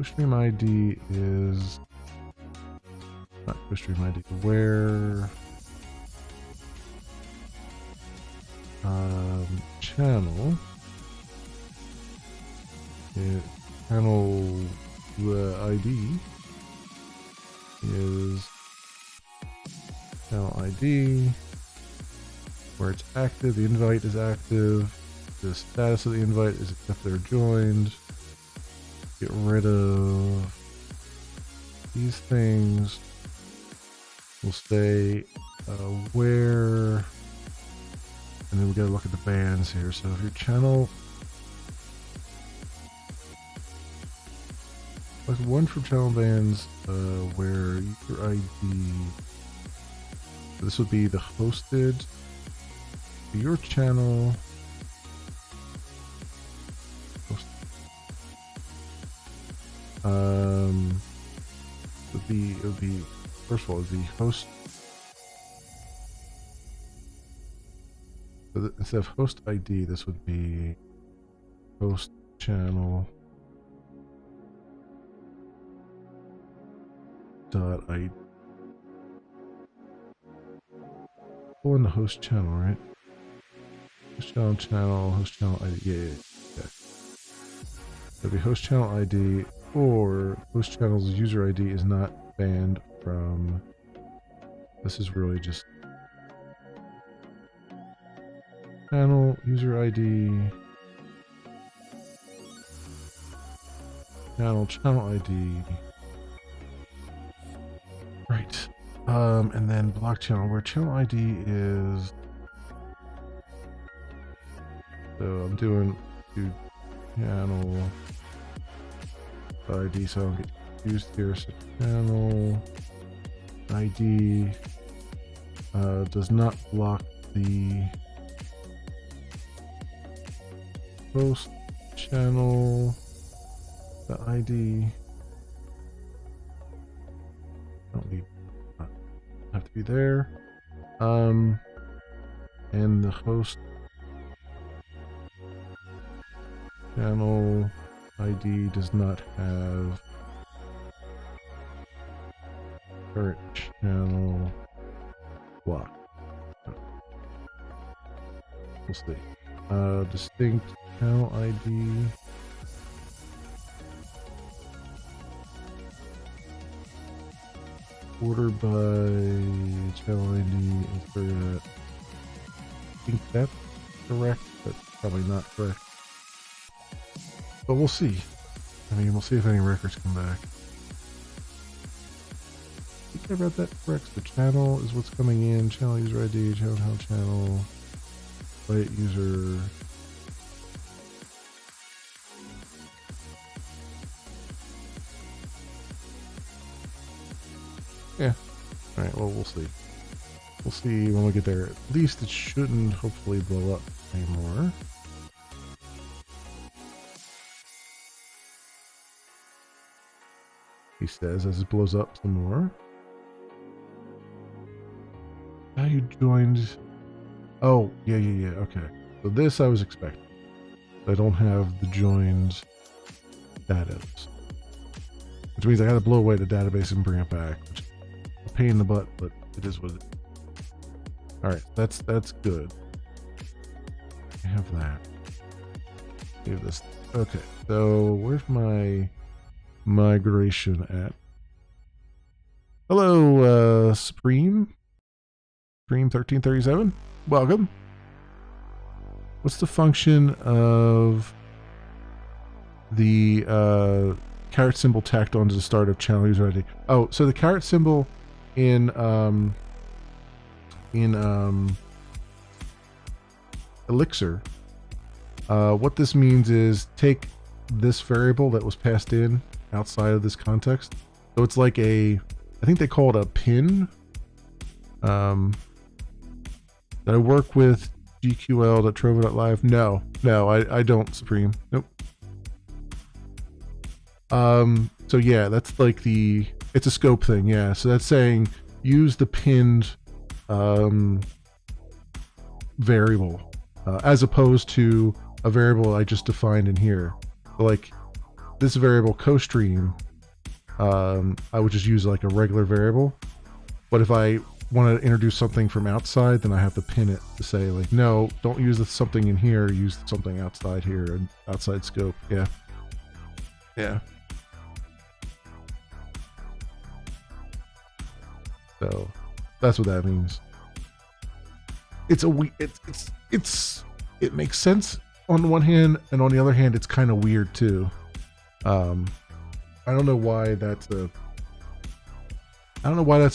Stream ID is not stream ID. Where channel channel ID is channel ID. Where it's active, the invite is active. The status of the invite is if they're joined. Get rid of these things. We'll stay where, and then we gotta look at the bands here. So if your channel, like one from channel bands, where user ID, this would be the hosted, your channel. It would be first of all the host. So instead of host ID, this would be host channel dot ID. Pull in the host channel, right? Host channel ID. Yeah. It'll be host channel ID, or host channel's user ID is not banned from. This is really just channel user ID, channel ID. Right. And then block channel, where channel ID is. So I'm doing channel ID, so I don't get used here. So channel ID does not block the host channel. The ID don't need have to be there. And the host channel ID does not have current channel block. We'll see. Distinct channel ID. Order by channel ID insert. I think that's correct. That's probably not correct. But we'll see. I mean, we'll see if any records come back. I think I read that correct. The channel is what's coming in. Channel user ID, channel, byte user. Yeah. Alright, well, we'll see. We'll see when we get there. At least it shouldn't hopefully blow up anymore. He says as it blows up some more. Now you joined. Oh, yeah, okay. So this I was expecting. I don't have the joined datas. Which means I gotta blow away the database and bring it back. Which is a pain in the butt, but it is what it is. Alright, that's good. I have that. Give this. Okay, so where's my migration at? Hello, Supreme 1337. Welcome. What's the function of the caret symbol tacked onto the start of channel user ID? Oh, so the caret symbol in Elixir, what this means is take this variable that was passed in outside of this context. So it's like I think they call it a pin. Did I work with gql.trovo.live? No, I don't, Supreme. Nope. So yeah, that's like it's a scope thing, yeah. So that's saying use the pinned variable as opposed to a variable I just defined in here. So like this variable co-stream, I would just use like a regular variable. But if I want to introduce something from outside, then I have to pin it to say like, no, don't use something in here, use something outside here and outside scope. Yeah. So that's what that means. It makes sense on one hand, and on the other hand, it's kind of weird too. I don't know why that's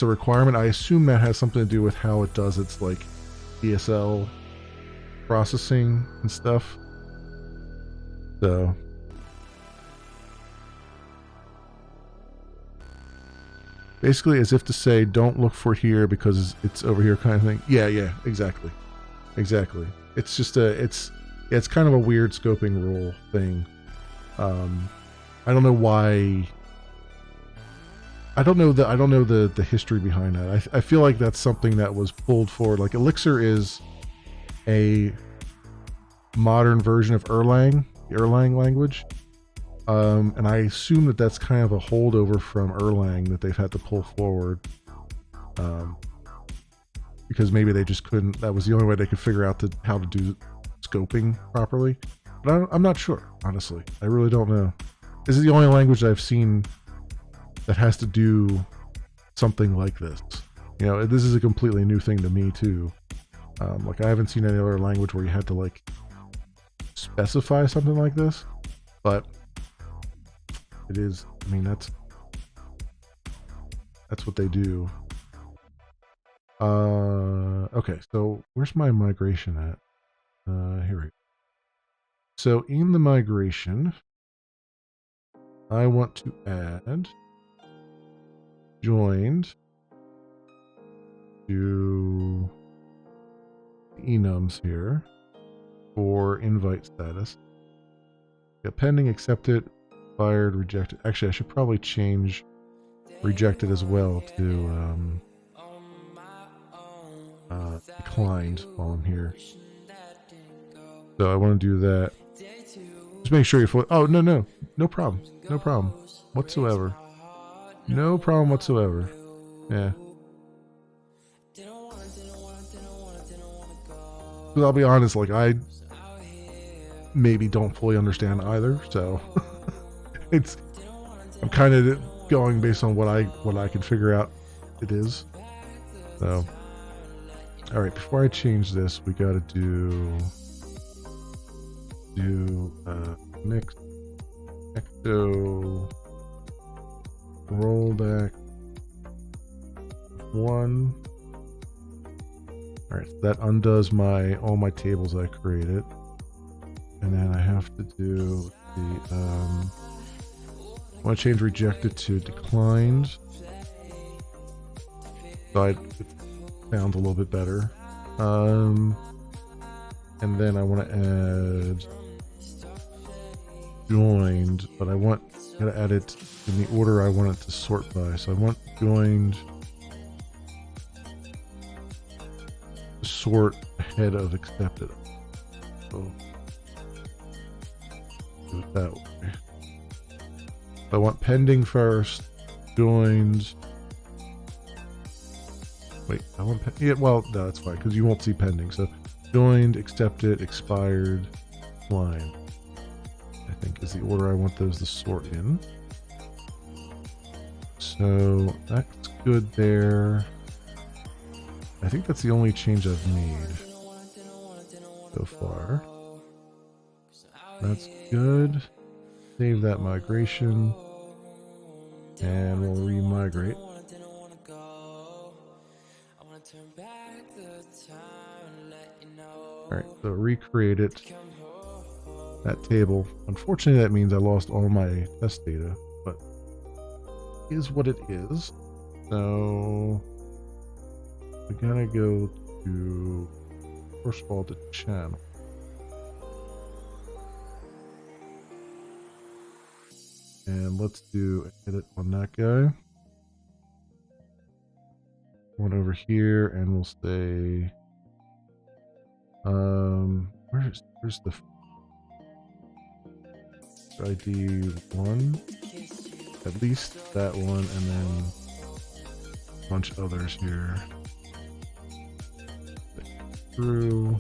a requirement. I assume that has something to do with how it does its like DSL processing and stuff. So basically as if to say don't look for here because it's over here kind of thing. Yeah, exactly. It's just it's kind of a weird scoping rule thing. I don't know why. I don't know the history behind that. I feel like that's something that was pulled forward. Like Elixir is a modern version of Erlang, the Erlang language. And I assume that that's kind of a holdover from Erlang that they've had to pull forward. Because maybe they just couldn't, that was the only way they could figure out how to do scoping properly. But I'm not sure, honestly. I really don't know. This is the only language I've seen that has to do something like this. You know, this is a completely new thing to me too. Like I haven't seen any other language where you had to like specify something like this, but it is, I mean, that's what they do. Okay, so where's my migration at? Here we go. So in the migration, I want to add joined to enums here for invite status. Got pending, accepted, fired, rejected. Actually, I should probably change rejected as well to declined while I'm here. So I want to do that. Just make sure you're fully. Oh, no problem. No problem whatsoever. No problem whatsoever. Yeah. But I'll be honest, like I maybe don't fully understand either, so I'm kind of going based on what I can figure out it is. So, all right, before I change this, we got to do mix ecto rollback 1. All right, so that undoes all my tables I created, and then I have to do the I want to change rejected to declined. So it sounds a little bit better. And then I want to add joined, but I gotta add it in the order I want it to sort by. So I want joined to sort ahead of accepted. So do it that way. I want pending first, joined. Wait, I want yeah. Well, no, that's fine because you won't see pending. So joined, accepted, expired, line. I think is the order I want those to sort in. So that's good there. I think that's the only change I've made so far. That's good. Save that migration. And we'll re-migrate. Alright, so recreate it. That table. Unfortunately, that means I lost all my test data, but it is what it is. So we gotta go to, first of all, the channel. And let's do an edit on that guy. One over here, and we'll say, where's the ID 1? At least that one, and then a bunch of others here. True.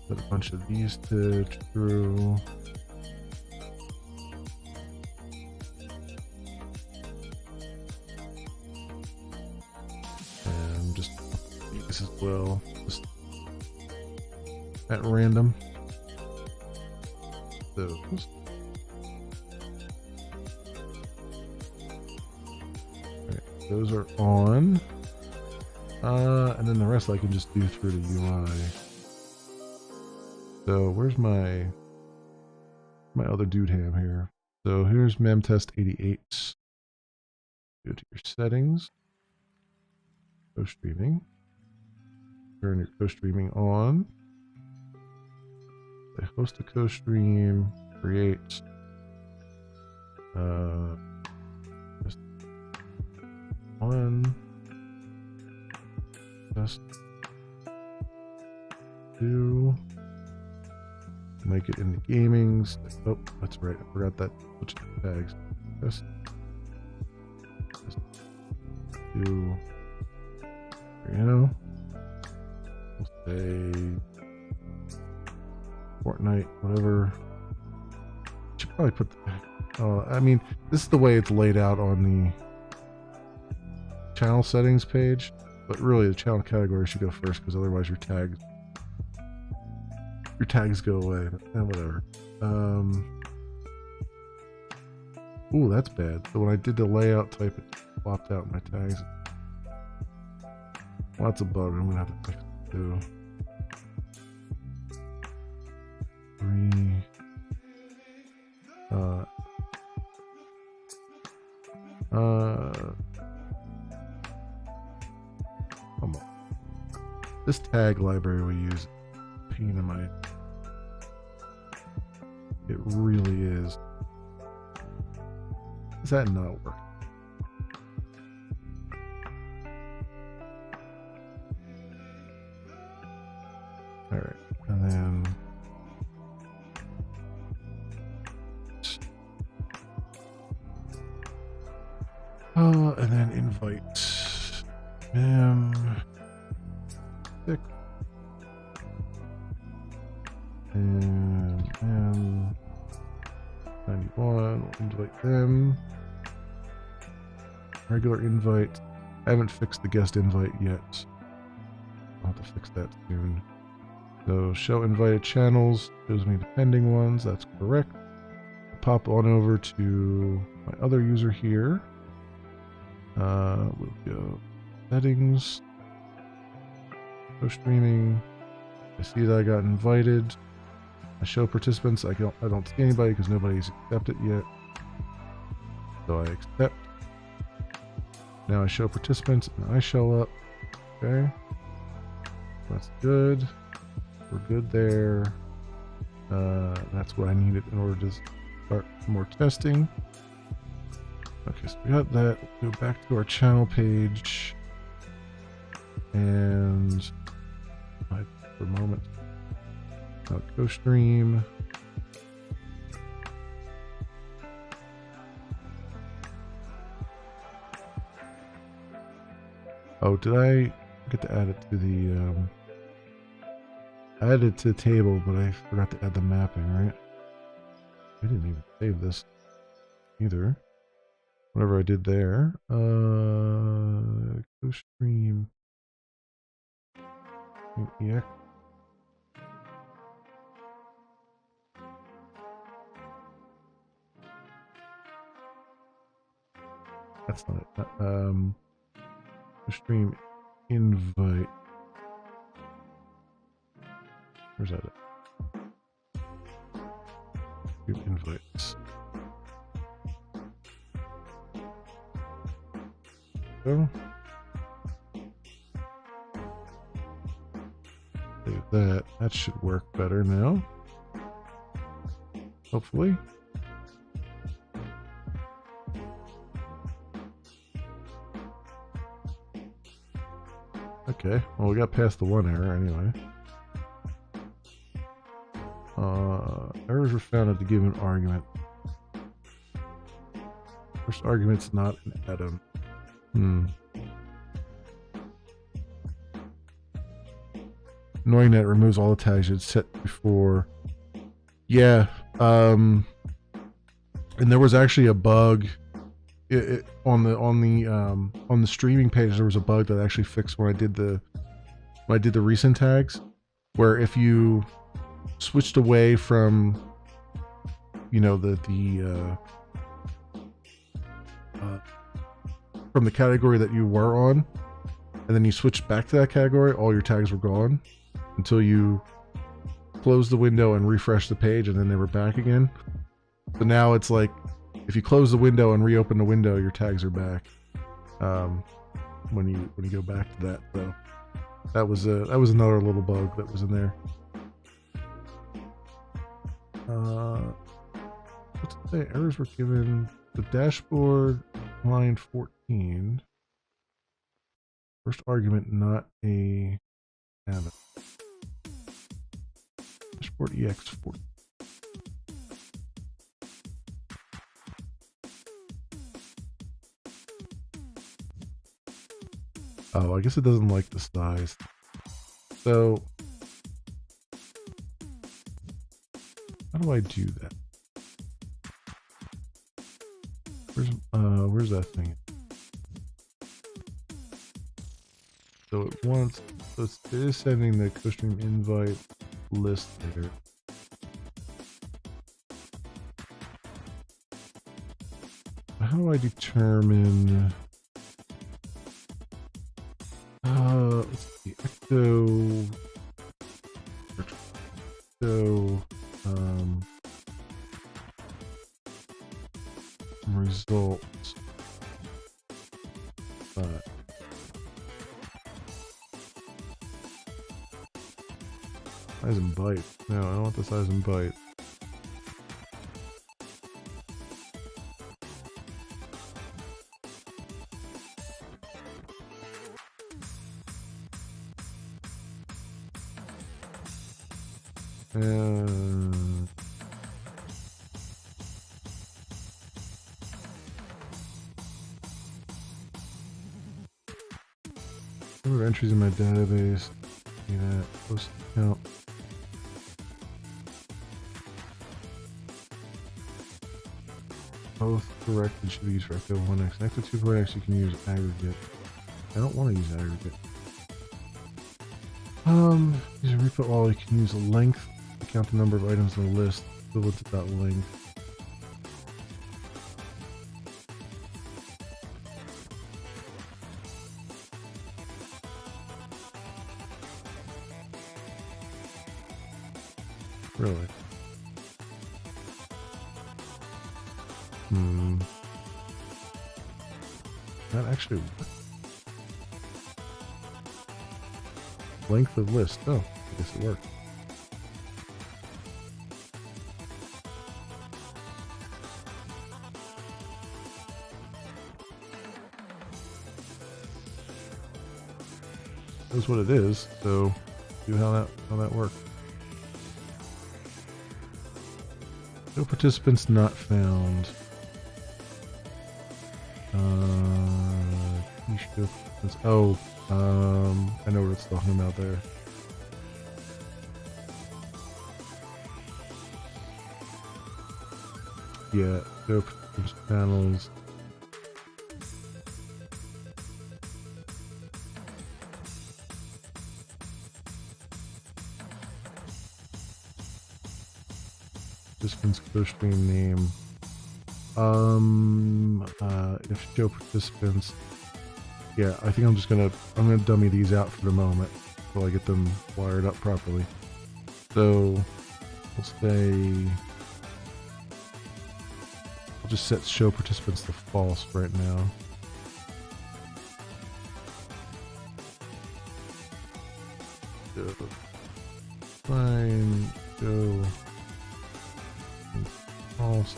Put a bunch of these to true. And just these as well, just at random. Those. Alright, those are on. And then the rest I can just do through the UI. So where's my other dude ham here? So here's memtest88. Go to your settings. Co-streaming. Turn your co-streaming on. I host a co-stream. Create. Just one. Test. 2. Make it in the gamings. Oh, that's right. I forgot that. Switch tags. Test. 2. There you go. We'll say Fortnite, whatever. Should probably put the, I mean, this is the way it's laid out on the channel settings page, but really the channel category should go first because otherwise your tags go away. And whatever. Ooh, that's bad. So when I did the layout type, it swapped out my tags. Well, that's a bug. I'm gonna have to fix it too. 3. Come on. This tag library we use, pain in my. It really is. Does that not work? All right, and then. And then invite pick and 91. We'll invite them. Regular invite. I haven't fixed the guest invite yet. I'll have to fix that soon. So show invited channels shows me the pending ones. That's correct. Pop on over to my other user here. We'll go settings, show streaming. I see that I got invited. I show participants. I don't see anybody because nobody's accepted yet. So I accept. Now I show participants and I show up. Okay. That's good. We're good there. That's what I needed in order to start more testing. Okay, so we got that. We'll go back to our channel page and for a moment. Go stream. Oh, did I get to add it to the I added it to the table, but I forgot to add the mapping, right? I didn't even save this either. Whatever I did there. Go stream. EX. That's not it. Go stream invite. Where's that at? Stream invites. So, save that. That should work better now. Hopefully. Okay, well we got past the one error anyway. Errors were found at the given argument. First argument's not an atom. Annoying that it removes all the tags you'd set before. Yeah, and there was actually a bug on the streaming page. There was a bug that I actually fixed when I did the recent tags, where if you switched away from, you know, from the category that you were on, and then you switched back to that category, all your tags were gone until you closed the window and refreshed the page, and then they were back again. So now it's like, if you close the window and reopen the window, your tags are back. When you go back to that, so that was another little bug that was in there. What's it say? Errors were given. The dashboard, line 14. First argument, not a atom. Dashboard EX14. Oh, I guess it doesn't like the size. So, how do I do that? Where's that thing? So it wants, so it is sending the co-stream invite list there. How do I determine? Let's see. Results. Size and bite. No, I don't want the size and bite. And number of entries in my database. See that post account. Both correct and should be used for Echo 1x. And Echo 2.x you can use aggregate. I don't want to use aggregate. Use a repeat wall, you can use a length to count the number of items in the list equivalent to that length. Really? That actually worked. Length of list. Oh, I guess it worked. That's what it is. So, see how that worked. No participants not found. Oh, I know what it's talking about there. Yeah, no participants panels. Participants co-stream name. If show participants, yeah, I think I'm gonna dummy these out for the moment until I get them wired up properly. So we'll say I'll just set show participants to false right now. So, fine, go false.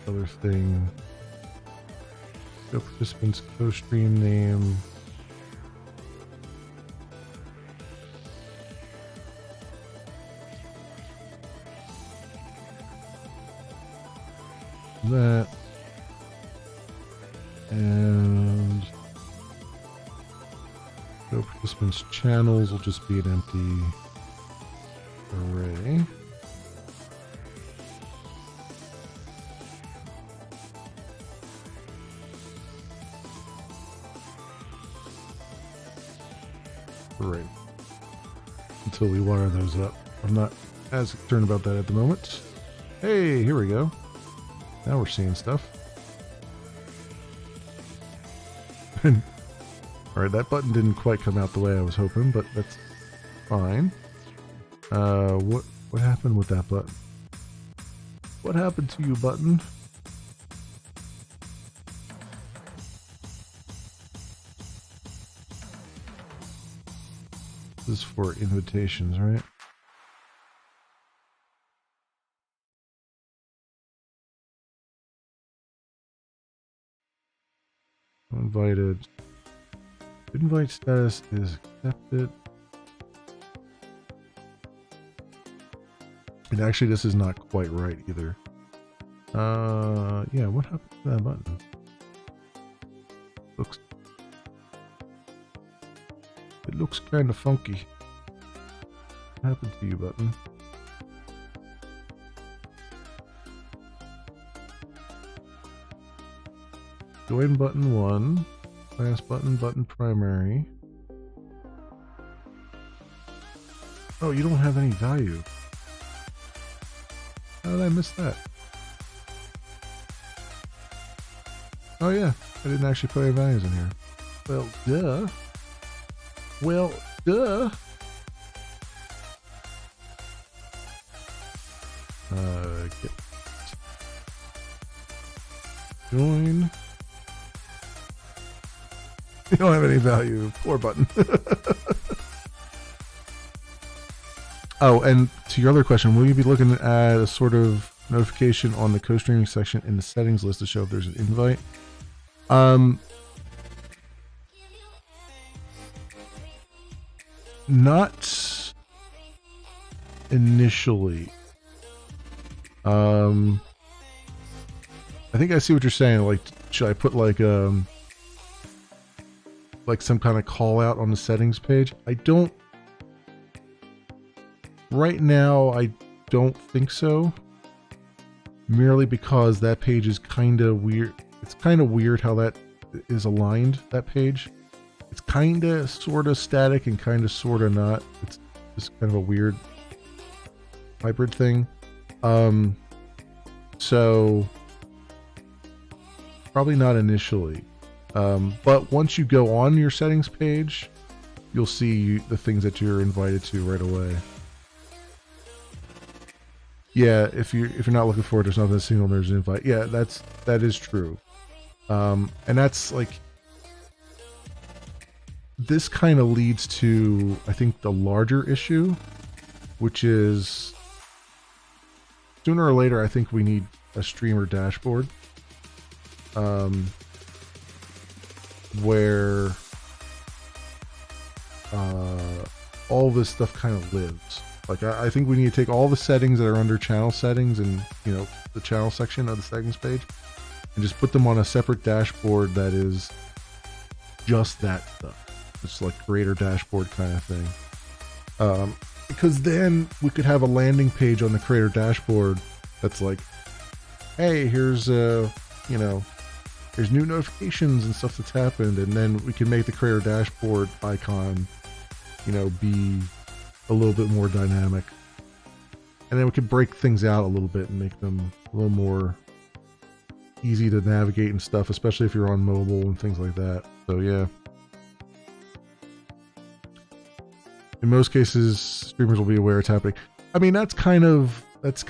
Other thing. Show participants co-stream name. That. And show participants channels will just be an empty array. Right. Until we wire those up. I'm not as concerned about that at the moment. Hey, here we go. Now we're seeing stuff. Alright, that button didn't quite come out the way I was hoping, but that's fine. What happened with that button? What happened to you, button? This is for invitations, right? Invited. Invite status is accepted. And actually, this is not quite right either. Yeah, what happened to that button? It looks kind of funky. What happened to you, button? Join button 1. Class button, button primary. Oh, you don't have any value. How did I miss that? Oh yeah, I didn't actually put any values in here. Well, duh. Well, duh. Get join. You don't have any value. Poor button. Oh, and to your other question, will you be looking at a sort of notification on the co-streaming section in the settings list to show if there's an invite? Not initially. I think I see what you're saying. Like, should I put like some kind of call out on the settings page? I don't. Right now, I don't think so. Merely because that page is kind of weird. It's kind of weird how that is aligned, that page. It's kind of sort of static and kind of sort of not. It's just kind of a weird hybrid thing. So probably not initially. But once you go on your settings page, you'll see the things that you're invited to right away. Yeah, if you're not looking for it, there's nothing to signal there's an invite. Yeah, that is true. And that's like, this kind of leads to, I think, the larger issue, which is sooner or later, I think we need a streamer dashboard, where all this stuff kind of lives. Like, I think we need to take all the settings that are under channel settings and, you know, the channel section of the settings page and just put them on a separate dashboard that is just that stuff. It's like creator dashboard kind of thing. Because then we could have a landing page on the creator dashboard that's like, hey, here's, you know, there's new notifications and stuff that's happened. And then we can make the creator dashboard icon, you know, be a little bit more dynamic, and then we could break things out a little bit and make them a little more easy to navigate and stuff, especially if you're on mobile and things like that. So yeah, in most cases, streamers will be aware it's happening. I mean, that's kind of what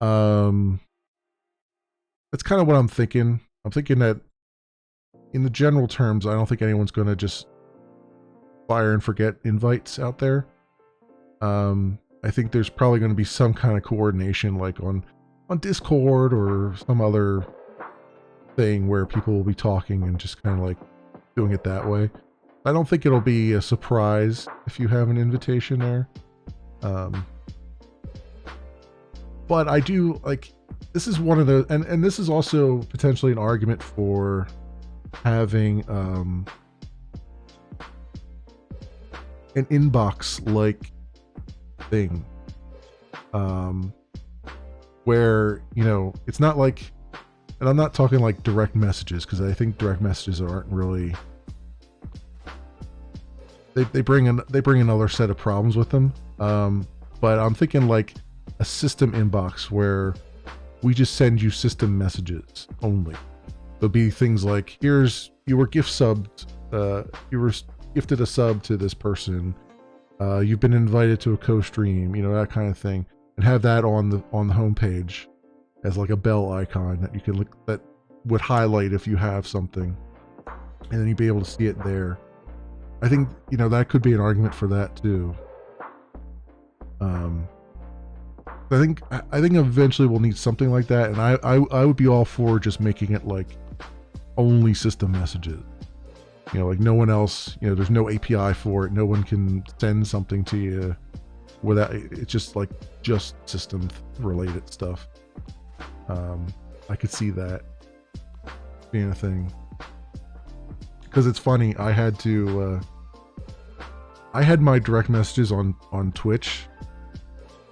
I'm thinking. I'm thinking that in the general terms, I don't think anyone's going to just fire and forget invites out there. I think there's probably going to be some kind of coordination, like on Discord or some other thing where people will be talking and just kind of like doing it that way. I don't think it'll be a surprise if you have an invitation there. But I do like, this is one of the, and this is also potentially an argument for having an inbox like thing, where, you know, it's not like, and I'm not talking like direct messages, because I think direct messages aren't really, they bring another set of problems with them. But I'm thinking like a system inbox where we just send you system messages only. There'll be things like, here's, you were gift subbed, you were gifted a sub to this person, you've been invited to a co-stream, you know, that kind of thing, and have that on the homepage as like a bell icon that you can look, that would highlight if you have something, and then you'd be able to see it there. I think, you know, that could be an argument for that too. I think eventually we'll need something like that, and I would be all for just making it like only system messages. You know, like no one else, you know, there's no API for it. No one can send something to you without, it's just like just system related stuff. I could see that being a thing. Because it's funny, I had my direct messages on Twitch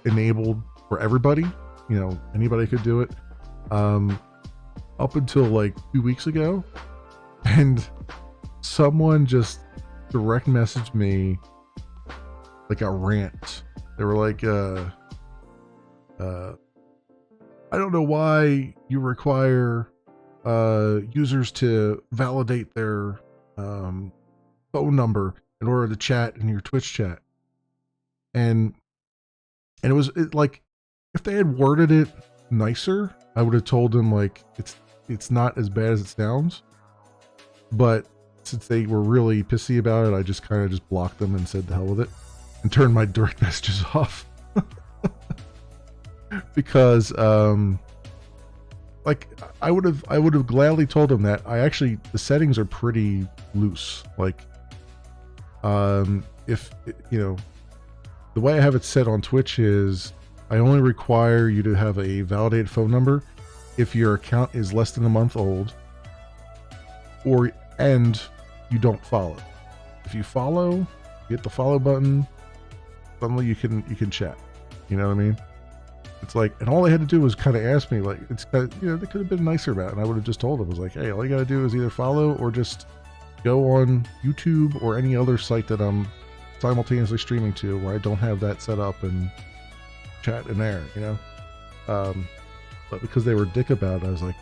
enabled for everybody. You know, anybody could do it. Up until like 2 weeks ago. And someone just direct messaged me like a rant. They were like, I don't know why you require users to validate their phone number in order to chat in your Twitch chat. And it was like, if they had worded it nicer, I would have told them like, it's not as bad as it sounds. But since they were really pissy about it, I just kind of just blocked them and said the hell with it and turned my direct messages off. Because like I would have gladly told them that the settings are pretty loose. Like if you know, the way I have it set on Twitch is I only require you to have a validated phone number if your account is less than a month old and you don't follow. If you follow, you hit the follow button, suddenly you can chat. You know what I mean? It's like, and all they had to do was kind of ask me, like, it's kind of, you know, they could have been nicer about it, and I would have just told them, was like, hey, all you got to do is either follow or just go on YouTube or any other site that I'm simultaneously streaming to where I don't have that set up and chat in there, you know? But because they were dick about it, I was like,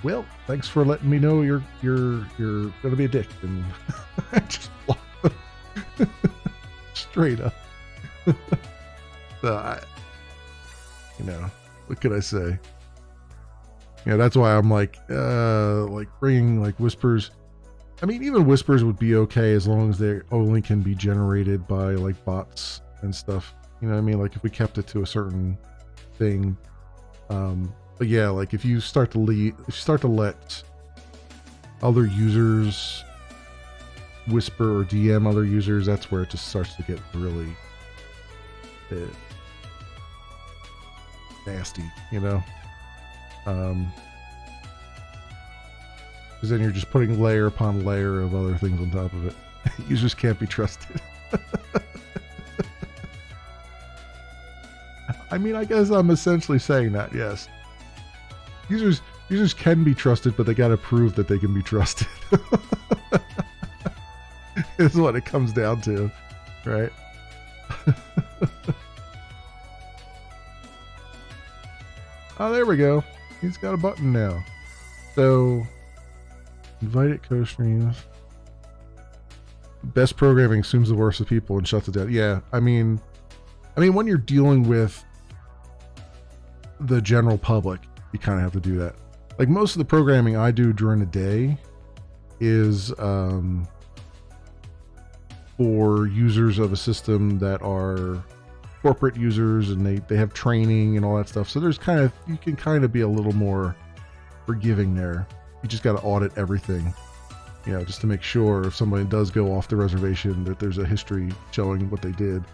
well, thanks for letting me know you're gonna be a dick, and I just blocked them straight up. So you know, what could I say? Yeah, that's why I'm like bringing like whispers. I mean, even whispers would be okay as long as they only can be generated by like bots and stuff. You know what I mean? Like if we kept it to a certain thing. But yeah, like if you start to let other users whisper or DM other users, that's where it just starts to get really nasty, you know? Because then you're just putting layer upon layer of other things on top of it. Users can't be trusted. I mean, I guess I'm essentially saying that, yes. Users can be trusted, but they gotta prove that they can be trusted. Is what it comes down to, right? Oh, there we go. He's got a button now. So, invited co-streams. Best programming assumes the worst of people and shuts it down. Yeah, I mean, when you're dealing with the general public, you kind of have to do that. Like most of the programming I do during the day is for users of a system that are corporate users, and they have training and all that stuff. So there's you can kind of be a little more forgiving there. You just got to audit everything, you know, just to make sure if somebody does go off the reservation that there's a history showing what they did.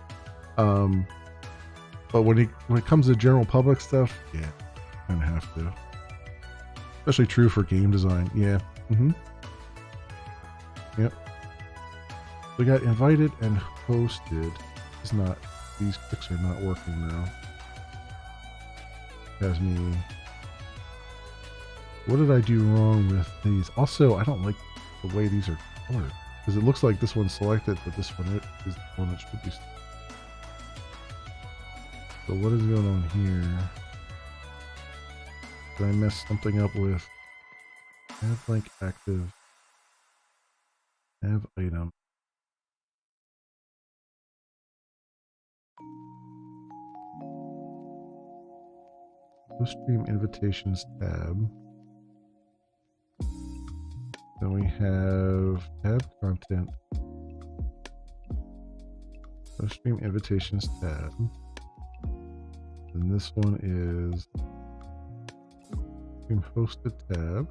But when it comes to general public stuff, yeah, kind of have to. Especially true for game design. Yeah. Yep. We got invited and hosted. These clicks are not working now. Has me. What did I do wrong with these? Also, I don't like the way these are colored, because it looks like this one's selected, but this one is the one that should be. So what is going on here? Did I mess something up with nav link active, nav item? Host stream invitations tab. Then we have tab content. Host stream invitations tab. And this one is stream hosted tab.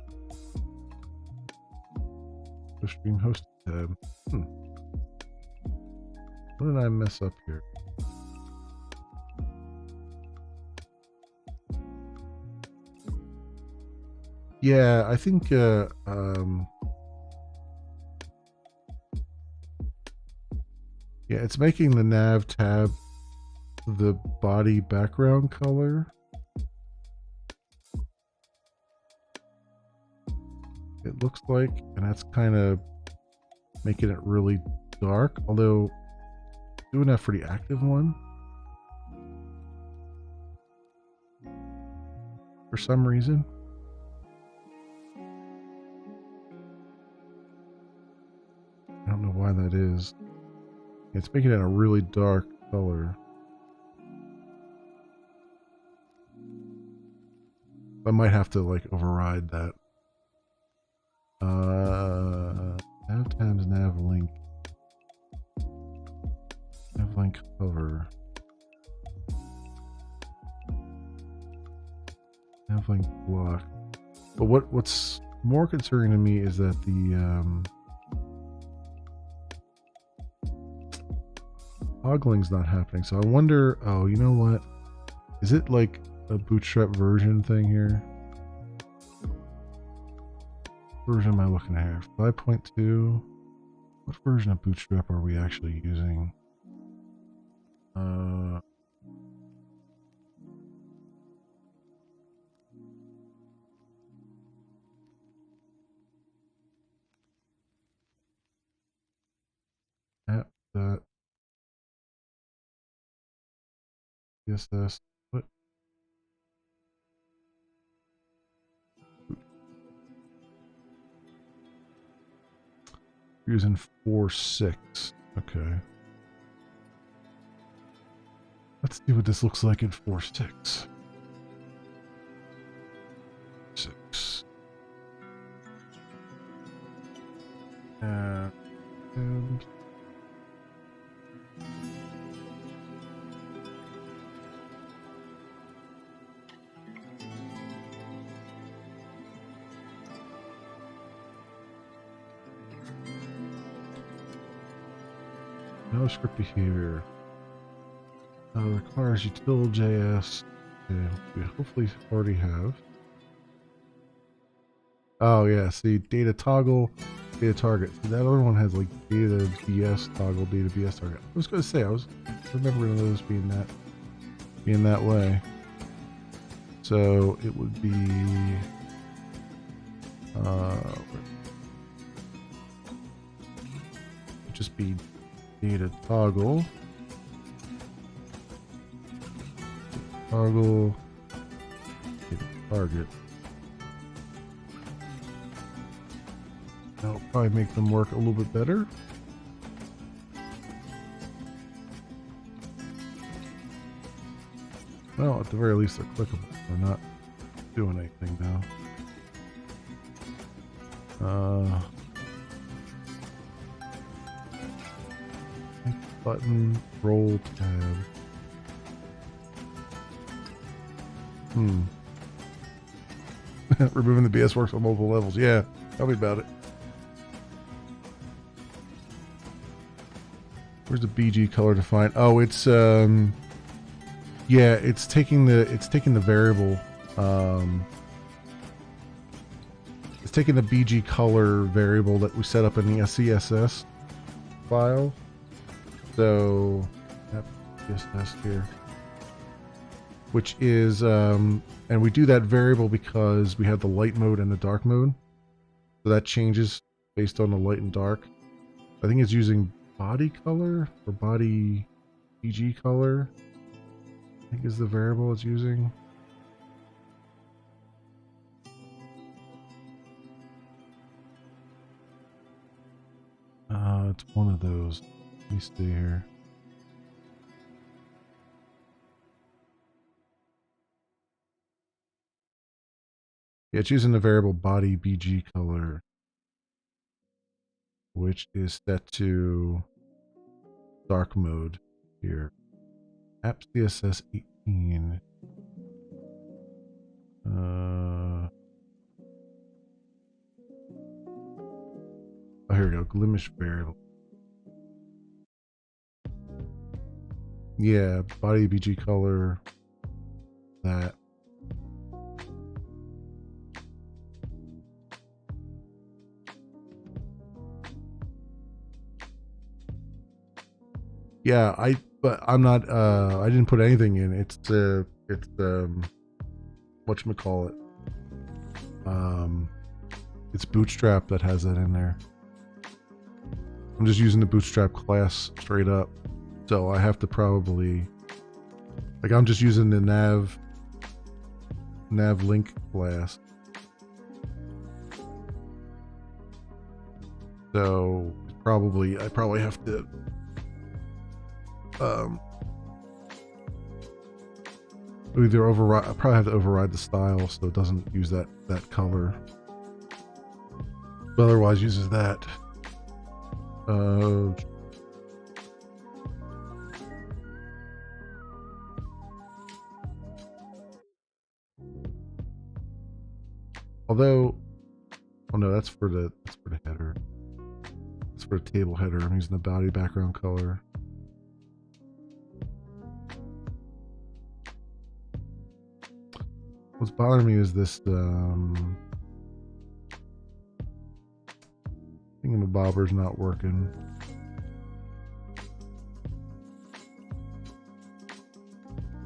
Stream hosted tab. What did I mess up here? Yeah, I think yeah, it's making the nav tab the body background color. It looks like, and that's kind of making it really dark, although doing that for the active one for some reason. I don't know why that is. It's making it a really dark color. I might have to like override that. nav link. Nav link cover. Nav link block. But what's more concerning to me is that the toggling's not happening. So I wonder, oh, you know what? Is it like a bootstrap version thing here? What version am I looking at here? 5.2. What version of bootstrap are we actually using? App dot CSS. What? Using 4.6. Okay. Let's see what this looks like in 4.6. 6. And JavaScript behavior requires util.js. We hopefully already have. Oh yeah, see, data toggle, data target. See, that other one has like data BS toggle, data BS target. I was gonna say, I was remembering those being that way. So it would be just be data toggle data target. That'll probably make them work a little bit better. Well, at the very least, they're clickable. They're not doing anything now. Button, roll tab. Removing the BS works on multiple levels. Yeah, tell me about it. Where's the BG color defined? Oh, it's yeah, it's taking the variable. It's taking the BG color variable that we set up in the SCSS file. So, CSS here, which is, and we do that variable because we have the light mode and the dark mode. So that changes based on the light and dark. I think it's using body color or body BG color, I think is the variable it's using. It's one of those. Let me stay here. Yeah, it's using the variable body BG color, which is set to dark mode here. App CSS 18. Oh, here we go. Glimesh variable. Yeah, body BG color. That. Yeah, but I'm not, I didn't put anything in. It's whatchamacallit. It's Bootstrap that has that in there. I'm just using the Bootstrap class straight up. So I have to probably, like, I'm just using the nav link class. So I probably have to either override. I probably have to override the style so it doesn't use that color, but otherwise uses that. Uh, although, oh no, that's for the header. That's for the table header. I'm using the body background color. What's bothering me is this thingamabobber's not working.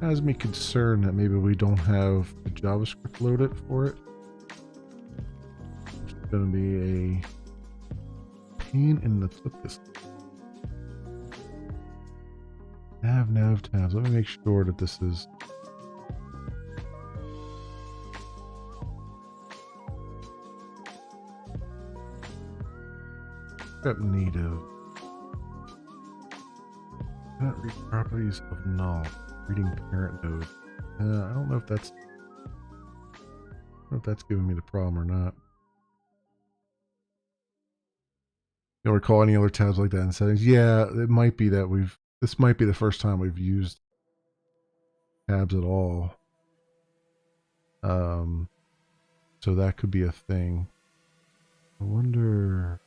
Has me concerned that maybe we don't have the JavaScript loaded for it. Which is going to be a pain in the tuchus. Nav tabs. Let me make sure that this is. Got native. Cannot read properties of null. Reading parent node. I don't know if that's. I don't know if that's giving me the problem or not. You don't recall any other tabs like that in settings? Yeah, it might be that we've. This might be the first time we've used tabs at all. So that could be a thing. I wonder.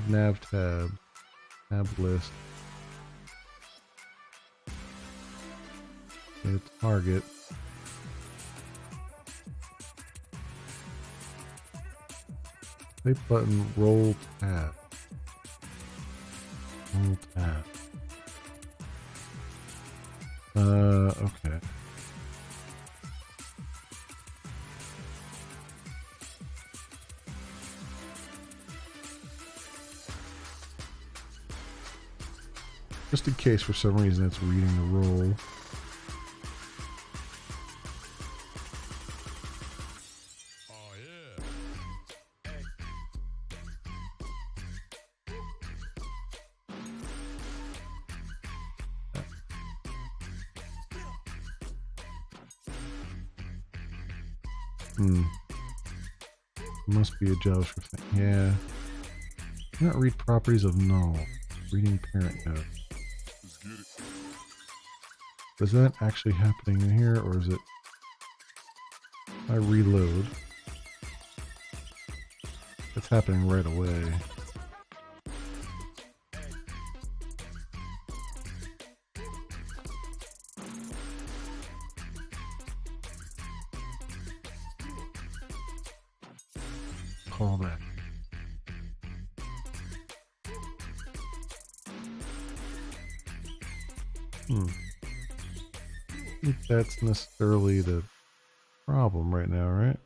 Nav tab list. Get a target. Play button, roll tab. Roll tab. Okay. Just in case for some reason it's reading the roll. Must be a JavaScript thing. Yeah. Cannot read properties of null. Reading parent node. Is that actually happening in here, or is it? I reload. It's happening right away. Call back. I think that's necessarily the problem right now, right?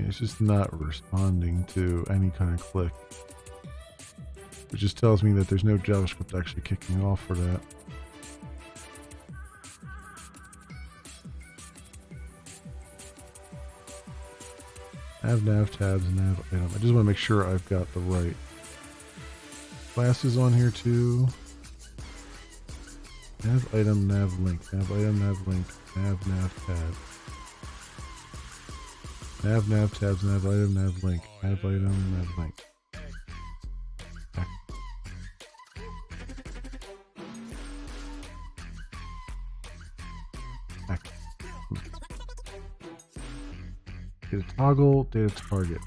It's just not responding to any kind of click. It just tells me that there's no JavaScript actually kicking off for that. Have nav tabs, nav item. I just want to make sure I've got the right classes on here too. Nav item, nav link, nav item, nav link, nav tab. Nav tabs, nav item, nav link, nav item, nav link. Data toggle, data target.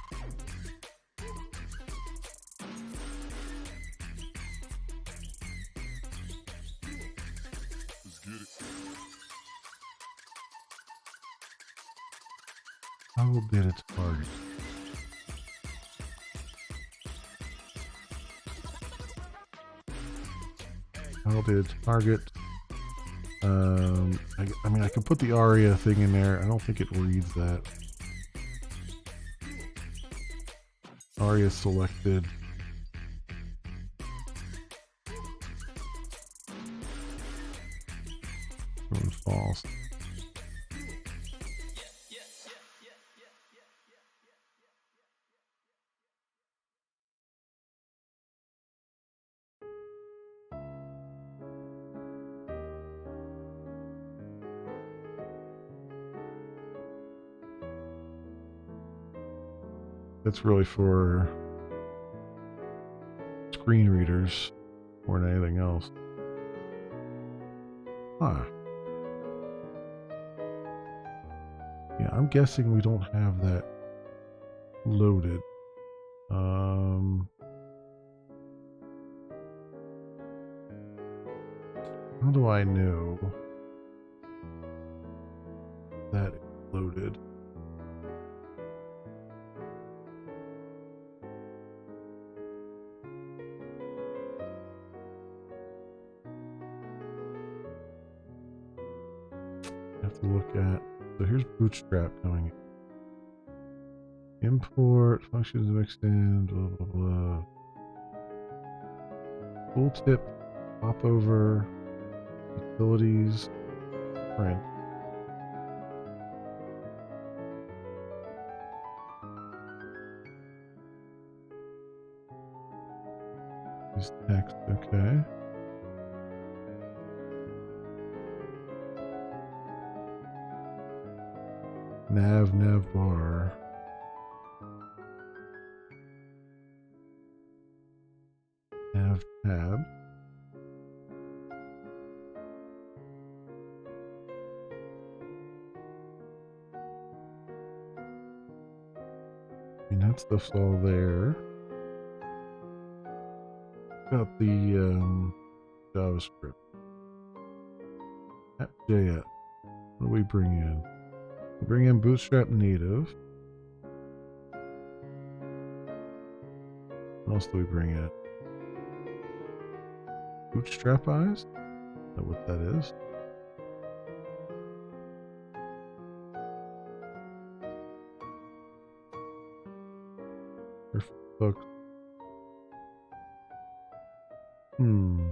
Toggle data target. Toggle data target. I mean, I can put the ARIA thing in there. I don't think it reads that. ARIA selected. False. that's really for screen readers more than anything else. Huh. Yeah, I'm guessing we don't have that loaded. How do I know that it's loaded? I have to look at. So here's Bootstrap coming in. Import functions mixed in. Blah blah blah. Tooltip. Pop over. Utilities. Print. Use text. Okay. Nav bar. Nav tab. I mean, that stuff's all there. About the JavaScript. App.js. What do we bring in? We bring in Bootstrap native. What else do we bring in? Bootstrapized? Is that what that is? Book. Hmm.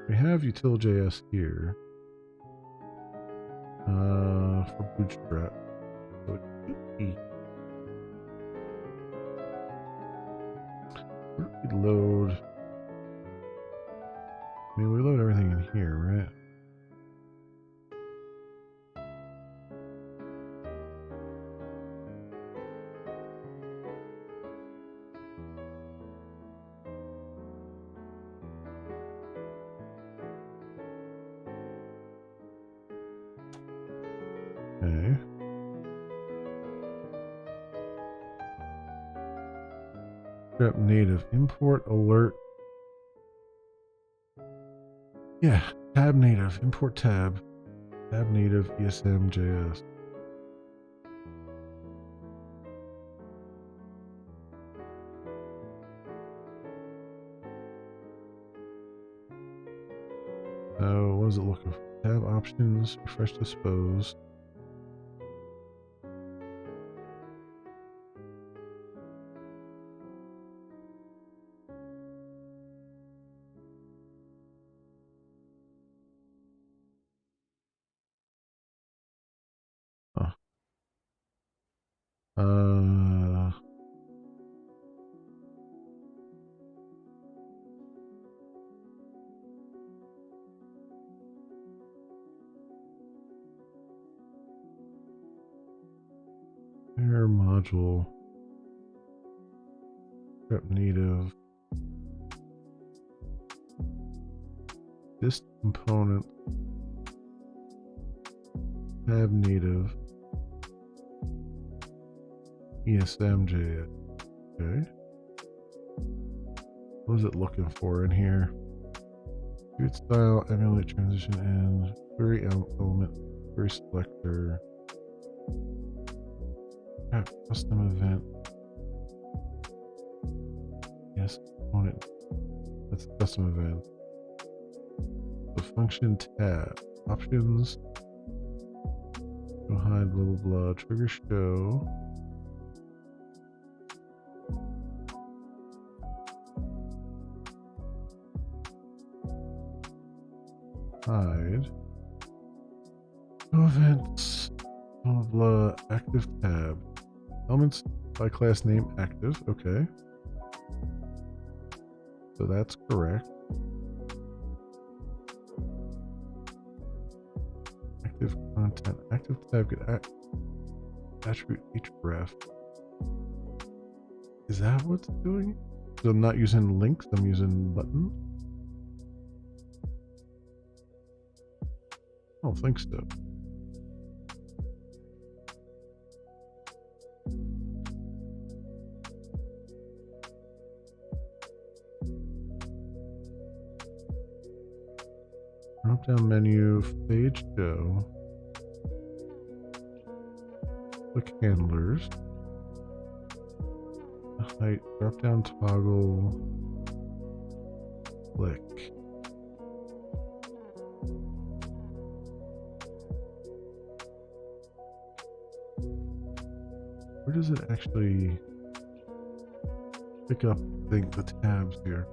We have util.js here for Bootstrap. So it should be. Where do we load? I mean, we load everything in here, right? Okay. Bootstrap native import alert. Yeah, tab native import tab. Tab native ESM.js. So, what is it looking for? Tab options, refresh dispose. Oh. Air module. Prep native. This component. Tab native. ESM.js. Okay. What is it looking for in here? Good style, emulate transition and query element, query selector. Custom event. Yes, component. That's custom event. The function tab. Options. Go hide, blah blah blah. Trigger show. Hide. Go events. Blah blah blah. Active tab. Elements by class name active. Okay. So that's correct. Active content. Active tab get attribute href. Is that what's doing it? So I'm not using links, I'm using buttons. I don't think so. Drop down menu, page show. Click handlers. Height, drop down toggle. Click. Where does it actually pick up the tabs here?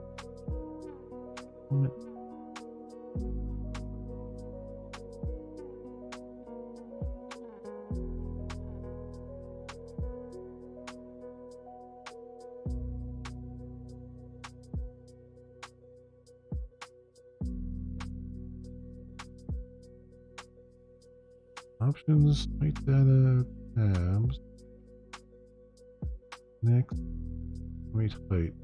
Options, height data, tabs. Next, wait, height.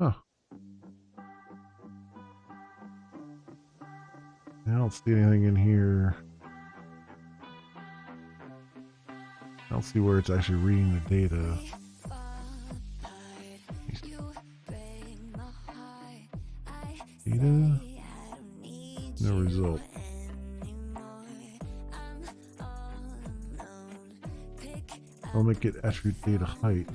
Huh. I don't see anything in here. I don't see where it's actually reading the data. Data? No result. I'll make it attribute data height.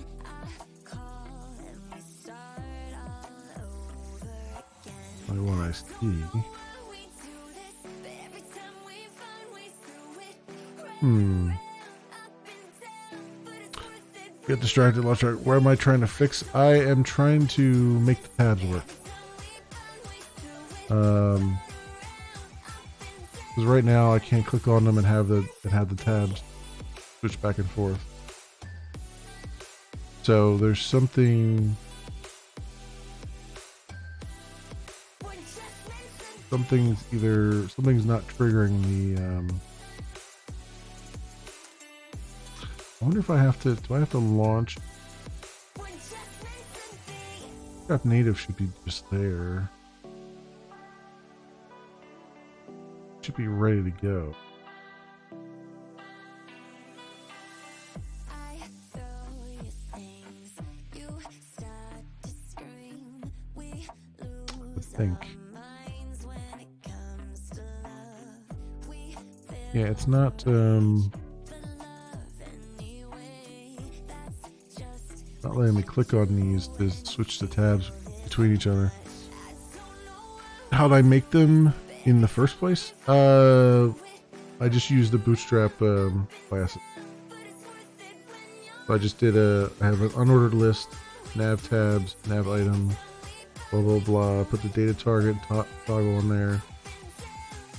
I want I see. Get distracted, lost track. Where am I trying to fix? I am trying to make the tabs work. Because right now I can't click on them and have the tabs switch back and forth. So there's something's not triggering the I wonder if I have to, do I have to launch? App native should be just there. Should be ready to go. I think. Yeah, it's not, not letting me click on these to switch the tabs between each other. How'd I make them in the first place? I just used the Bootstrap class. So I just did I have an unordered list, nav tabs, nav item, blah blah blah. Put the data target toggle in there,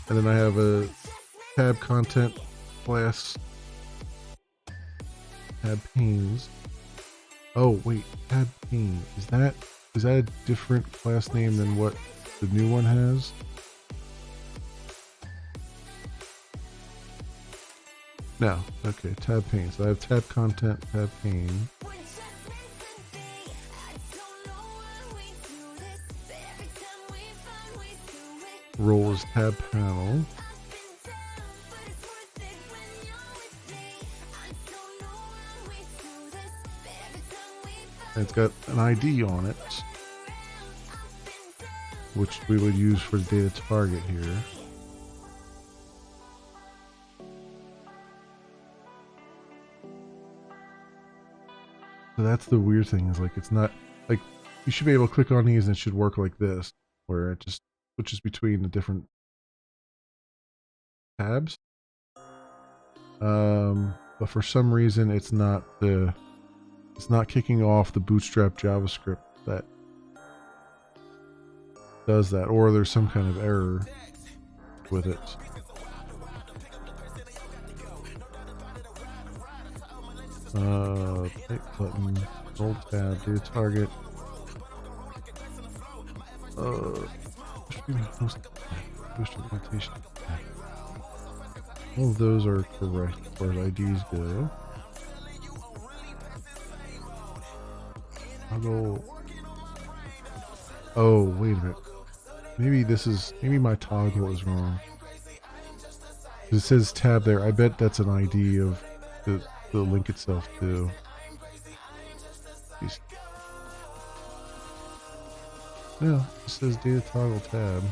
and then I have a tab content class, tab panes. Oh wait, tab pane. Is that a different class name than what the new one has? No. Okay, tab pane. So I have tab content, tab pane. Role is tab panel. And it's got an ID on it, which we would use for the data target here. So that's the weird thing, is like it's not like you should be able to click on these and it should work like this, where it just switches between the different tabs. But for some reason it's not the It's not kicking off the bootstrap JavaScript that does that, or there's some kind of error with it. Pick button, roll tab, data target. Implementation. All of those are correct as far as IDs go. Toggle. Oh, wait a minute. Maybe my toggle is wrong. It says tab there. I bet that's an ID of the link itself too. Jeez. No, it says data toggle tab.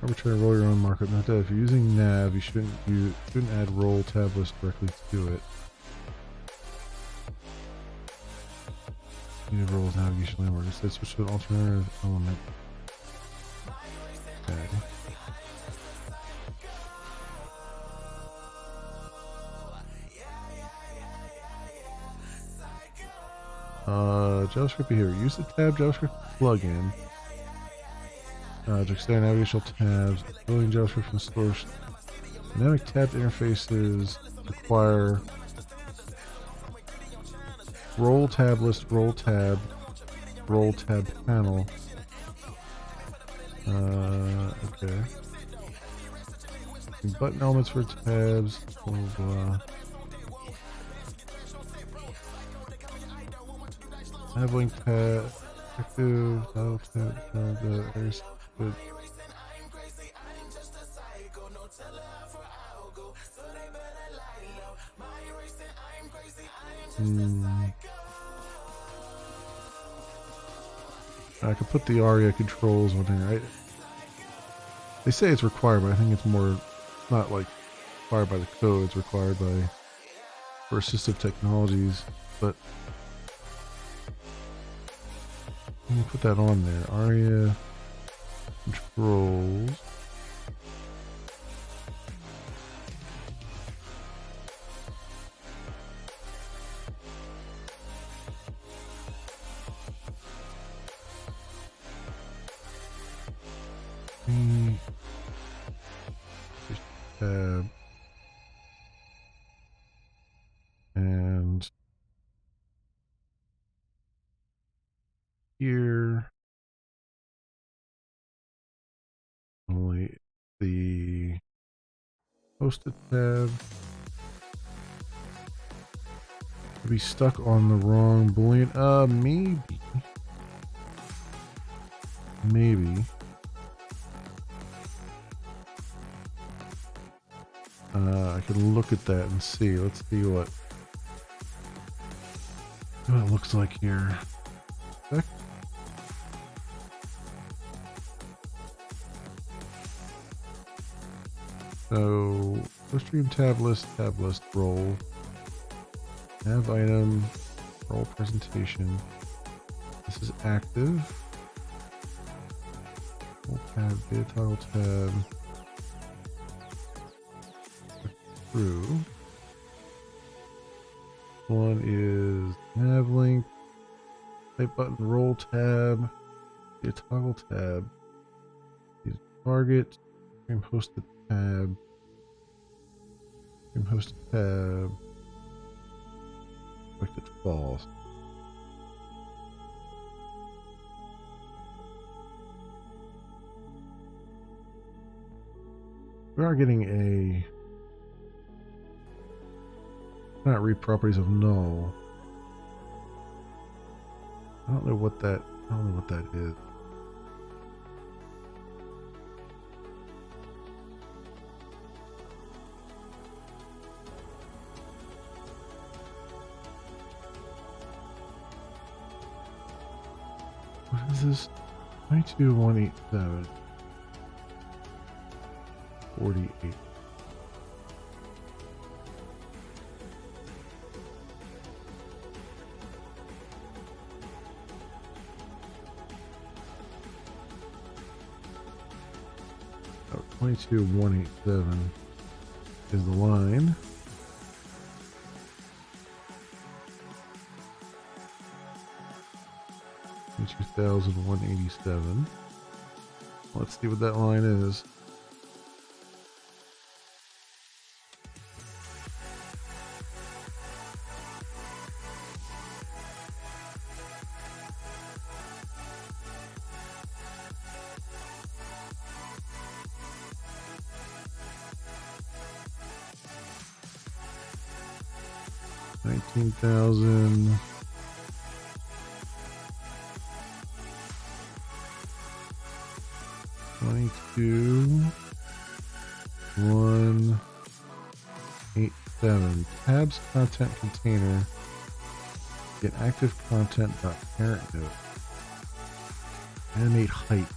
Arbitrary roll your own markup. Note that if you're using nav, you shouldn't add roll tab list directly to it. Native roles navigation landmark. Instead, switch to an alternative element. Okay. JavaScript here. Use the tab JavaScript plugin to extend navigational tabs. Building JavaScript from source. Dynamic tab interfaces require roll tab list, roll tab panel. Okay. Button elements for tabs. Blah blah. Nav link tab active. Title tab. There's good. I could put the ARIA controls on there. They say it's required, but I think it's more not like required by the code. It's required by for assistive technologies. But let me put that on there. ARIA controls. Tab and here only the hosted tab to be stuck on the wrong boolean. Maybe. I can look at that and see. Let's see what it looks like here. So, stream tab list, roll, nav item, roll presentation. This is active. Roll tab, data toggle tab. True. One is nav link, type button, roll tab, data toggle tab. Target, stream hosted tab. Stream hosted tab. Selected false. We are getting a not read properties of null. I don't know what that is. What is this? 22187 48. 22,187 is the line. And 2,187. Let's see what that line is. $19,000. $22,187. Tabs content container. Get active content dot parent node. Animate height.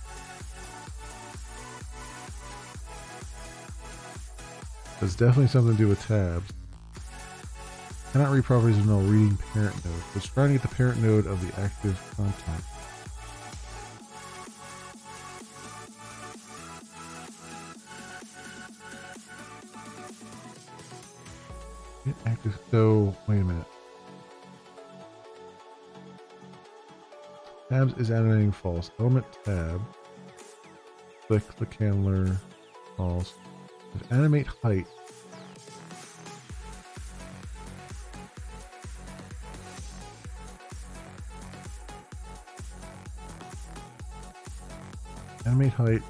That's definitely something to do with tabs. Cannot read properties of null reading parent node. It's trying to get the parent node of the active content. Get active. So wait a minute. Tabs is animating false. Element tab. Click handler. False. If animate height. Animate height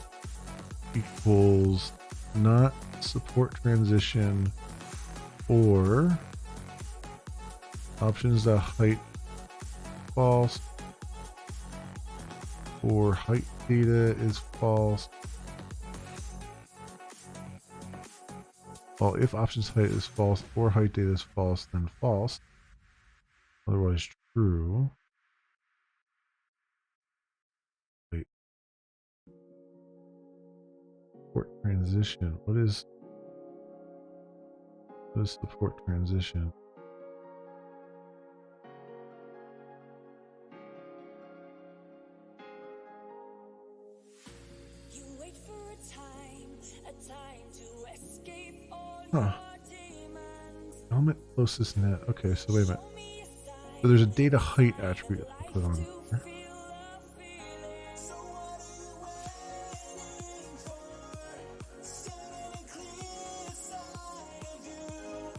equals not support transition or options the height false or height data is false. Well, if options height is false or height data is false, then false. Otherwise true. Wait. Support transition. What is support transition? You wait for a time to escape all Huh. your demons. Element closest net. Okay, so wait a minute. Show me a sign So there's a data height attribute that I put on to here. feel the feeling. So what are you waiting for? Standing clear inside of you.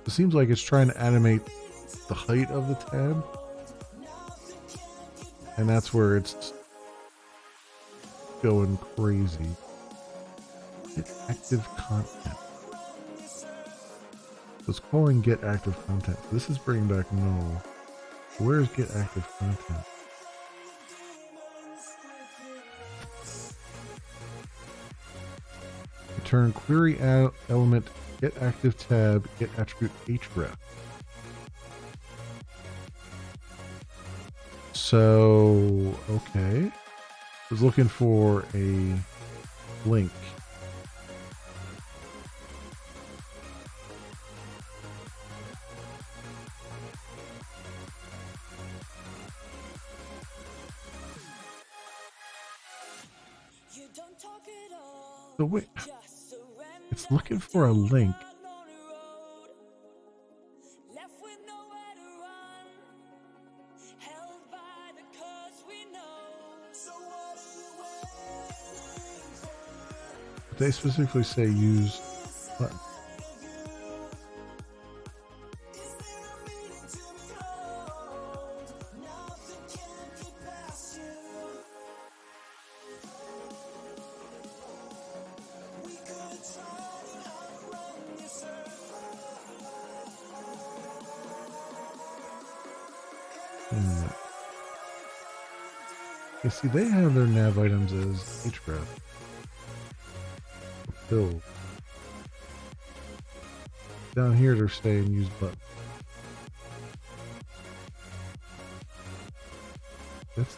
It seems like it's trying to animate the height of the tab. And that's where it's going crazy. Get active content. So it's calling get active content. This is bringing back null. Where's get active content? Return query element get active tab get attribute href. So okay, I was looking for a link. You don't talk at all. So wait, Just surrender it's looking for a link. on the road. Left with nowhere to run. Held by the curse we know. So what are you waiting for? They specifically say use button. Is there a meaning to behold? Nothing can get past you. We could try to outrun yourself. You see, they have their nav items as href. Build. Down here, they're saying use button. That's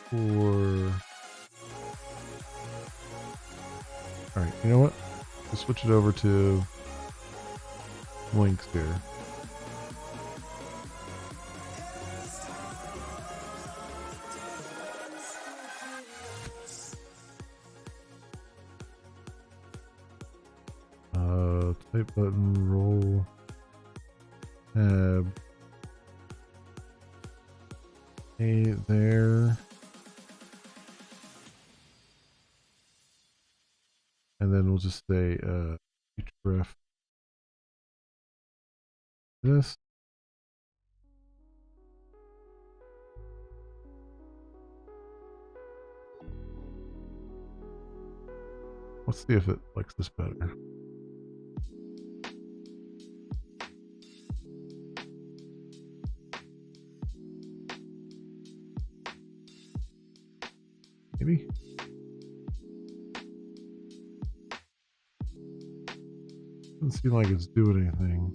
for. Alright, you know what? Let's switch it over to links here. Type button, roll, tab, A there. And then we'll just say href this. Let's see if it likes this better. Maybe. Doesn't seem like it's doing anything.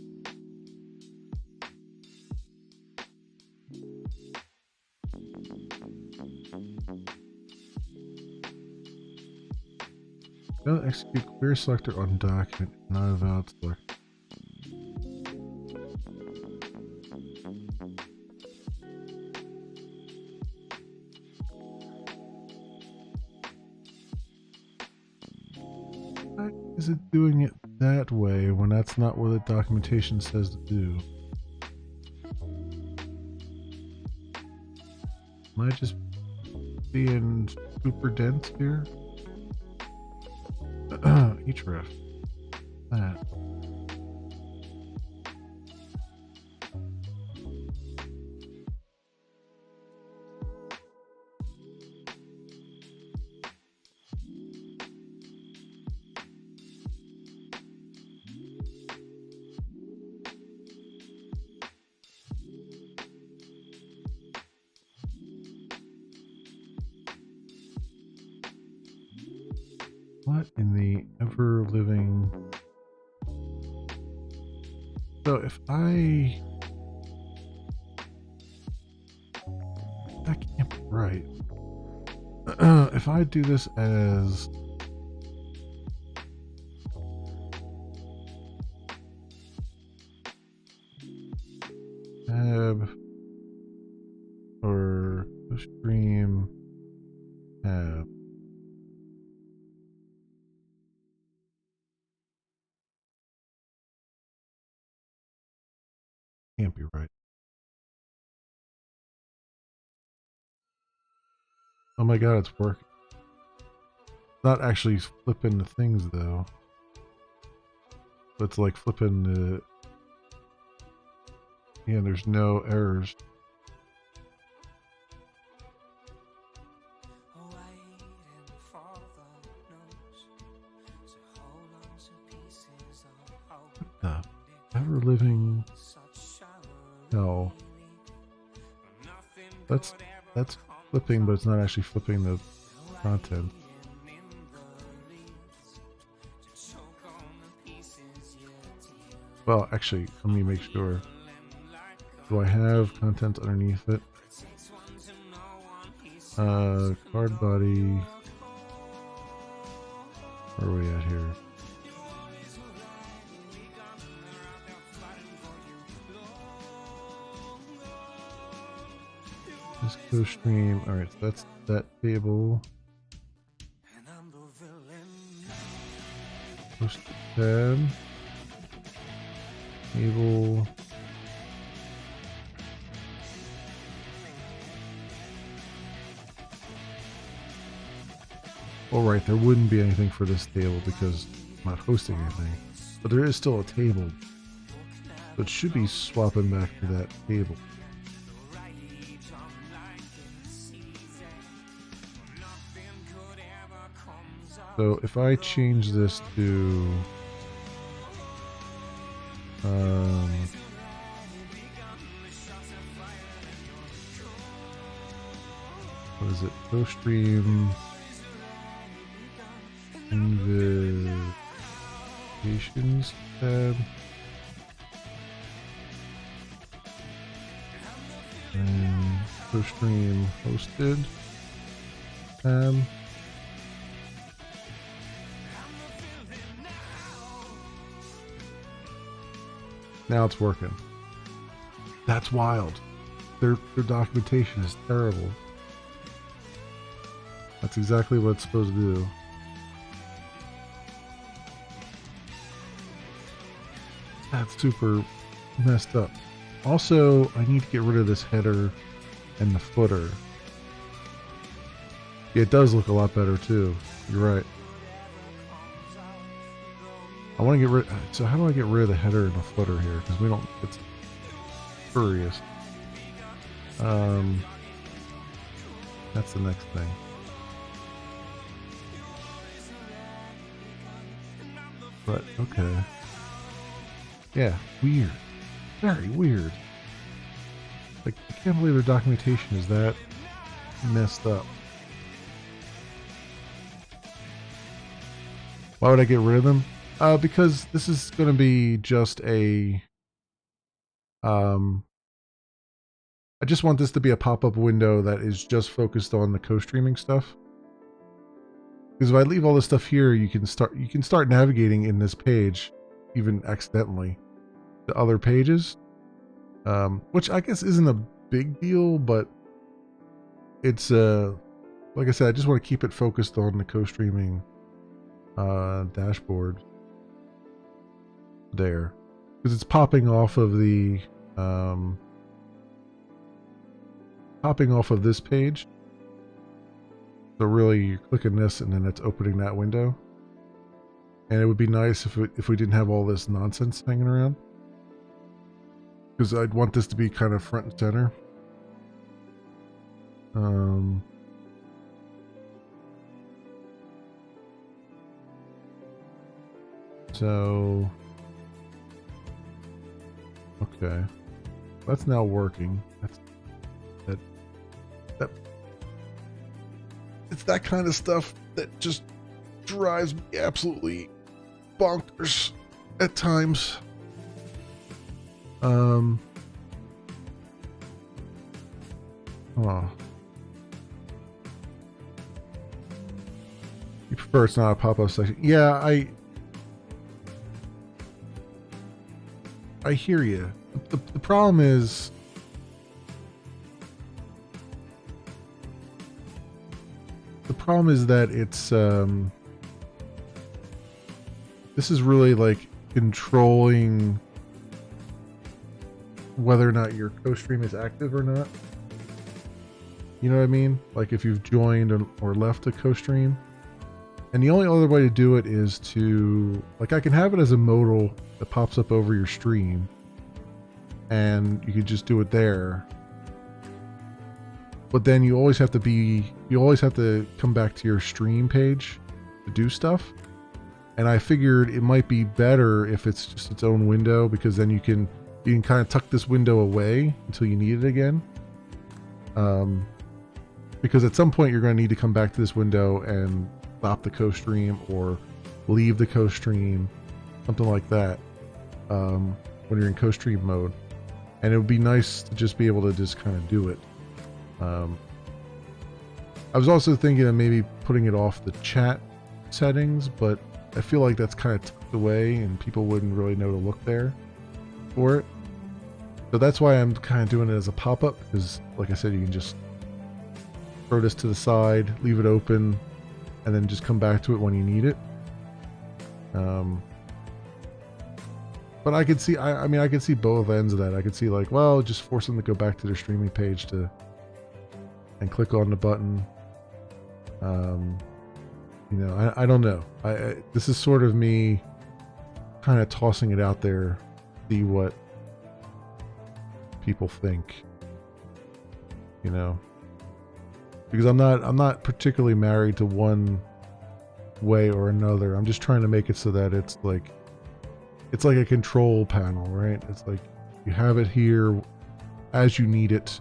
Don't execute clear selector on document, not a valid selector. Why is it doing it that way when that's not what the documentation says to do? Am I just being super dense here? Href. That. What in the ever-living... So if I... That can't be right. If I do this as... tab or stream tab. Can't be right. Oh my god, it's working. Not actually flipping the things though. But it's like flipping the... Yeah, there's no errors. What the ever-living hell? That's flipping, but it's not actually flipping the content. Well, actually, let me make sure. Do I have content underneath it? Card body. Where are we at here? Disco stream. Alright, so that's that table. Post tab. Table. Alright, there wouldn't be anything for this table because I'm not hosting anything. But there is still a table. So it should be swapping back to that table. So if I change this to what is it? ProStream Invitations tab. And ProStream Hosted tab. Now it's working. That's wild. Their documentation is terrible. That's exactly what it's supposed to do. That's super messed up. Also, I need to get rid of this header and the footer. It does look a lot better too. You're right. I want to get rid. So how do I get rid of the header and the footer here? Because we don't. It's furious. That's the next thing. But okay. Yeah, weird. Very weird. Like, I can't believe their documentation is that messed up. Why would I get rid of them? Because this is going to be just a... I just want this to be a pop-up window that is just focused on the co-streaming stuff. Because if I leave all this stuff here, you can start navigating in this page, even accidentally, to other pages. Which I guess isn't a big deal, but it's like I said, I just want to keep it focused on the co-streaming dashboard there, because it's popping off of the this page. So really, you're clicking this, and then it's opening that window. And it would be nice if we didn't have all this nonsense hanging around, because I'd want this to be kind of front and center. So, okay, that's now working. It's that kind of stuff that just drives me absolutely bonkers at times. Oh. You prefer it's not a pop-up section? Yeah, I hear you. The problem is, that it's this is really like controlling whether or not your co-stream is active or not. You know what I mean? Like if you've joined or left a co-stream. And the only other way to do it is to, like, I can have it as a modal that pops up over your stream, and you could just do it there. But then you always have to come back to your stream page to do stuff. And I figured it might be better if it's just its own window, because then you can kind of tuck this window away until you need it again. Because at some point you're going to need to come back to this window and stop the co-stream or leave the co-stream, something like that, when you're in co-stream mode. And it would be nice to just be able to just kind of do it. I was also thinking of maybe putting it off the chat settings, but I feel like that's kind of tucked away and people wouldn't really know to look there for it. So that's why I'm kind of doing it as a pop-up, because like I said, you can just throw this to the side, leave it open, and then just come back to it when you need it. But I could see, I mean, I could see both ends of that. I could see like, well, just force them to go back to their streaming page and click on the button. You know, I don't know. This is sort of me kind of tossing it out there, see what people think, you know, because I'm not particularly married to one way or another. I'm just trying to make it so that it's like a control panel, right? It's like you have it here as you need it.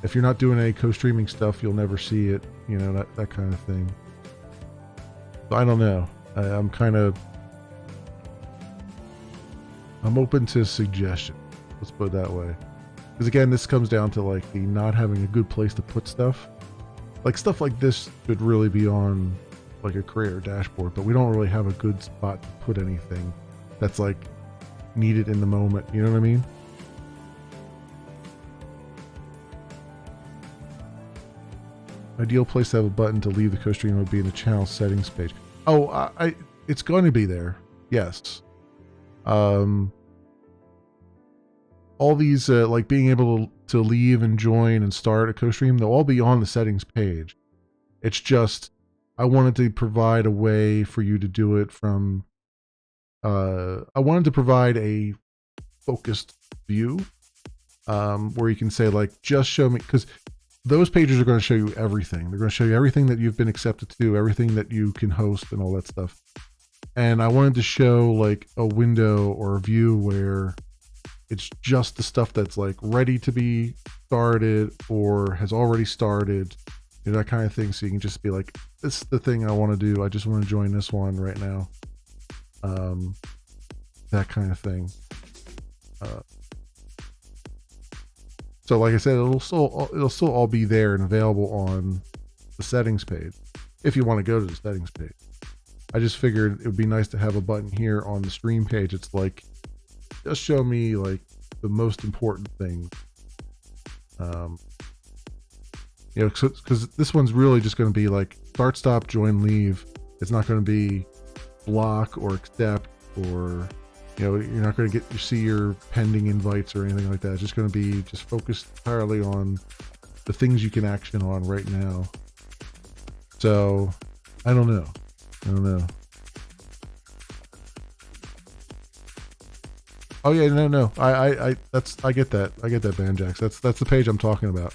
If you're not doing any co-streaming stuff, you'll never see it, you know, that kind of thing. So I don't know. I'm open to suggestion. Let's put it that way. Because again, this comes down to like the not having a good place to put stuff. Like stuff like this should really be on like a creator dashboard, but we don't really have a good spot to put anything that's like needed in the moment. You know what I mean? Ideal place to have a button to leave the co-stream would be in the channel settings page. Oh, it's going to be there. Yes. all these like being able to leave and join and start a co-stream, they'll all be on the settings page. It's just I wanted to provide a way for you to do it from I wanted to provide a focused view where you can say like just show me, because those pages are going to show you everything. They're going to show you everything that you've been accepted to, everything that you can host and all that stuff. And I wanted to show like a window or a view where it's just the stuff that's like ready to be started or has already started, you know, that kind of thing. So you can just be like, this is the thing I want to do. I just want to join this one right now. That kind of thing. So like I said, it'll still all be there and available on the settings page if you want to go to the settings page. I just figured it would be nice to have a button here on the stream page. It's like, just show me like the most important things. You know, because this one's really just going to be like start, stop, join, leave. It's not going to be block or accept, or you know, you're not going to see your pending invites or anything like that. It's just going to be just focused entirely on the things you can action on right now. So I don't know. Oh yeah, no. I get that. I get that, Banjax. That's the page I'm talking about.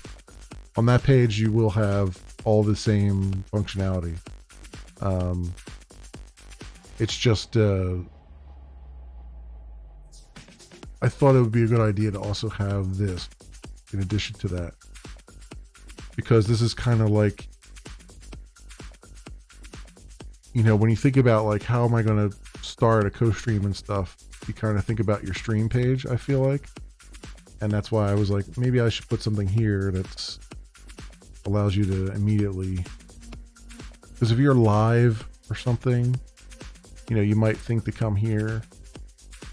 On that page, you will have all the same functionality. It's just I thought it would be a good idea to also have this in addition to that, because this is kind of like, you know, when you think about like how am I going to start a co-stream and stuff, you kind of think about your stream page, I feel like. And that's why I was like, maybe I should put something here that's allows you to immediately, because if you're live or something, you know, you might think to come here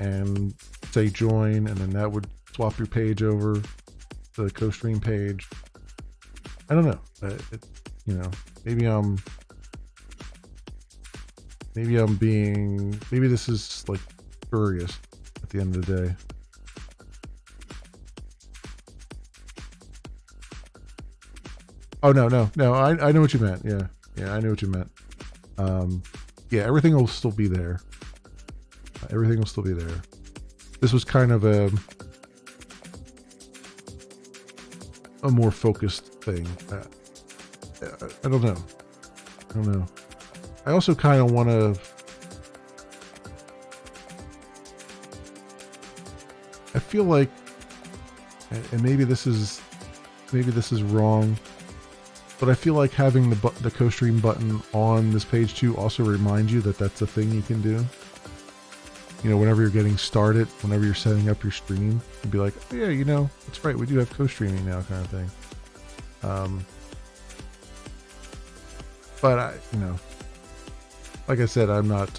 and say join, and then that would swap your page over to the co-stream page. I don't know. You know, maybe this is like spurious at the end of the day. Oh no, I know what you meant. Yeah, I know what you meant. Yeah, everything will still be there. Everything will still be there. This was kind of a more focused thing. I don't know. I also kind of want to. I feel like, and maybe this is wrong, but I feel like having the co-stream button on this page too also reminds you that that's a thing you can do. You know, whenever you're getting started, whenever you're setting up your stream, you'd be like, oh, yeah, you know, that's right, we do have co-streaming now, kind of thing. But I, you know, like I said, I'm not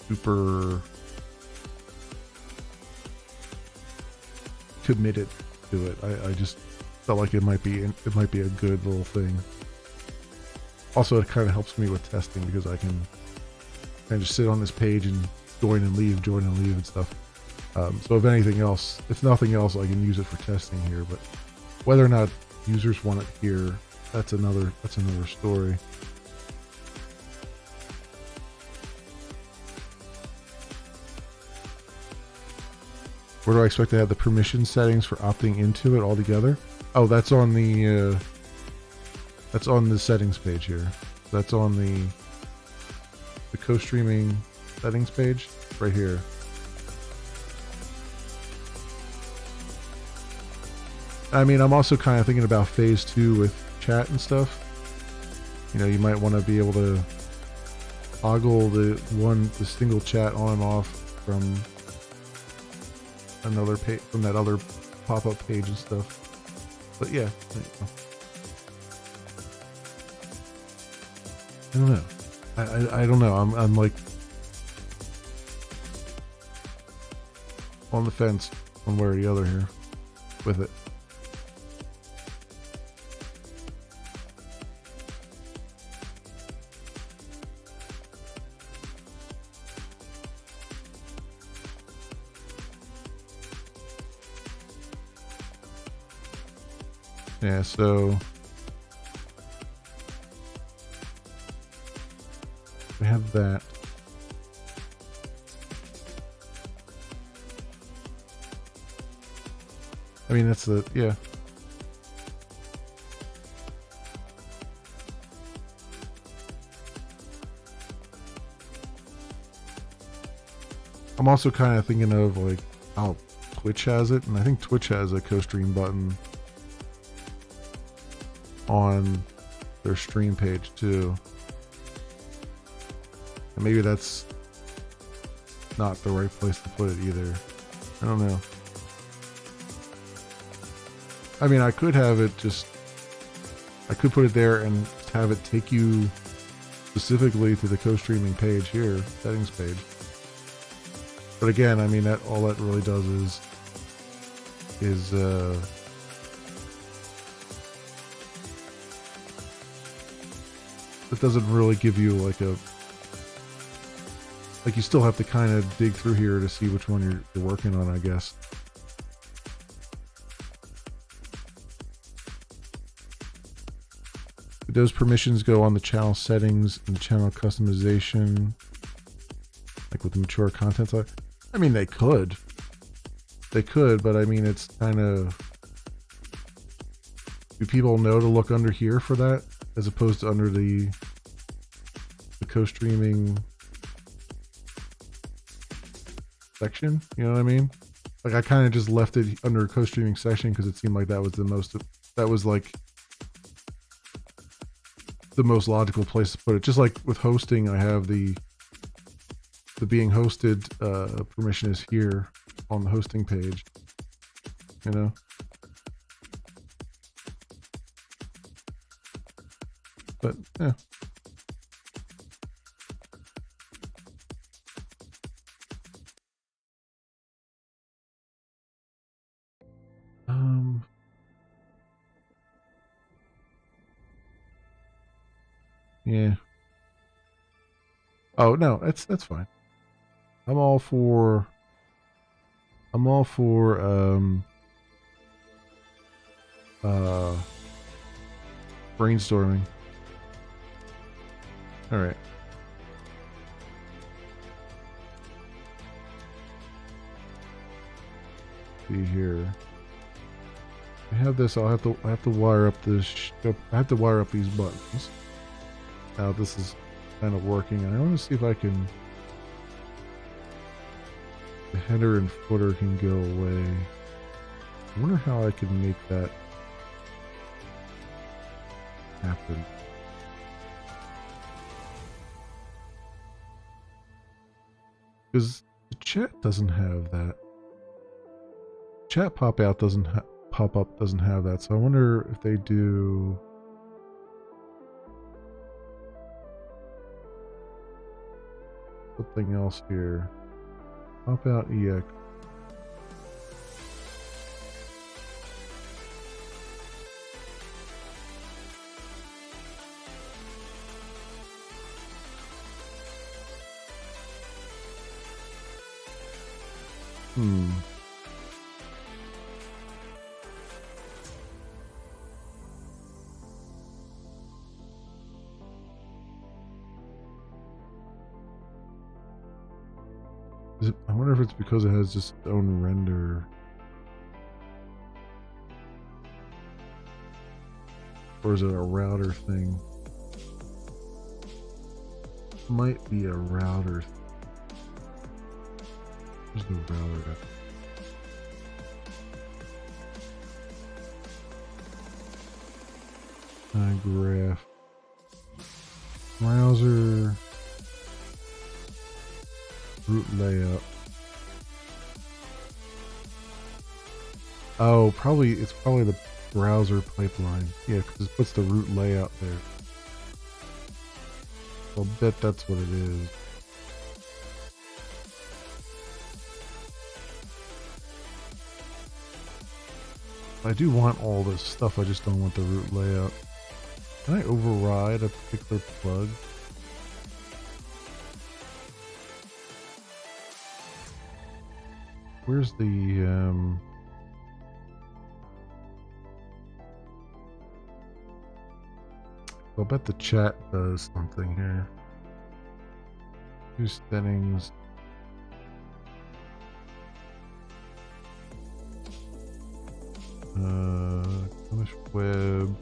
super committed to it. I just felt like it might be a good little thing. Also, it kind of helps me with testing because I can kind of just sit on this page and join and leave and stuff. So if nothing else, I can use it for testing here. But whether or not users want it here, that's another story. Where do I expect to have the permission settings for opting into it altogether? Oh, that's on the settings page here. That's on the co-streaming settings page right here. I mean, I'm also kind of thinking about phase 2 with chat and stuff. You know, you might want to be able to toggle the single chat on and off from another page, from that other pop-up page and stuff. But yeah, I don't know. I don't know. I'm like on the fence one way or the other here with it. Yeah, so we have that. I mean, that's the, yeah. I'm also kind of thinking of like how Twitch has it, and I think Twitch has a co-stream button on their stream page too. And maybe that's not the right place to put it either. I don't know. I mean, I could have it just, I could put it there and have it take you specifically to the co-streaming page here, settings page. But again, I mean, that all that really does is it doesn't really give you like a, like you still have to kind of dig through here to see which one you're working on, I guess. Those permissions go on the channel settings and channel customization, like with the mature content side. I mean, they could, but I mean, it's kind of, do people know to look under here for that as opposed to under the co-streaming section? You know what I mean? Like, I kind of just left it under co-streaming section because it seemed like that was the most, that was like the most logical place to put it. Just like with hosting, I have the being hosted permission is here on the hosting page, you know. But yeah, yeah. Oh no, that's fine. I'm all for brainstorming. All right. See here. I have this. I have to wire up this. I have to wire up these buttons. Now this is kind of working. I want to see if I can. The header and footer can go away. I wonder how I can make that happen. Because the chat doesn't have that. Chat pop out doesn't pop up doesn't have that. So I wonder if they do. Something else here. Pop out EX. I wonder if it's because it has just its own render. Or is it a router thing? Might be a router thing. Where's the router at? Graph. Browser. Root layout. Oh, probably it's probably the browser pipeline. Yeah, because it puts the root layout there. I'll bet that's what it is. I do want all this stuff, I just don't want the root layout. Can I override a particular plug? Where's the I'll bet the chat does something here. Use settings. Glimesh web.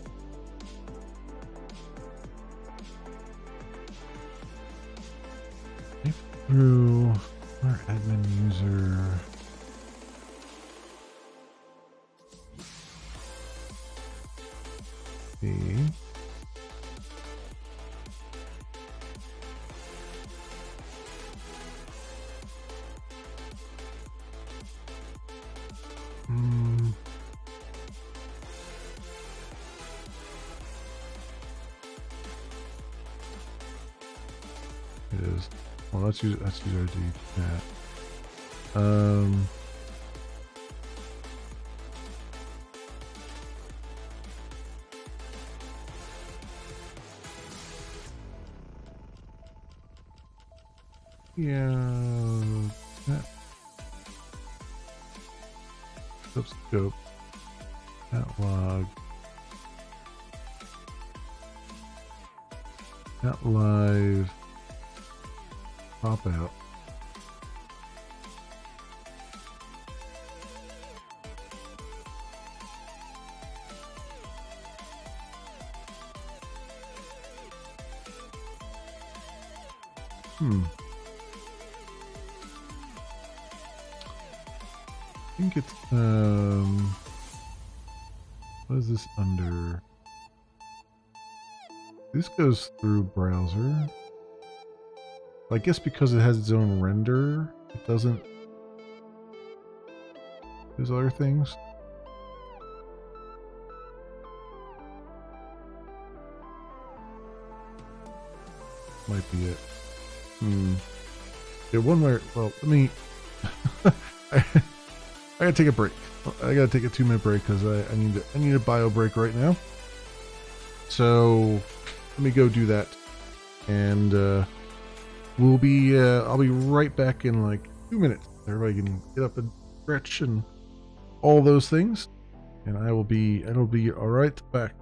Through our admin user. See. It is. Well, let's use our D chat. Yeah. Scope. Catalog. That live. Pop out. I think it's what is this under? This goes through browser. I guess because it has its own render, it doesn't. There's other things. Might be it. Yeah, one where. Well, let me. I gotta take a break. I gotta take a 2-minute break because I need a bio break right now. So let me go do that, and we'll be. I'll be right back in like 2 minutes. Everybody can get up and stretch and all those things, and I'll be all right back.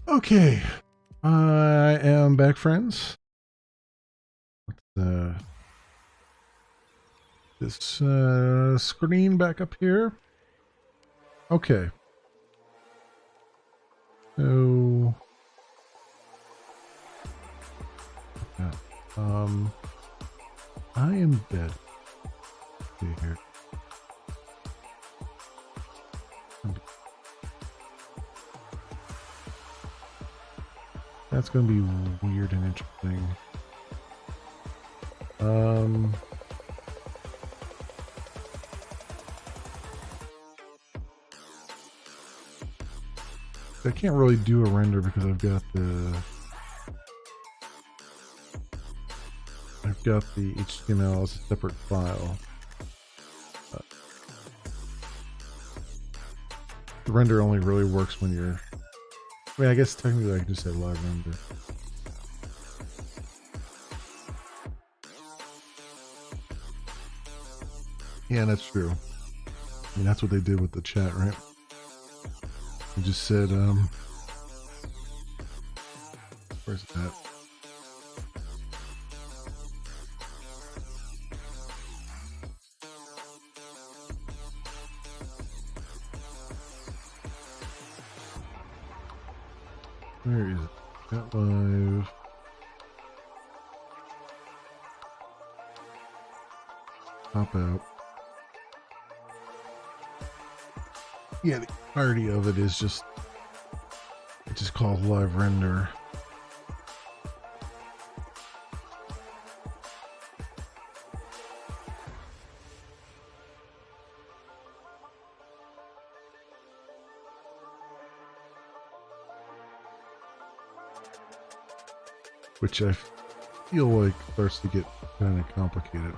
Okay, I am back, friends. Let's this screen back up here. Okay. So yeah, I am dead. Let's see here. That's gonna be weird and interesting. I can't really do a render because I've got the HTML as a separate file. The render only really works when you're. I mean, I guess technically I can just say live render. Yeah, that's true. I mean, that's what they did with the chat, right? They just said, where's that? Where is it? Got live. Pop out. Yeah, the entirety of it is just, it's just called live render. Which I feel like starts to get kind of complicated.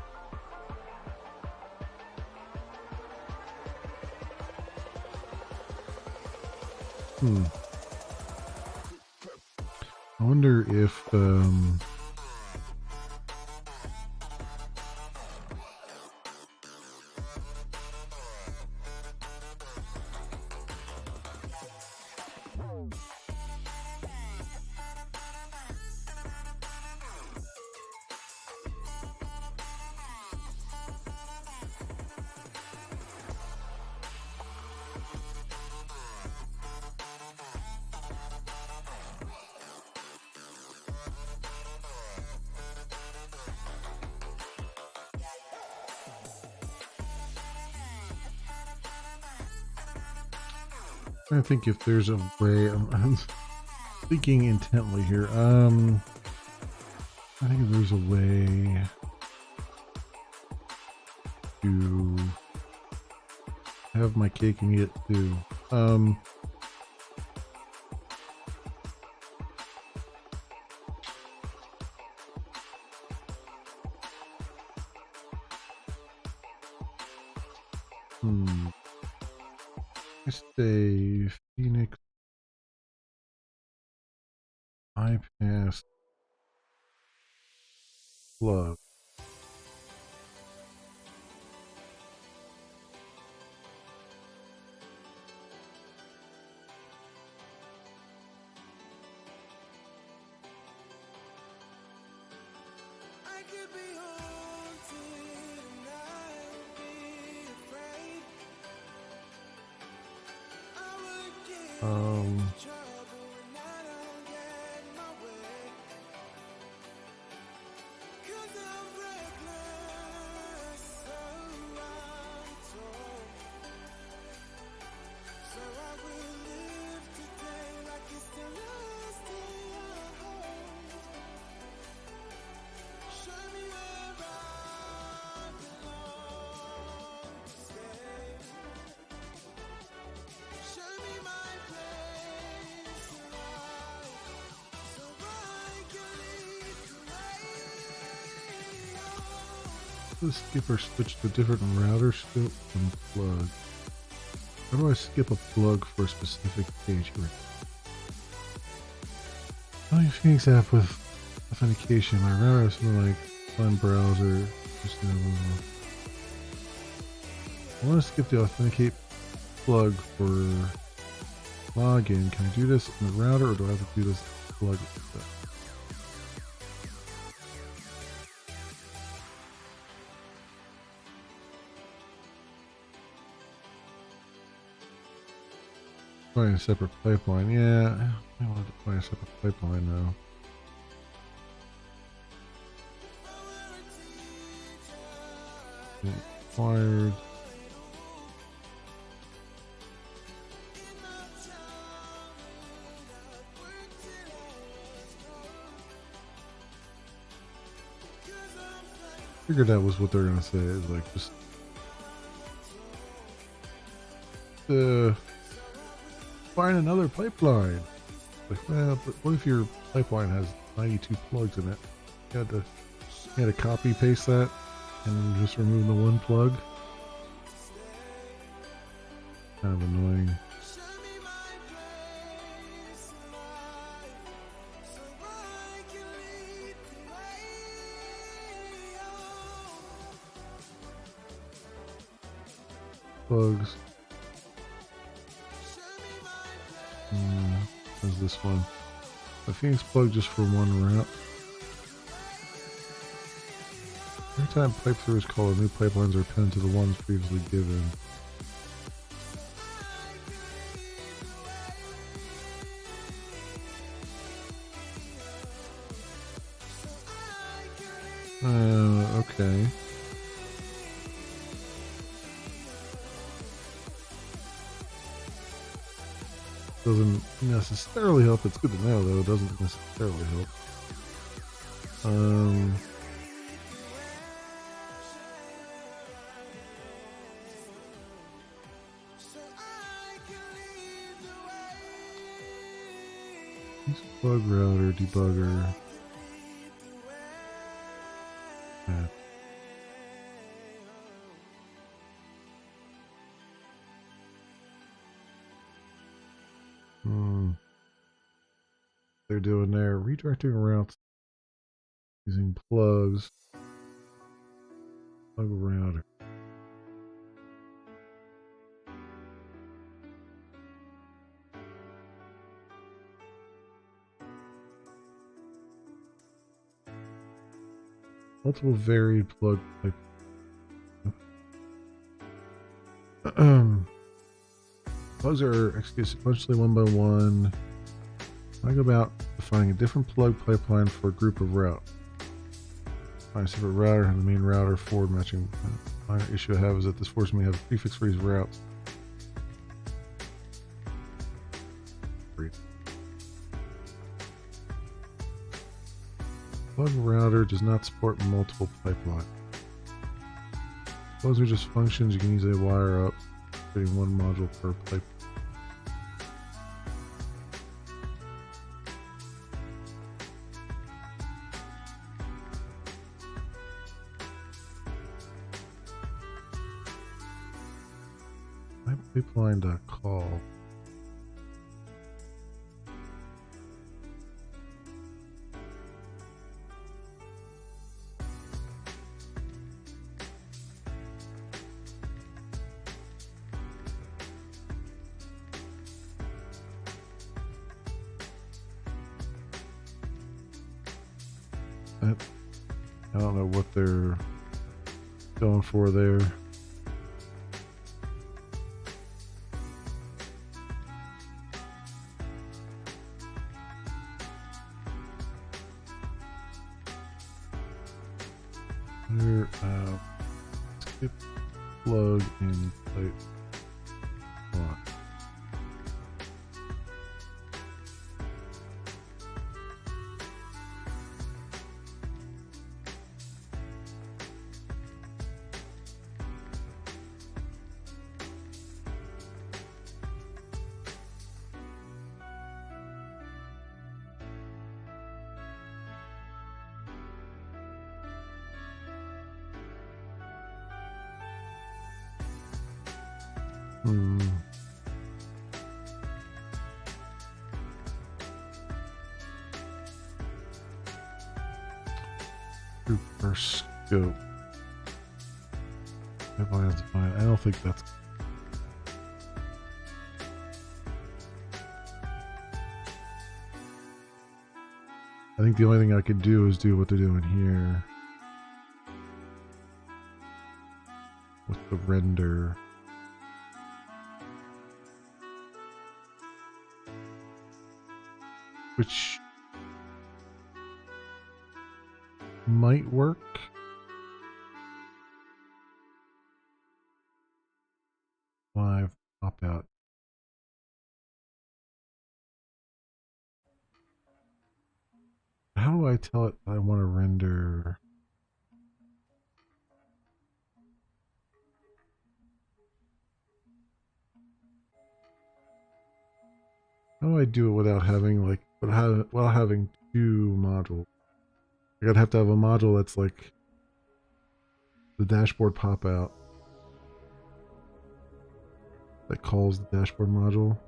I wonder if I think if there's a way, I'm thinking intently here. I think if there's a way to have my cake and eat it too. Let's say Phoenix bypass plug. I could be haunted and I'd be afraid. I would get trouble when I don't get my way. 'Cause I'm reckless, so I'm told. So I will live today like it's the last day I hold. Show me where I belong to stay. Show me my place in life, so I can lead the way. Let's skip or switch to different router scope and plug. How do I skip a plug for a specific page here? How many Phoenix app with authentication? My router is something like fun browser. Just I want to skip the authenticate plug for log in. Can I do this in the router or do I have to do this plug? Find a separate pipeline. Yeah, I wanted to find a separate pipeline now. Required. Figured that was what they're gonna say. Is like just find another pipeline. Like, well, but what if your pipeline has 92 plugs in it? You had to copy paste that and just remove the one plug. Kind of annoying. Plugs. How's this one? A Phoenix plug just for one route. Every time pipe through is called, new pipelines are pinned to the ones previously given. Okay. Doesn't necessarily help. It's good to know, though. It doesn't necessarily help. Plug router debugger. Yeah. They're doing there, redirecting routes using plugs. Plug router. Multiple varied plug pipe. Plugs are executed sequentially one by one. I go about defining a different plug pipeline for a group of routes. Find a separate router and the main router forward matching. Minor issue I have is that this forces me to have a prefix for these routes. Plug router does not support multiple pipelines. Those are just functions you can easily wire up, creating one module per pipe. Pipeline.call. I don't know what they're going for there. Skip plug in pipe lock. Group or scope. Pipelines defined. I don't think that's. think the only thing I could do is do what they're doing here with the render. Which might work. Live pop out. How do I tell it I want to render? How do I do it without having like without having two modules? Like I'd have to have a module that's like the dashboard pop out that calls the dashboard module.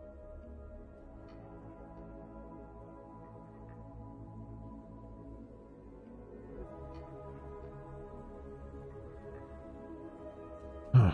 Huh.